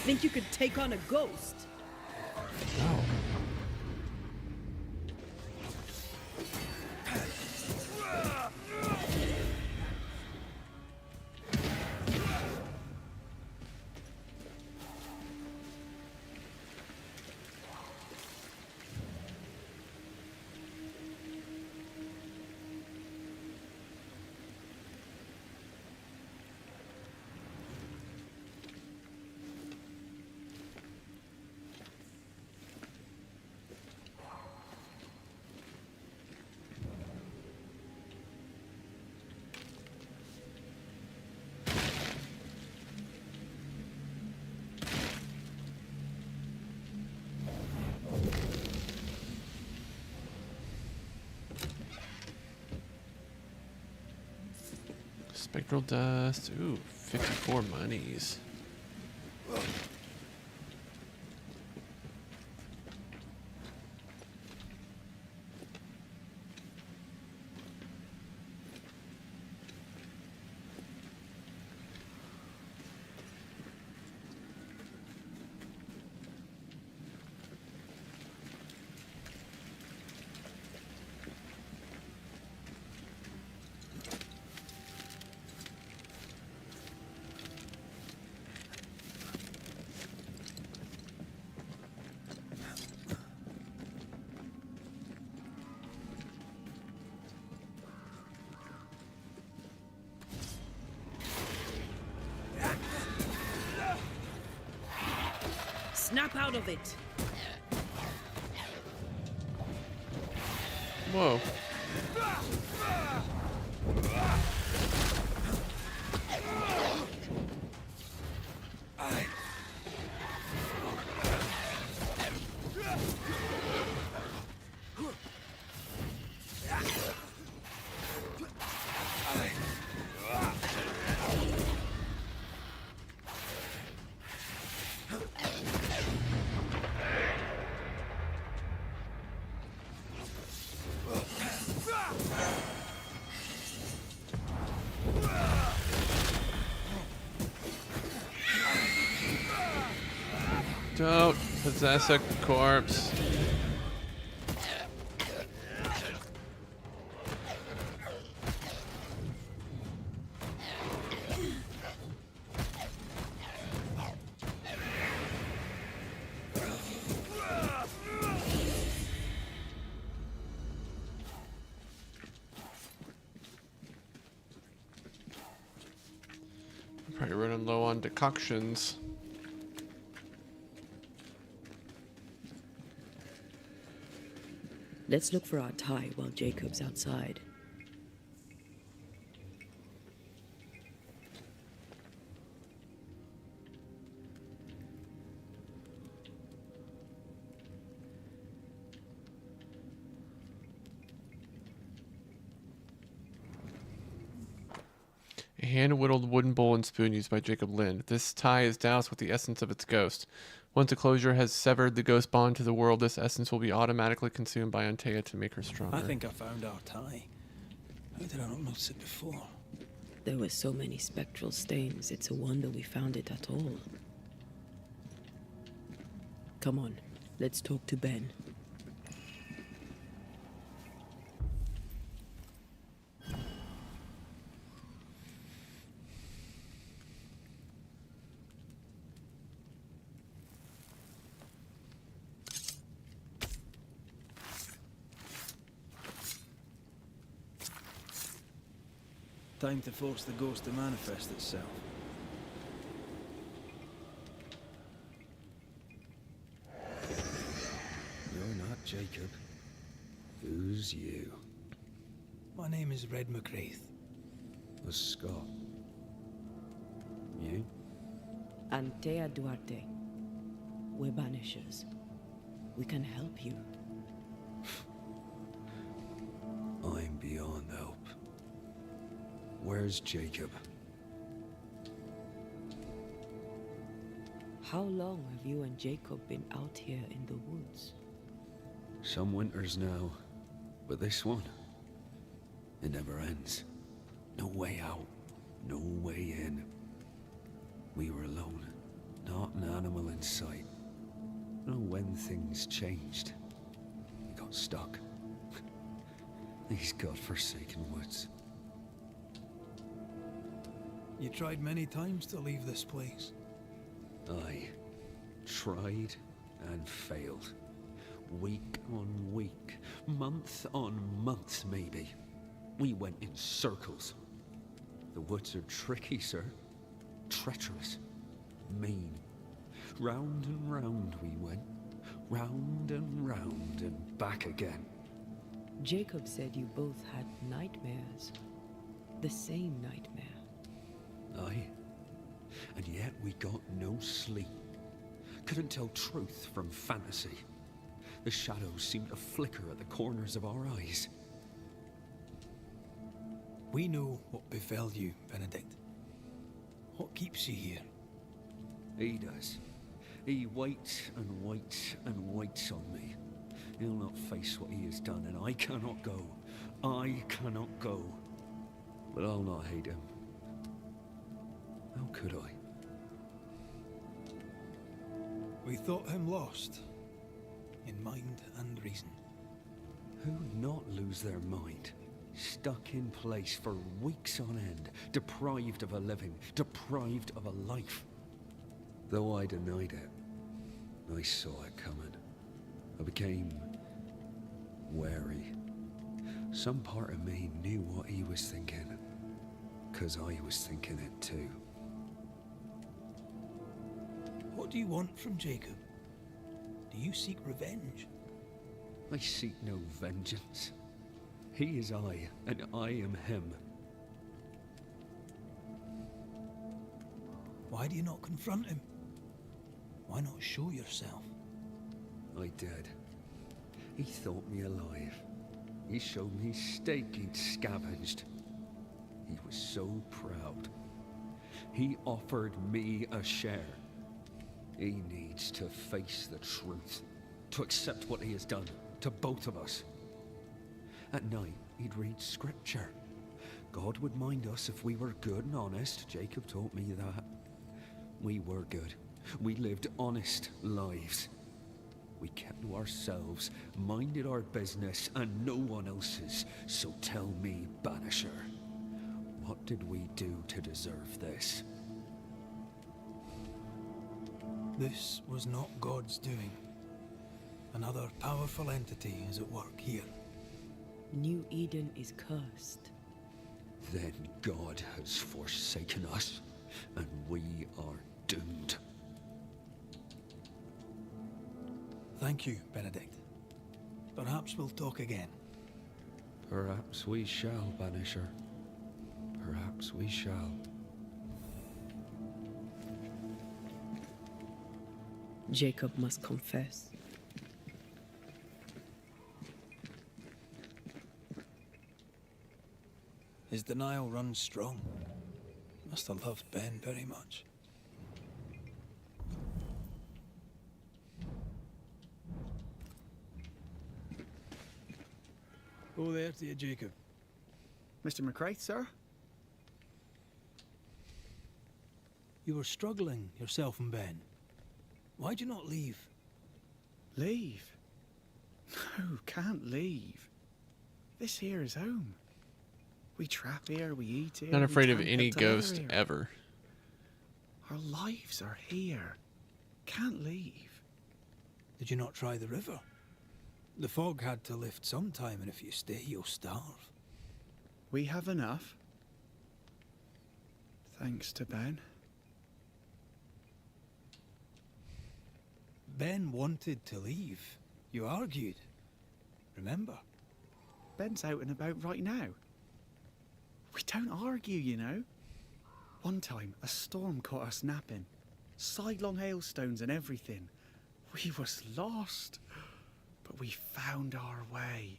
S4: Think you could take on a ghost?
S1: No. Spectral dust. Ooh, 54 monies.
S4: Snap out of it.
S1: Whoa. Don't possess a corpse. Probably running low on decoctions.
S4: Let's look for our tie while Jacob's outside.
S1: A hand-whittled wooden bowl and spoon used by Jacob Lind. This tie is doused with the essence of its ghost. Once a closure has severed the ghost bond to the world, this essence will be automatically consumed by Antea to make her stronger.
S18: I think I found our tie. How did I not notice it before?
S4: There were so many spectral stains, it's a wonder we found it at all. Come on, let's talk to Ben.
S18: Time to force the ghost to manifest itself.
S6: You're not Jacob. Who's you?
S18: My name is Red McCraith.
S6: A Scot. You?
S4: Antea Duarte. We're Banishers. We can help you.
S6: I'm beyond help. Where's Jacob?
S4: How long have you and Jacob been out here in the woods?
S6: Some winters now, but this one, it never ends. No way out, no way in. We were alone, not an animal in sight. I don't know when things changed. We got stuck. These godforsaken woods.
S18: You tried many times to leave this place.
S6: I tried and failed. Week on week, month on month maybe. We went in circles. The woods are tricky, sir. Treacherous. Mean. Round and round we went. Round and back again.
S4: Jacob said you both had nightmares. The same nightmare.
S6: Aye. And yet we got no sleep. Couldn't tell truth from fantasy. The shadows seemed to flicker at the corners of our eyes.
S18: We know what befell you, Benedict. What keeps you here?
S6: He does. He waits and waits and waits on me. He'll not face what he has done, and I cannot go. I cannot go. But I'll not hate him. How could I?
S18: We thought him lost, in mind and reason.
S6: Who would not lose their mind? Stuck in place for weeks on end, deprived of a living, deprived of a life. Though I denied it, I saw it coming. I became wary. Some part of me knew what he was thinking, 'cause I was thinking it too.
S18: What do you want from Jacob? Do you seek revenge?
S6: I seek no vengeance. He is I, and I am him.
S18: Why do you not confront him? Why not show yourself?
S6: I did. He thought me alive. He showed me steak he'd scavenged. He was so proud. He offered me a share. He needs to face the truth, to accept what he has done to both of us. At night, he'd read scripture. God would mind us if we were good and honest. Jacob taught me that. We were good. We lived honest lives. We kept to ourselves, minded our business and no one else's. So tell me, Banisher, what did we do to deserve this?
S18: This was not God's doing. Another powerful entity is at work here.
S4: New Eden is cursed.
S6: Then God has forsaken us, and we are doomed.
S18: Thank you, Benedict. Perhaps we'll talk again.
S6: Perhaps we shall, Banisher. Perhaps we shall.
S4: Jacob must confess.
S18: His denial runs strong. Must have loved Ben very much. Oh, there to you, Jacob.
S17: Mr. McCraith, sir?
S18: You were struggling, yourself and Ben. Why'd you not leave?
S17: Leave? No, can't leave. This here is home. We trap here, we eat here.
S1: Not afraid of
S17: we
S1: any
S17: camp together
S1: ghost
S17: here.
S1: ever.
S17: Our lives are here. Can't leave.
S18: Did you not try the river? The fog had to lift sometime, and if you stay, you'll starve.
S17: We have enough. Thanks to Ben.
S18: Ben wanted to leave. You argued. Remember?
S17: Ben's out and about right now. We don't argue, you know. One time, a storm caught us napping. Sidelong hailstones and everything. We was lost. But we found our way.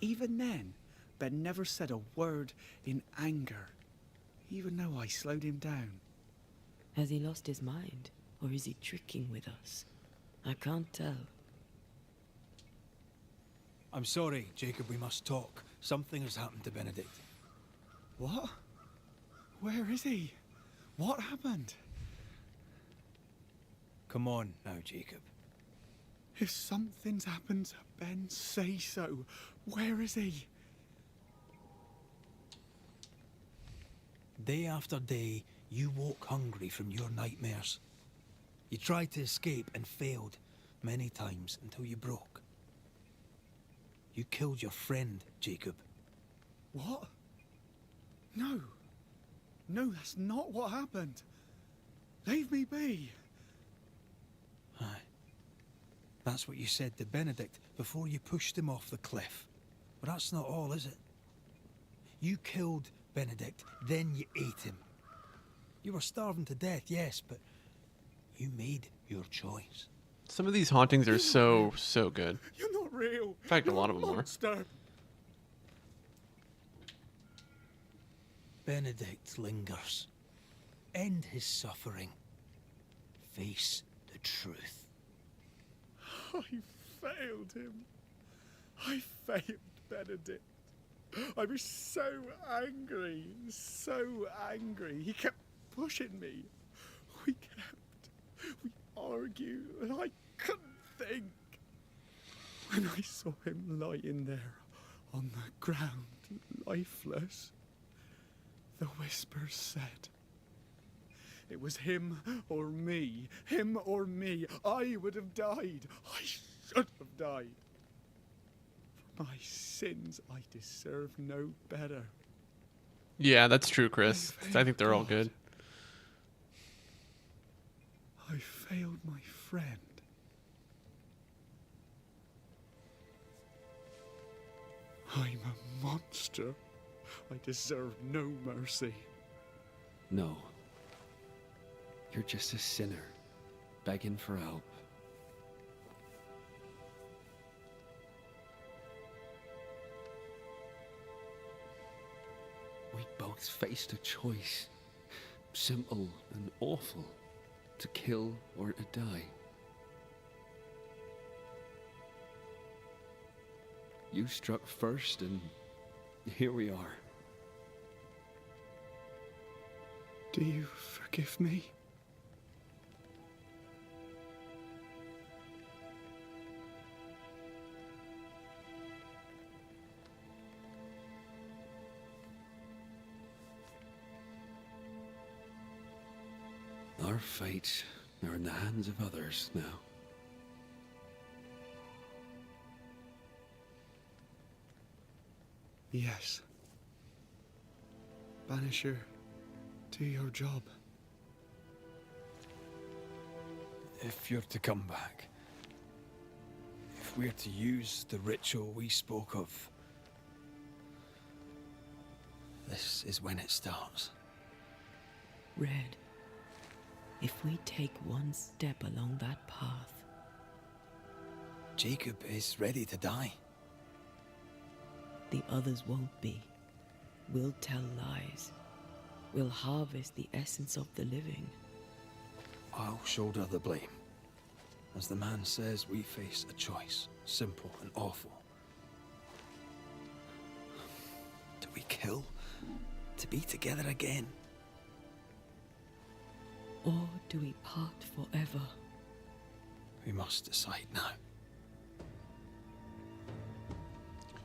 S17: Even then, Ben never said a word in anger, even though I slowed him down.
S4: Has he lost his mind? Or is he tricking with us? I can't tell.
S18: I'm sorry, Jacob, we must talk. Something has happened to Benedict.
S17: What? Where is he? What happened?
S18: Come on now, Jacob.
S17: If something's happened to Ben, say so. Where is he?
S18: Day after day, you woke hungry from your nightmares. You tried to escape and failed many times until you broke. You killed your friend, Jacob.
S17: What? No. No, that's not what happened. Leave me be.
S18: Aye. That's what you said to Benedict before you pushed him off the cliff. But that's not all, is it? You killed Benedict, then you ate him. You were starving to death, yes, but you made your choice.
S1: Some of these hauntings are so good.
S17: You're not real.
S1: In fact, a lot of them are.
S17: Monster.
S18: Benedict lingers. End his suffering. Face the truth.
S17: I failed him. I failed Benedict. I was so angry, so angry. He kept pushing me. We argued, and I couldn't think. When I saw him lying there on the ground, lifeless, the whispers said, it was him or me, him or me. I would have died. I should have died. For my sins, I deserve no better.
S1: Yeah, that's true, Chris. I think they're all good.
S17: I failed my friend. I'm a monster. I deserve no mercy.
S6: No. You're just a sinner, begging for help. We both faced a choice, simple and awful, to kill or to die. You struck first, and here we are.
S17: Do you forgive me?
S6: Our fates are in the hands of others now.
S17: Yes. Banisher, do your job.
S18: If you're to come back, if we're to use the ritual we spoke of, this is when it starts.
S4: Red, if we take one step along that path...
S18: Jacob is ready to die.
S4: The others won't be. We'll tell lies. We'll harvest the essence of the living.
S18: I'll shoulder the blame. As the man says, we face a choice, simple and awful. Do we kill to be together again?
S4: Or do we part forever?
S18: We must decide now.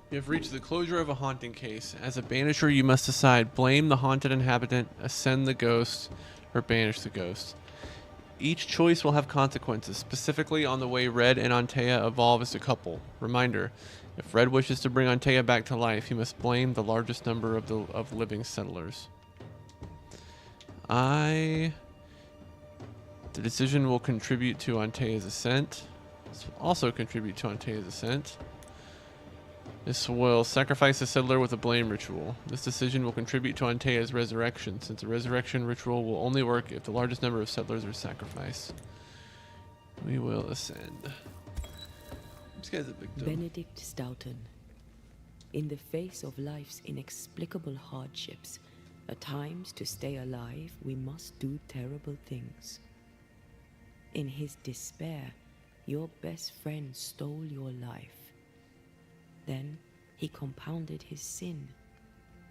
S1: You have reached the closure of a haunting case. As a banisher, you must decide: blame the haunted inhabitant, ascend the ghost, or banish the ghost. Each choice will have consequences, specifically on the way Red and Antea evolve as a couple. Reminder: if Red wishes to bring Antea back to life, he must blame the largest number of living settlers. The decision will contribute to Antea's ascent. This will also contribute to Antea's ascent. This will sacrifice a settler with a blame ritual. This decision will contribute to Antea's resurrection, since a resurrection ritual will only work if the largest number of settlers are sacrificed. We will ascend. This guy's a big dumb.
S4: Benedict Stoughton. In the face of life's inexplicable hardships, at times to stay alive, we must do terrible things. In his despair, your best friend stole your life. Then he compounded his sin.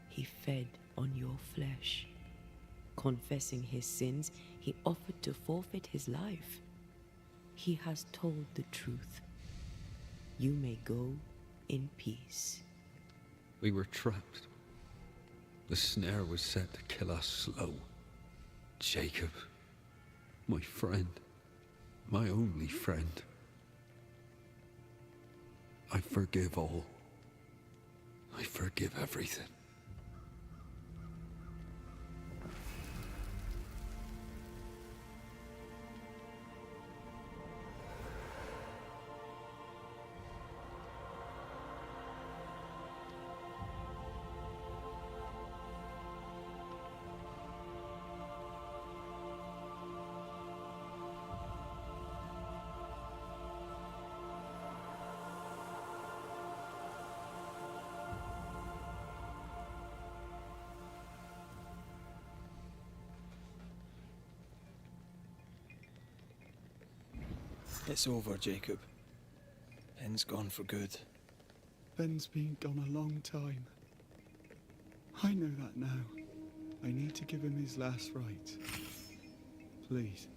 S4: He fed on your flesh. Confessing his sins, he offered to forfeit his life. He has told the truth. You may go in peace.
S6: We were trapped. The snare was set to kill us slow. Jacob, my friend, my only friend. I forgive all. I forgive everything.
S18: It's over, Jacob. Ben's gone for good.
S17: Ben's been gone a long time. I know that now. I need to give him his last rites. Please.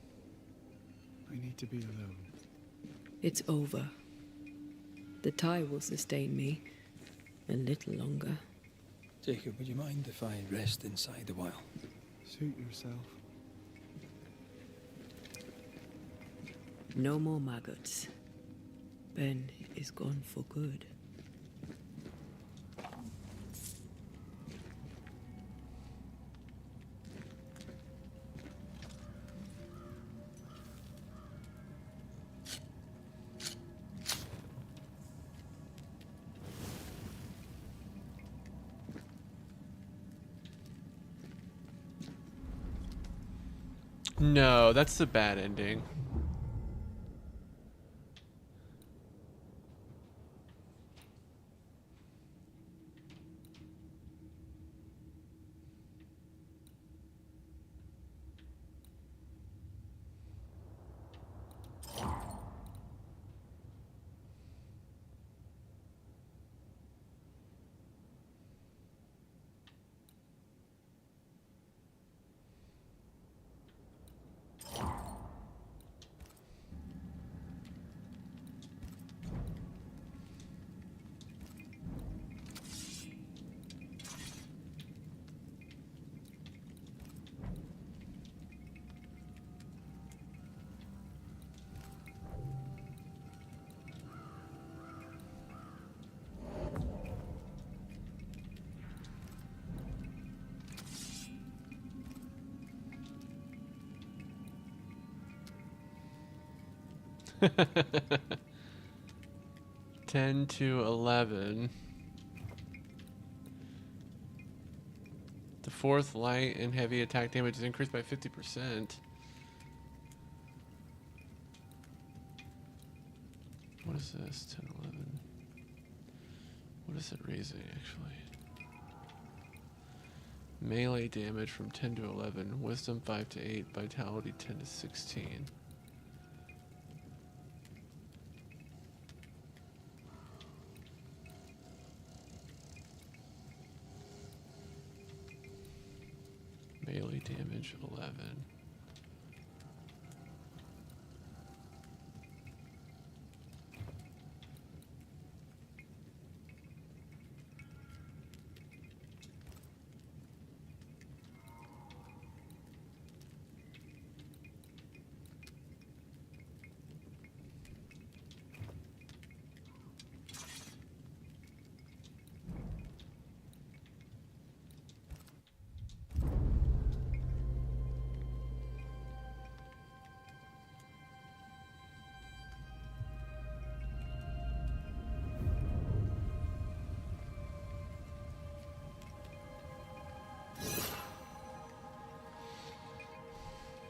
S17: I need to be alone.
S4: It's over. The tie will sustain me a little longer.
S18: Jacob, would you mind if I rest inside a while?
S17: Suit yourself.
S4: No more maggots. Ben is gone for good.
S1: No, that's the bad ending. Ten to 11. The fourth light and heavy attack damage is increased by 50%. What is this? 10, 11. What is it raising actually? Melee damage from 10 to 11. Wisdom 5 to 8. Vitality 10 to 16. Melee damage 11.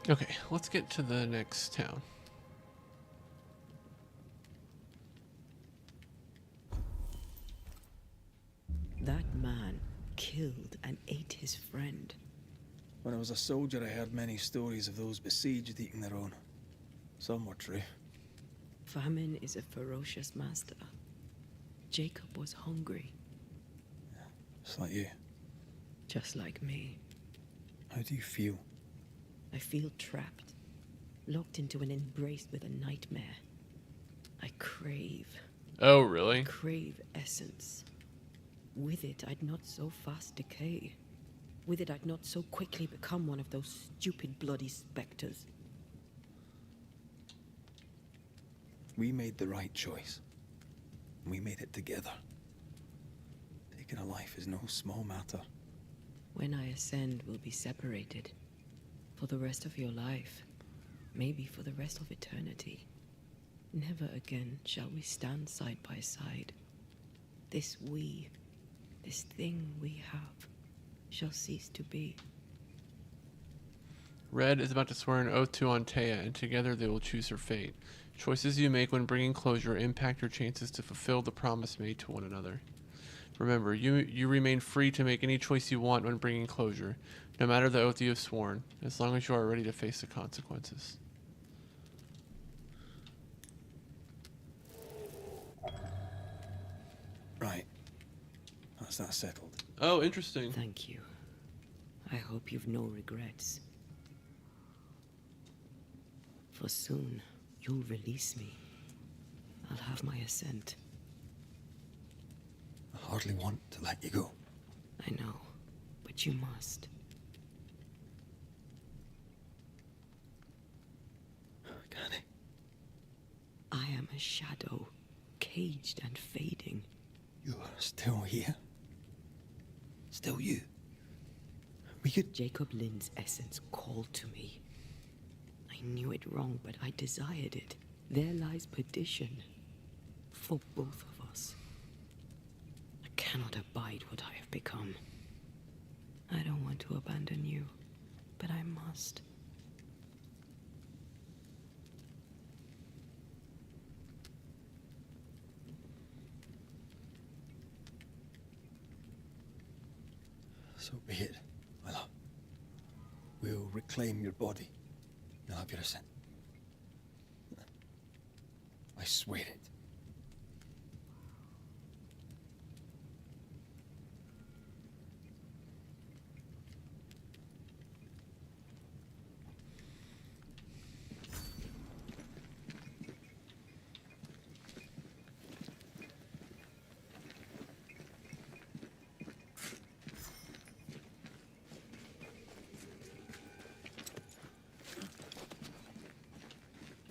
S1: Okay, let's get to the next town.
S4: That man killed and ate his friend.
S3: When I was a soldier, I heard many stories of those besieged eating their own. Some were true.
S4: Famine is a ferocious master. Jacob was hungry.
S3: Just like you.
S4: Just like me.
S3: How do you feel?
S4: I feel trapped, locked into an embrace with a nightmare. I crave.
S1: Oh, really?
S4: Crave essence. With it, I'd not so fast decay. With it, I'd not so quickly become one of those stupid bloody specters.
S3: We made the right choice. We made it together. Taking a life is no small matter.
S4: When I ascend, we'll be separated. For the rest of your life. Maybe for the rest of eternity. Never again shall we stand side by side. This we, this thing we have, shall cease to be.
S1: Red is about to swear an oath to Antea, and together they will choose her fate. Choices you make when bringing closure impact your chances to fulfill the promise made to one another. Remember, you remain free to make any choice you want when bringing closure, no matter the oath you have sworn, as long as you are ready to face the consequences.
S3: Right. That's that settled.
S1: Oh, interesting.
S4: Thank you. I hope you've no regrets. For soon, you'll release me. I'll have my assent.
S3: I hardly want to let you go.
S4: I know, but you must.
S3: Can
S4: I am a shadow, caged and fading.
S3: You're still here? Still you? We could...
S4: Jacob Lynn's essence called to me. I knew it wrong, but I desired it. There lies perdition. For both of us. I cannot abide what I have become. I don't want to abandon you, but I must.
S18: We'll reclaim your body. You'll have your assent. I swear it.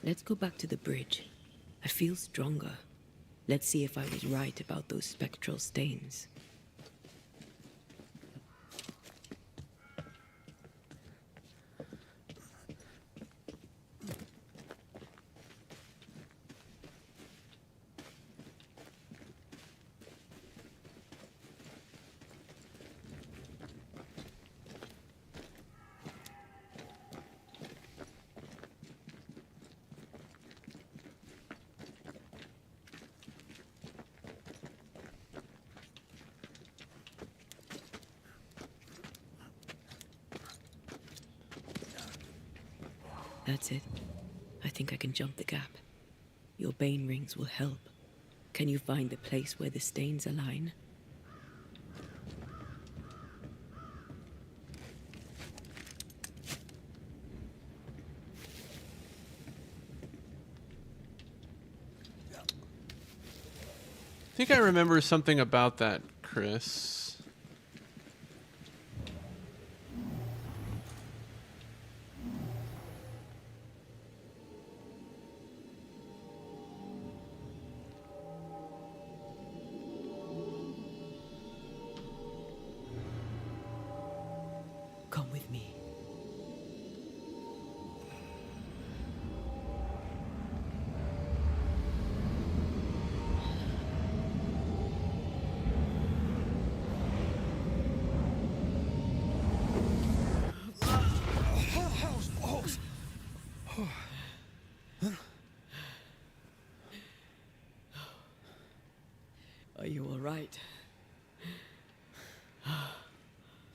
S4: Let's go back to the bridge. I feel stronger. Let's see if I was right about those spectral stains. That's it. I think I can jump the gap. Your bane rings will help. Can you find the place where the stains align?
S1: I think I remember something about that, Chris.
S4: Come with me. Are you all right?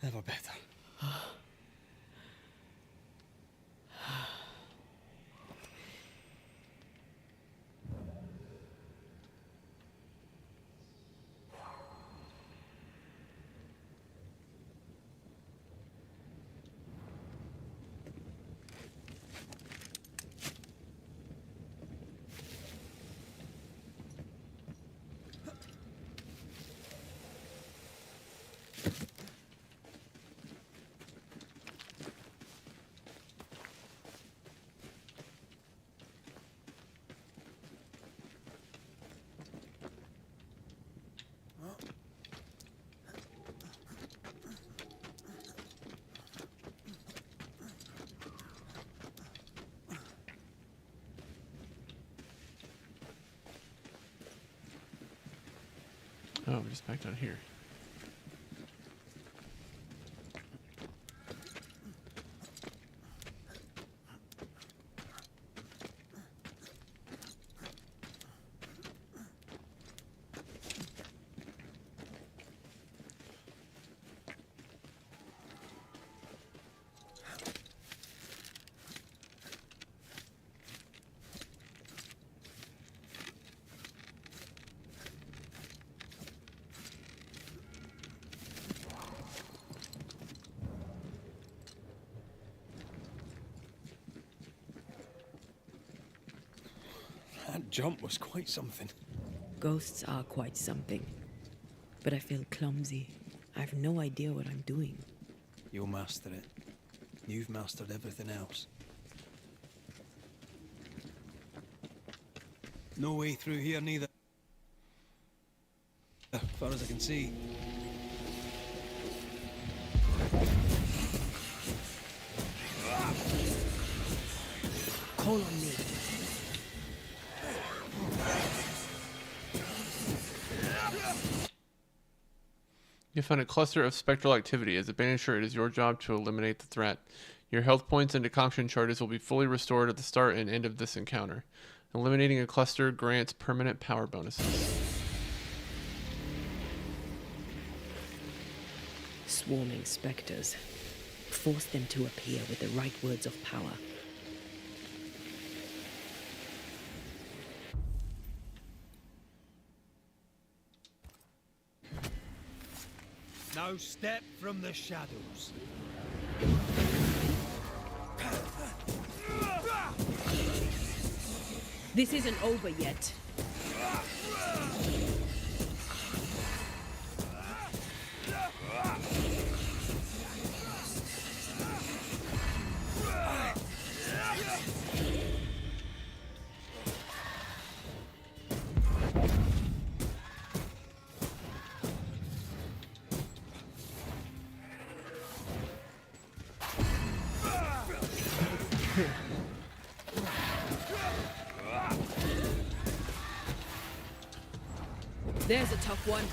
S18: Never better.
S1: Oh, we're just back down here.
S18: That jump was quite something.
S4: Ghosts are quite something. But I feel clumsy. I have no idea what I'm doing.
S18: You'll master it. You've mastered everything else. No way through here neither. As far as I can see.
S4: Call on me.
S1: You find a cluster of spectral activity. As a Banisher, it is your job to eliminate the threat. Your health points and decoction charges will be fully restored at the start and end of this encounter. Eliminating a cluster grants permanent power bonuses.
S4: Swarming specters. Force them to appear with the right words of power.
S18: No step from the shadows.
S4: This isn't over yet. There's a tough one.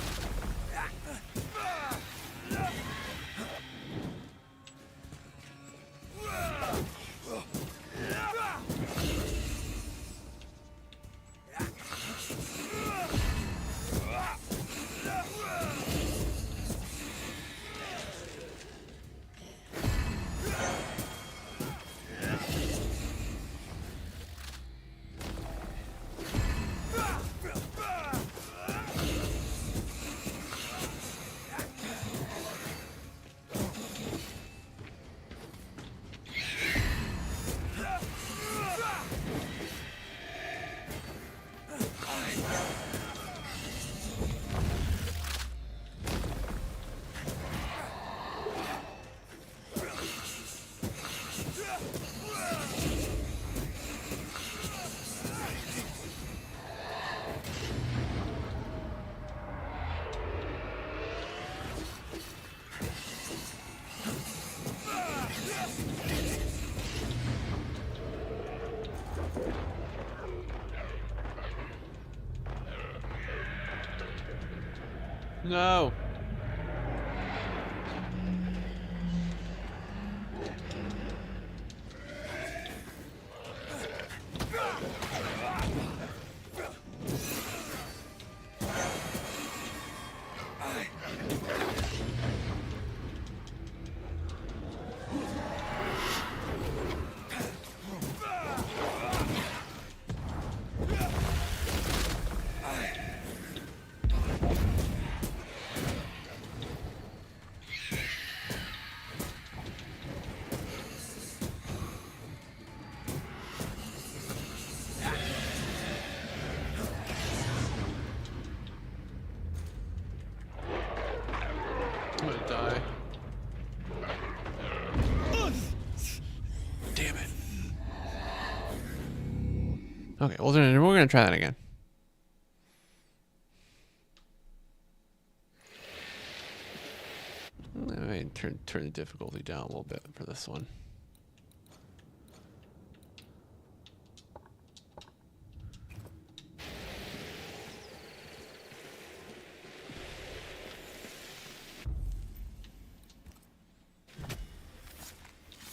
S1: No. I'm gonna die. Damn it. Okay, well then we're gonna try that again. Let me turn the difficulty down a little bit for this one.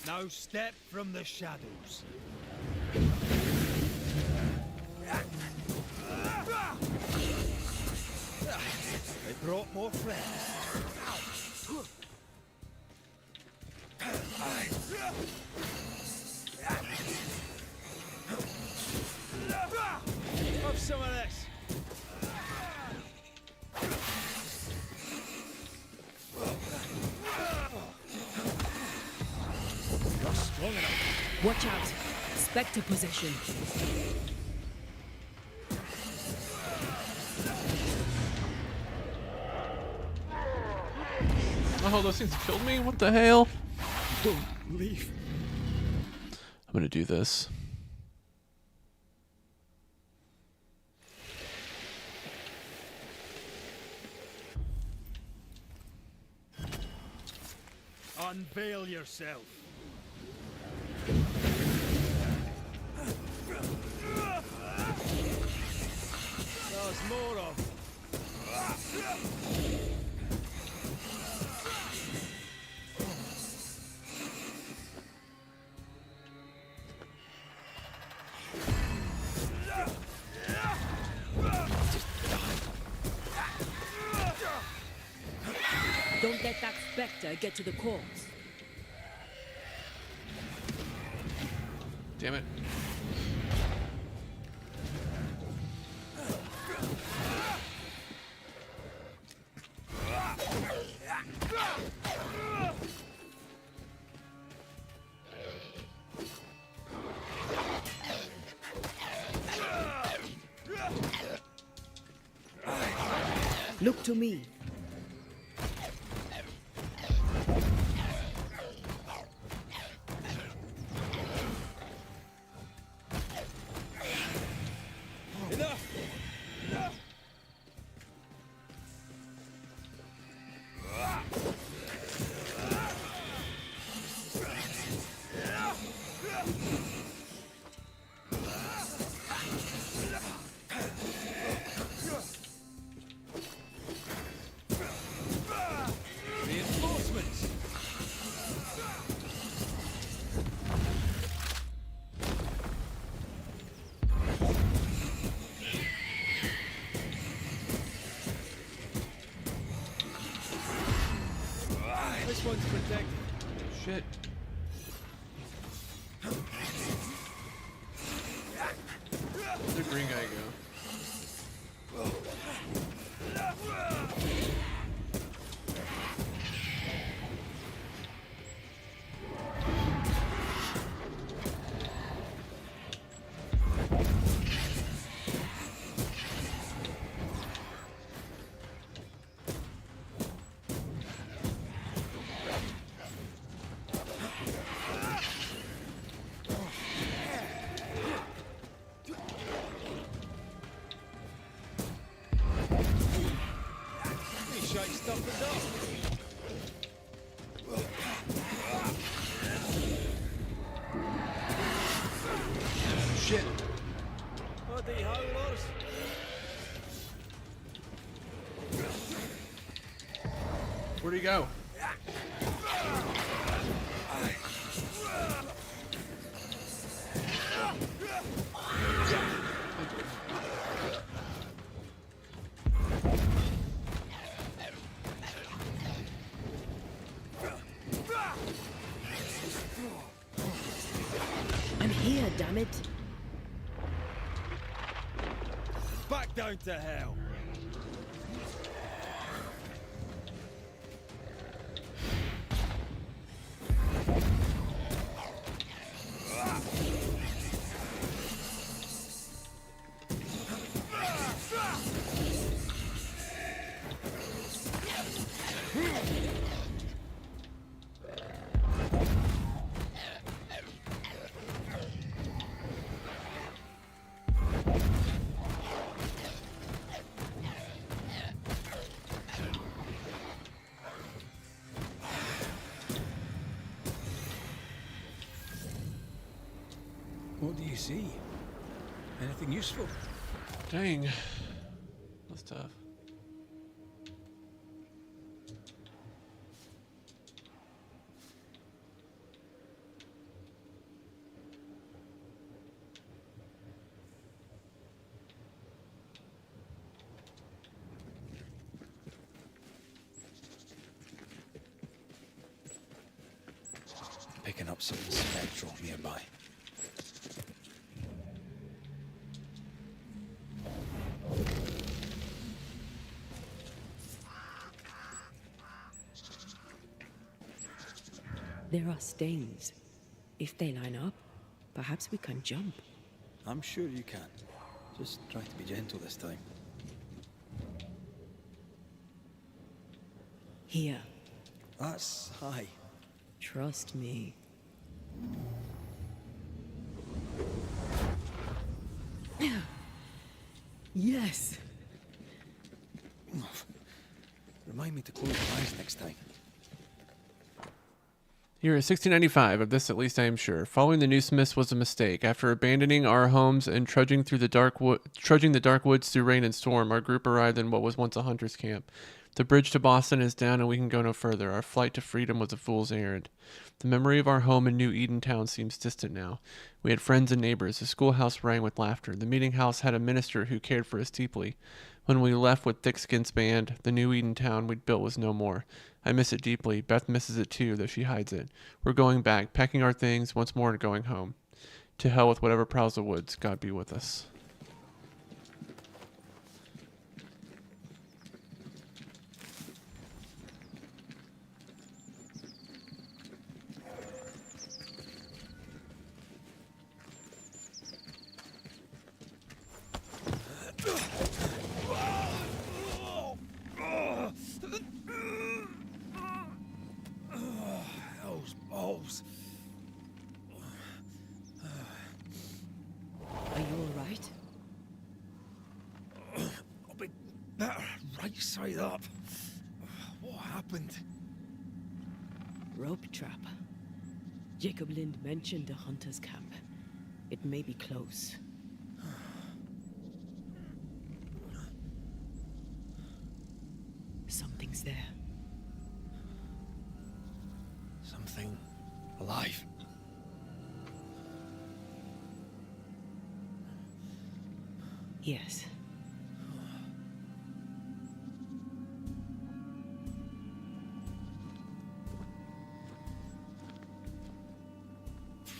S18: No step from the shadows. They brought more friends. Have some of this.
S4: You're strong enough. Watch out. Spectre position.
S1: Oh, those things killed me? What the hell?
S18: Don't leave.
S1: I'm gonna do this.
S18: Unveil yourself. There's more of them.
S4: Don't let that spectre get to the corpse.
S1: Damn it.
S4: Look to me.
S2: This one's protected.
S1: Shit. Where'd the green guy go? Shit.
S2: Bloody howlers.
S1: Where'd he go?
S4: I'm here, damn it.
S2: Back down to hell.
S18: What do you see? Anything useful?
S1: Dang. That's tough.
S3: Picking up something spectral nearby.
S4: There are stains. If they line up, perhaps we can jump.
S3: I'm sure you can. Just try to be gentle this time.
S4: Here.
S3: That's high.
S4: Trust me. Yes.
S3: Remind me to close my eyes next time.
S1: Year is 1695, of this at least I am sure. Following the new smiths was a mistake. After abandoning our homes and trudging the dark woods through rain and storm, our group arrived in what was once a hunter's camp. The bridge to Boston is down and we can go no further. Our flight to freedom was a fool's errand. The memory of our home in New Edentown seems distant now. We had friends and neighbors. The schoolhouse rang with laughter. The meeting house had a minister who cared for us deeply. When we left with Thickskin's band, the New Edentown we'd built was no more. I miss it deeply. Beth misses it too, though she hides it. We're going back, packing our things once more and going home. To hell with whatever prowls the woods. God be with us.
S18: Those balls.
S4: Are you all right?
S18: I'll be better right side up. What happened?
S4: Rope trap. Jacob Lind mentioned the hunter's camp. It may be close. Something's there.
S18: Something alive.
S4: Yes.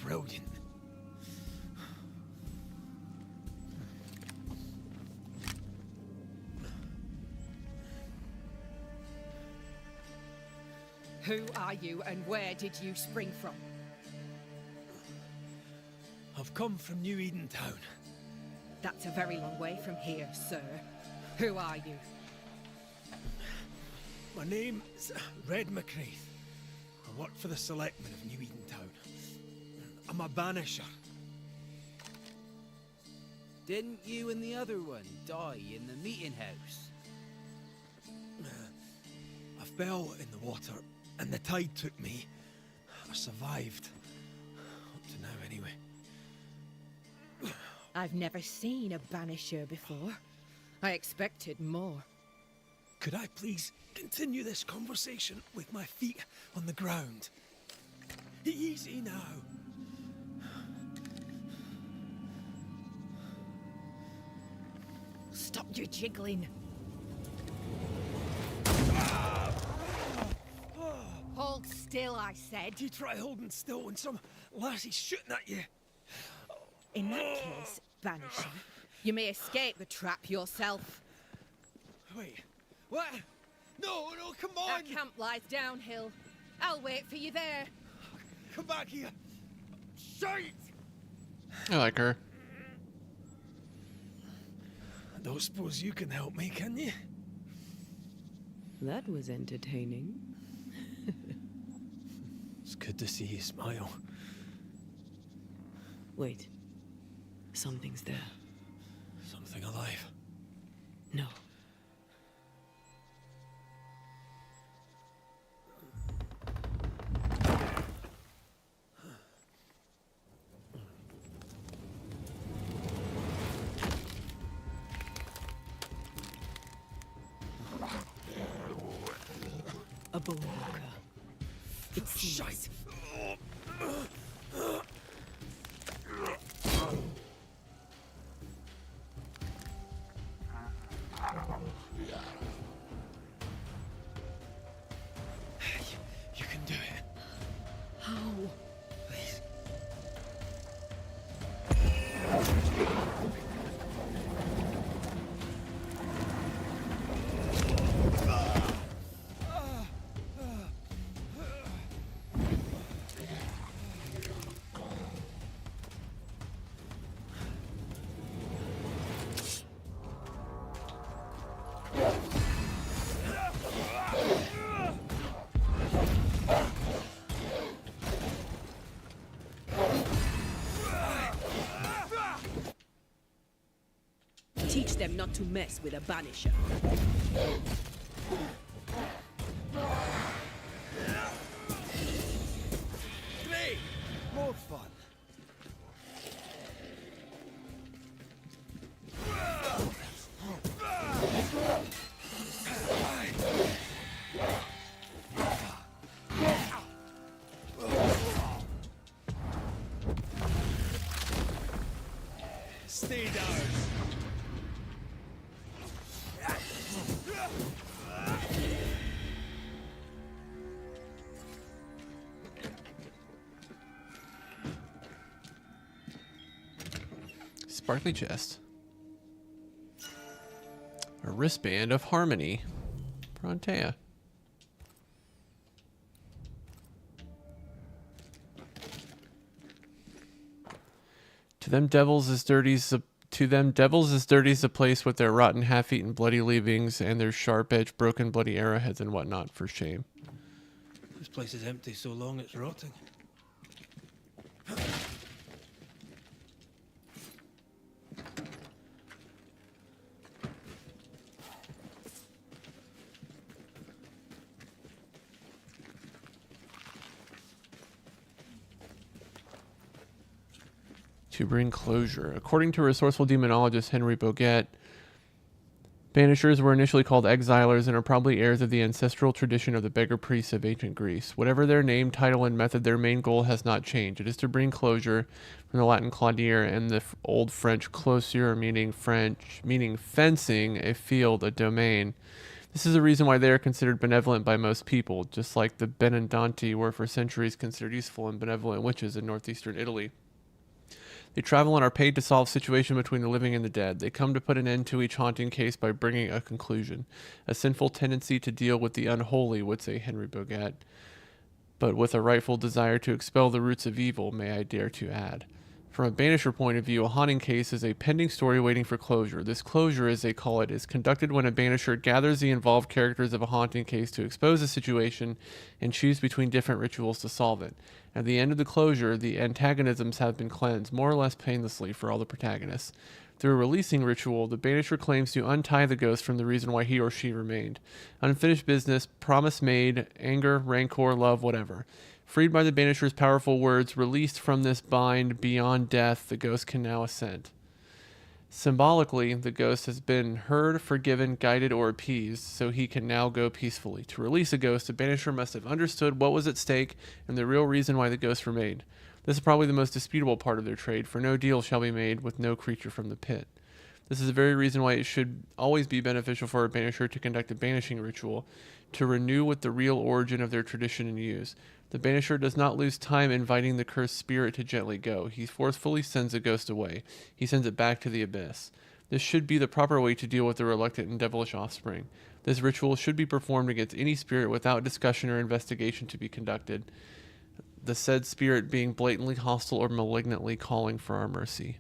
S18: Brilliant.
S19: Who are you and where did you spring from?
S18: I've come from New Eden Town.
S19: That's a very long way from here, sir. Who are you?
S18: My name's Red McCraith. I work for the selectmen of New Eden Town. I'm a banisher.
S20: Didn't you and the other one die in the meeting house?
S18: I fell in the water and the tide took me. I survived. Up to now, anyway.
S19: I've never seen a banisher before. I expected more.
S18: Could I please continue this conversation with my feet on the ground? Easy now.
S19: Stop your jiggling. Hold still, I said.
S18: You try holding still when some lassie's shooting at you.
S19: In that case, Banisher, you may escape the trap yourself.
S18: Wait, what? No, come on!
S19: Our camp lies downhill. I'll wait for you there.
S18: Come back here. Shite!
S1: I like her.
S18: I don't suppose you can help me, can you?
S4: That was entertaining.
S18: It's good to see you smile.
S4: Wait. Something's there.
S18: Something alive.
S4: No. A bone walker. It seems.
S18: You can do it.
S4: How?
S18: Please.
S4: Teach them not to mess with a banisher.
S18: Great! More fun. Stay down.
S1: Sparkly chest. A wristband of harmony. Frontea. To them devils as dirty as the place with their rotten, half-eaten, bloody leavings and their sharp-edged, broken, bloody arrowheads and whatnot. For shame.
S18: This place is empty so long it's rotting.
S1: To bring closure. According to resourceful demonologist Henry Boguet, Banishers were initially called exilers and are probably heirs of the ancestral tradition of the beggar priests of ancient Greece. Whatever their name, title, and method, their main goal has not changed. It is to bring closure, from the Latin claudiere and the Old French closure, meaning fencing, a field, a domain. This is the reason why they are considered benevolent by most people, just like the Benandanti were for centuries considered useful and benevolent witches in northeastern Italy. They travel and are paid to solve situation between the living and the dead. They come to put an end to each haunting case by bringing a conclusion. A sinful tendency to deal with the unholy, would say Henry Boguet, but with a rightful desire to expel the roots of evil, may I dare to add. From a Banisher point of view, a haunting case is a pending story waiting for closure. This closure, as they call it, is conducted when a Banisher gathers the involved characters of a haunting case to expose a situation and choose between different rituals to solve it. At the end of the closure, the antagonisms have been cleansed, more or less painlessly for all the protagonists. Through a releasing ritual, the Banisher claims to untie the ghost from the reason why he or she remained. Unfinished business, promise made, anger, rancor, love, whatever. Freed by the Banisher's powerful words, released from this bind beyond death, the ghost can now ascend. Symbolically, the ghost has been heard, forgiven, guided, or appeased, so he can now go peacefully. To release a ghost, a Banisher must have understood what was at stake and the real reason why the ghost remained. This is probably the most disputable part of their trade, for no deal shall be made with no creature from the pit. This is the very reason why it should always be beneficial for a Banisher to conduct a banishing ritual, to renew with the real origin of their tradition and use. The Banisher does not lose time inviting the cursed spirit to gently go. He forcefully sends the ghost away. He sends it back to the abyss. This should be the proper way to deal with the reluctant and devilish offspring. This ritual should be performed against any spirit without discussion or investigation to be conducted, the said spirit being blatantly hostile or malignantly calling for our mercy.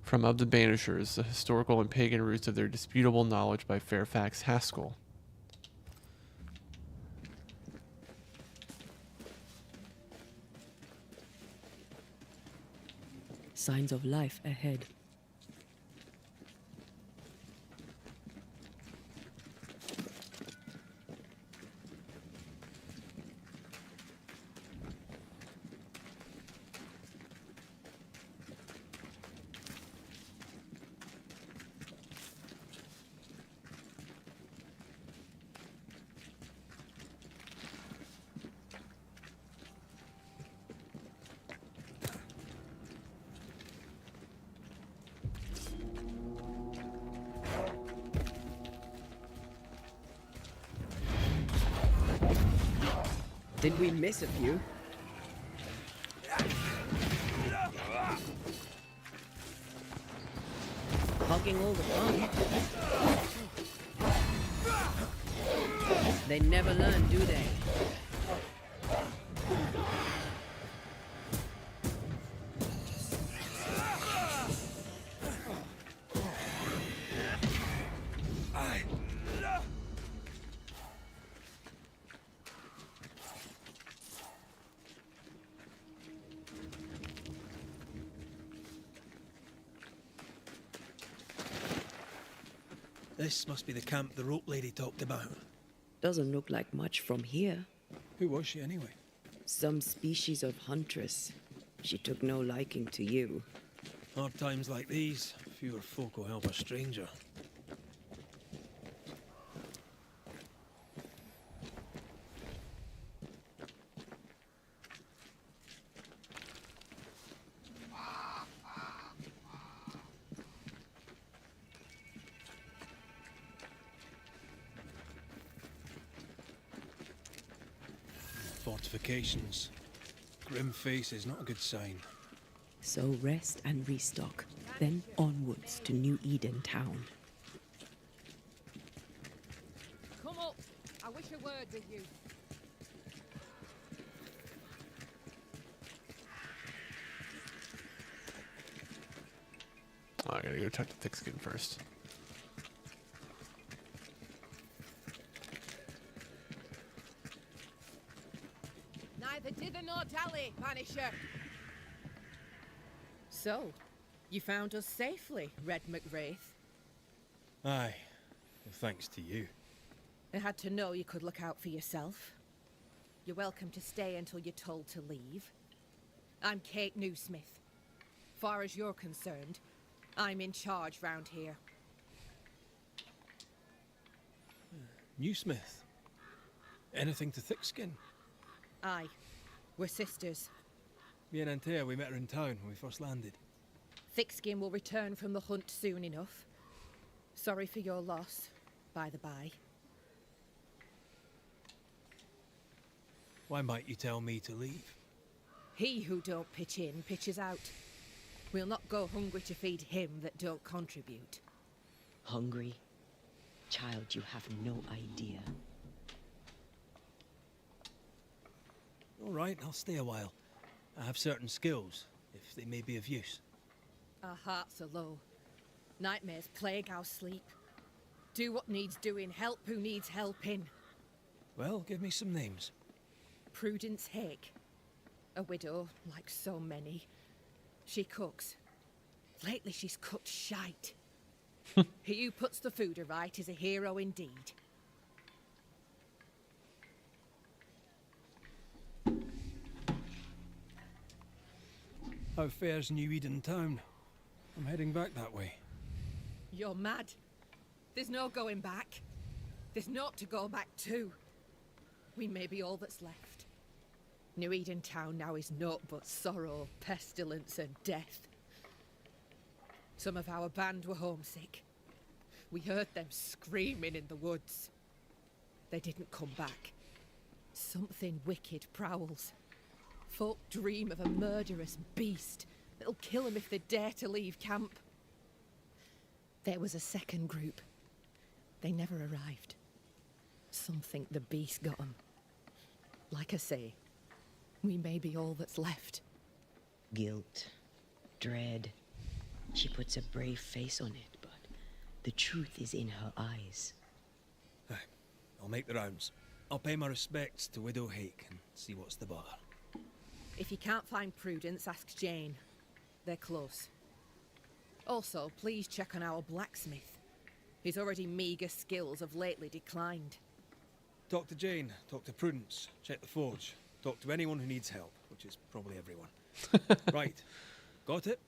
S1: From Of the Banishers, the historical and pagan roots of their disputable knowledge by Fairfax Haskell.
S4: Signs of life ahead. Did we miss a few? Hogging all the fun. They never learn, do they?
S18: This must be the camp the rope lady talked about.
S4: Doesn't look like much from here.
S18: Who was she anyway?
S4: Some species of huntress. She took no liking to you.
S18: Hard times like these, fewer folk will help a stranger. Fortifications. Grim face is not a good sign.
S4: So rest and restock. then onwards to New Eden town.
S19: Come up. I wish a word with you.
S1: Oh, I gotta go check the thick skin first.
S19: Neither dither nor dally, Banisher. So, you found us safely, Red McWraith.
S18: Aye. Well, thanks to you.
S19: I had to know you could look out for yourself. You're welcome to stay until you're told to leave. I'm Kate Newsmith. Far as you're concerned, I'm in charge round here.
S18: Newsmith. Anything to thick-skin?
S19: Aye. We're sisters.
S18: Me and Antea, we met her in town when we first landed.
S19: Thickskin will return from the hunt soon enough. Sorry for your loss, by the by.
S18: Why might you tell me to leave?
S19: He who don't pitch in, pitches out. We'll not go hungry to feed him that don't contribute.
S4: Hungry? Child, you have no idea.
S18: All right, I'll stay a while. I have certain skills, if they may be of use.
S19: Our hearts are low. Nightmares plague our sleep. Do what needs doing, help who needs helping.
S18: Well, give me some names.
S19: Prudence Hake. A widow, like so many. She cooks. Lately she's cooked shite. He who puts the food aright is a hero indeed.
S18: How fares New Eden town? I'm heading back that way.
S19: You're mad. There's no going back. There's naught to go back to. We may be all that's left. New Eden town now is naught but sorrow, pestilence and death. Some of our band were homesick. We heard them screaming in the woods. They didn't come back. Something wicked prowls. Folk dream of a murderous beast that'll kill them if they dare to leave camp. There was a second group. They never arrived. Some think the beast got them. Like I say, we may be all that's left.
S4: Guilt, dread. She puts a brave face on it, but the truth is in her eyes.
S18: Aye, I'll make the rounds. I'll pay my respects to Widow Hake and see what's the bother.
S19: If you can't find Prudence, ask Jane. They're close. Also, please check on our blacksmith. His already meagre skills have lately declined.
S18: Talk to Jane, talk to Prudence, check the forge, talk to anyone who needs help, which is probably everyone. Right, got it?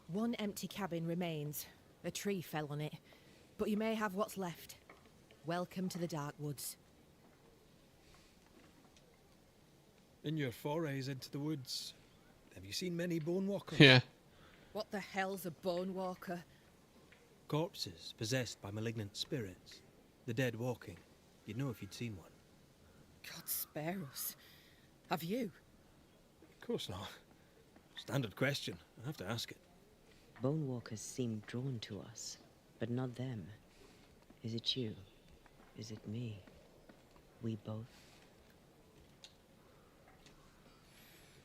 S19: One empty cabin remains. A tree fell on it, but you may have what's left. Welcome to the Dark Woods.
S18: In your forays into the woods, have you seen many bone walkers?
S1: Yeah.
S19: What the hell's a bone walker?
S18: Corpses possessed by malignant spirits. The dead walking. You'd know if you'd seen one.
S19: God spare us. Have you?
S18: Of course not. Standard question. I have to ask it.
S4: Bone walkers seem drawn to us, but not them. Is it you? Is it me? We both?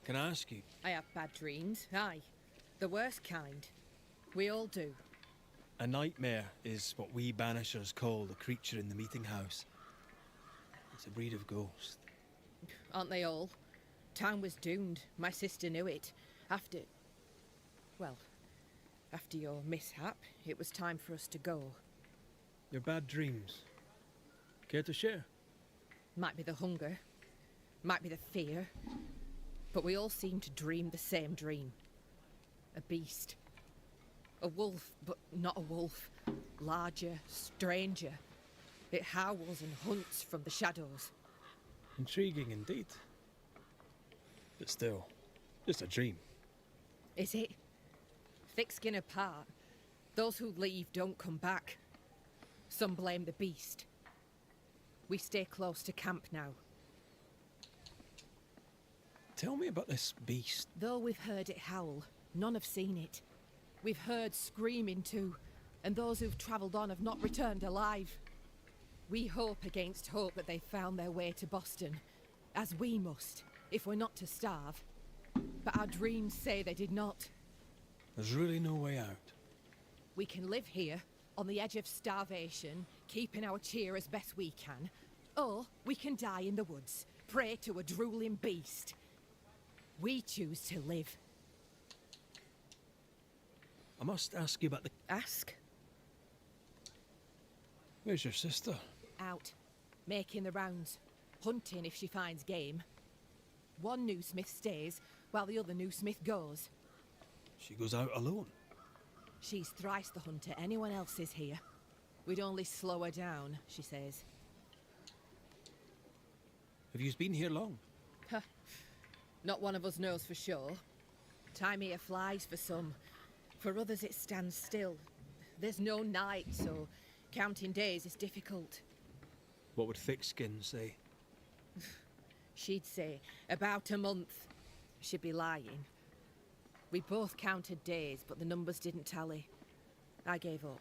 S18: Can I ask you?
S19: I have bad dreams, aye. The worst kind. We all do.
S18: A nightmare is what we Banishers call the creature in the meeting house. It's a breed of ghost.
S19: Aren't they all? Town was doomed. My sister knew it. After your mishap, it was time for us to go.
S18: Your bad dreams. Care to share?
S19: Might be the hunger. Might be the fear. But we all seem to dream the same dream. A beast. A wolf, but not a wolf. Larger, stranger. It howls and hunts from the shadows.
S18: Intriguing indeed. But still, just a dream.
S19: Is it? Thick skin apart, those who leave don't come back. Some blame the beast. We stay close to camp now.
S18: Tell me about this beast.
S19: Though we've heard it howl, none have seen it. We've heard screaming too, and those who've travelled on have not returned alive. We hope against hope that they found their way to Boston, as we must, if we're not to starve. But our dreams say they did not.
S18: There's really no way out.
S19: We can live here, on the edge of starvation, keeping our cheer as best we can. Or we can die in the woods, prey to a drooling beast. We choose to live.
S18: I must ask you about the...
S19: Ask?
S18: Where's your sister?
S19: Out, making the rounds, hunting if she finds game. One new smith stays, while the other new smith goes.
S18: She goes out alone.
S19: She's thrice the hunter anyone else is here. We'd only slow her down, she says.
S18: Have you been here long?
S19: Not one of us knows for sure. Time here flies for some. For others it stands still. There's no night, so counting days is difficult.
S18: What would Thickskin say?
S19: She'd say, about a month. She'd be lying. We both counted days, but the numbers didn't tally. I gave up.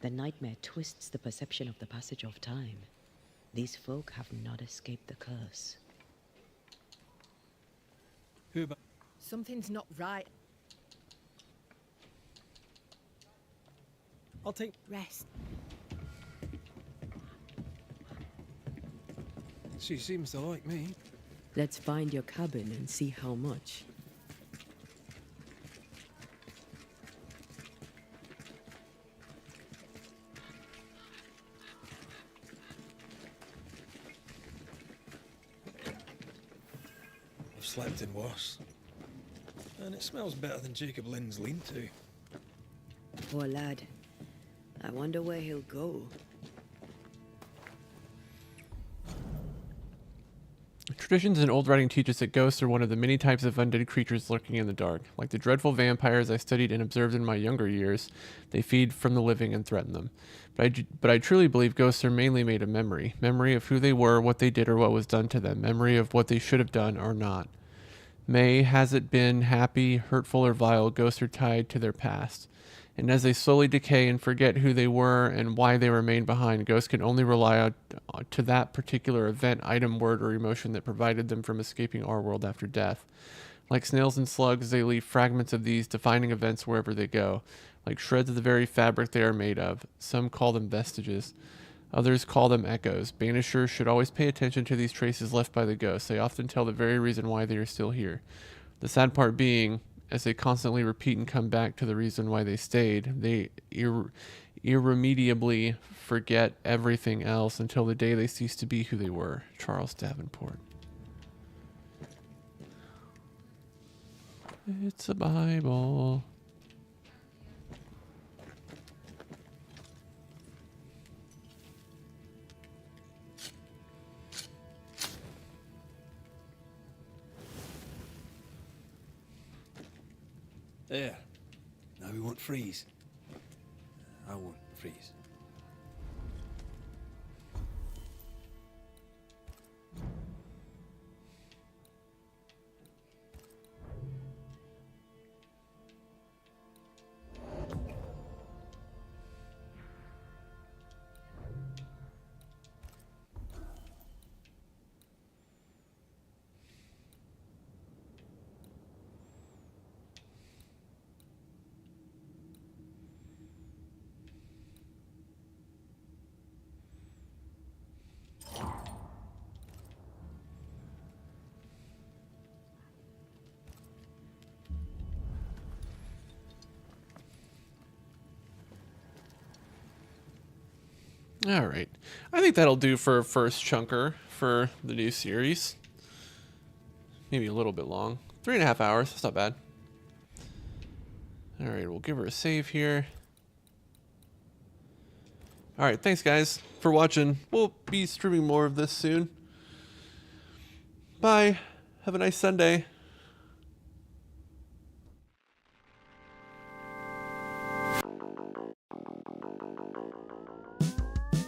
S4: The nightmare twists the perception of the passage of time. These folk have not escaped the curse.
S18: Who about...
S19: Something's not right.
S18: I'll take...
S19: Rest.
S18: She seems to like me.
S4: Let's find your cabin and see how much.
S18: I've slept in worse. And it smells better than Jacob Lynn's lean-to.
S4: Poor lad. I wonder where he'll go.
S1: Traditions in old writing teach us that ghosts are one of the many types of undead creatures lurking in the dark. Like the dreadful vampires I studied and observed in my younger years, they feed from the living and threaten them. But I truly believe ghosts are mainly made of memory. Memory of who they were, what they did, or what was done to them. Memory of what they should have done or not. Has it been happy, hurtful, or vile, ghosts are tied to their past. And as they slowly decay and forget who they were and why they remain behind, ghosts can only rely to that particular event, item, word, or emotion that provided them from escaping our world after death. Like snails and slugs, they leave fragments of these defining events wherever they go, like shreds of the very fabric they are made of. Some call them vestiges. Others call them echoes. Banishers should always pay attention to these traces left by the ghosts. They often tell the very reason why they are still here. The sad part being, as they constantly repeat and come back to the reason why they stayed, they irremediably forget everything else until the day they cease to be who they were. Charles Davenport. It's a Bible.
S18: There. Now we won't freeze. I won't freeze.
S1: All right. I think that'll do for a first chunker for the new series. Maybe a little bit long. 3.5 hours. That's not bad. All right. We'll give her a save here. All right. Thanks, guys, for watching. We'll be streaming more of this soon. Bye. Have a nice Sunday.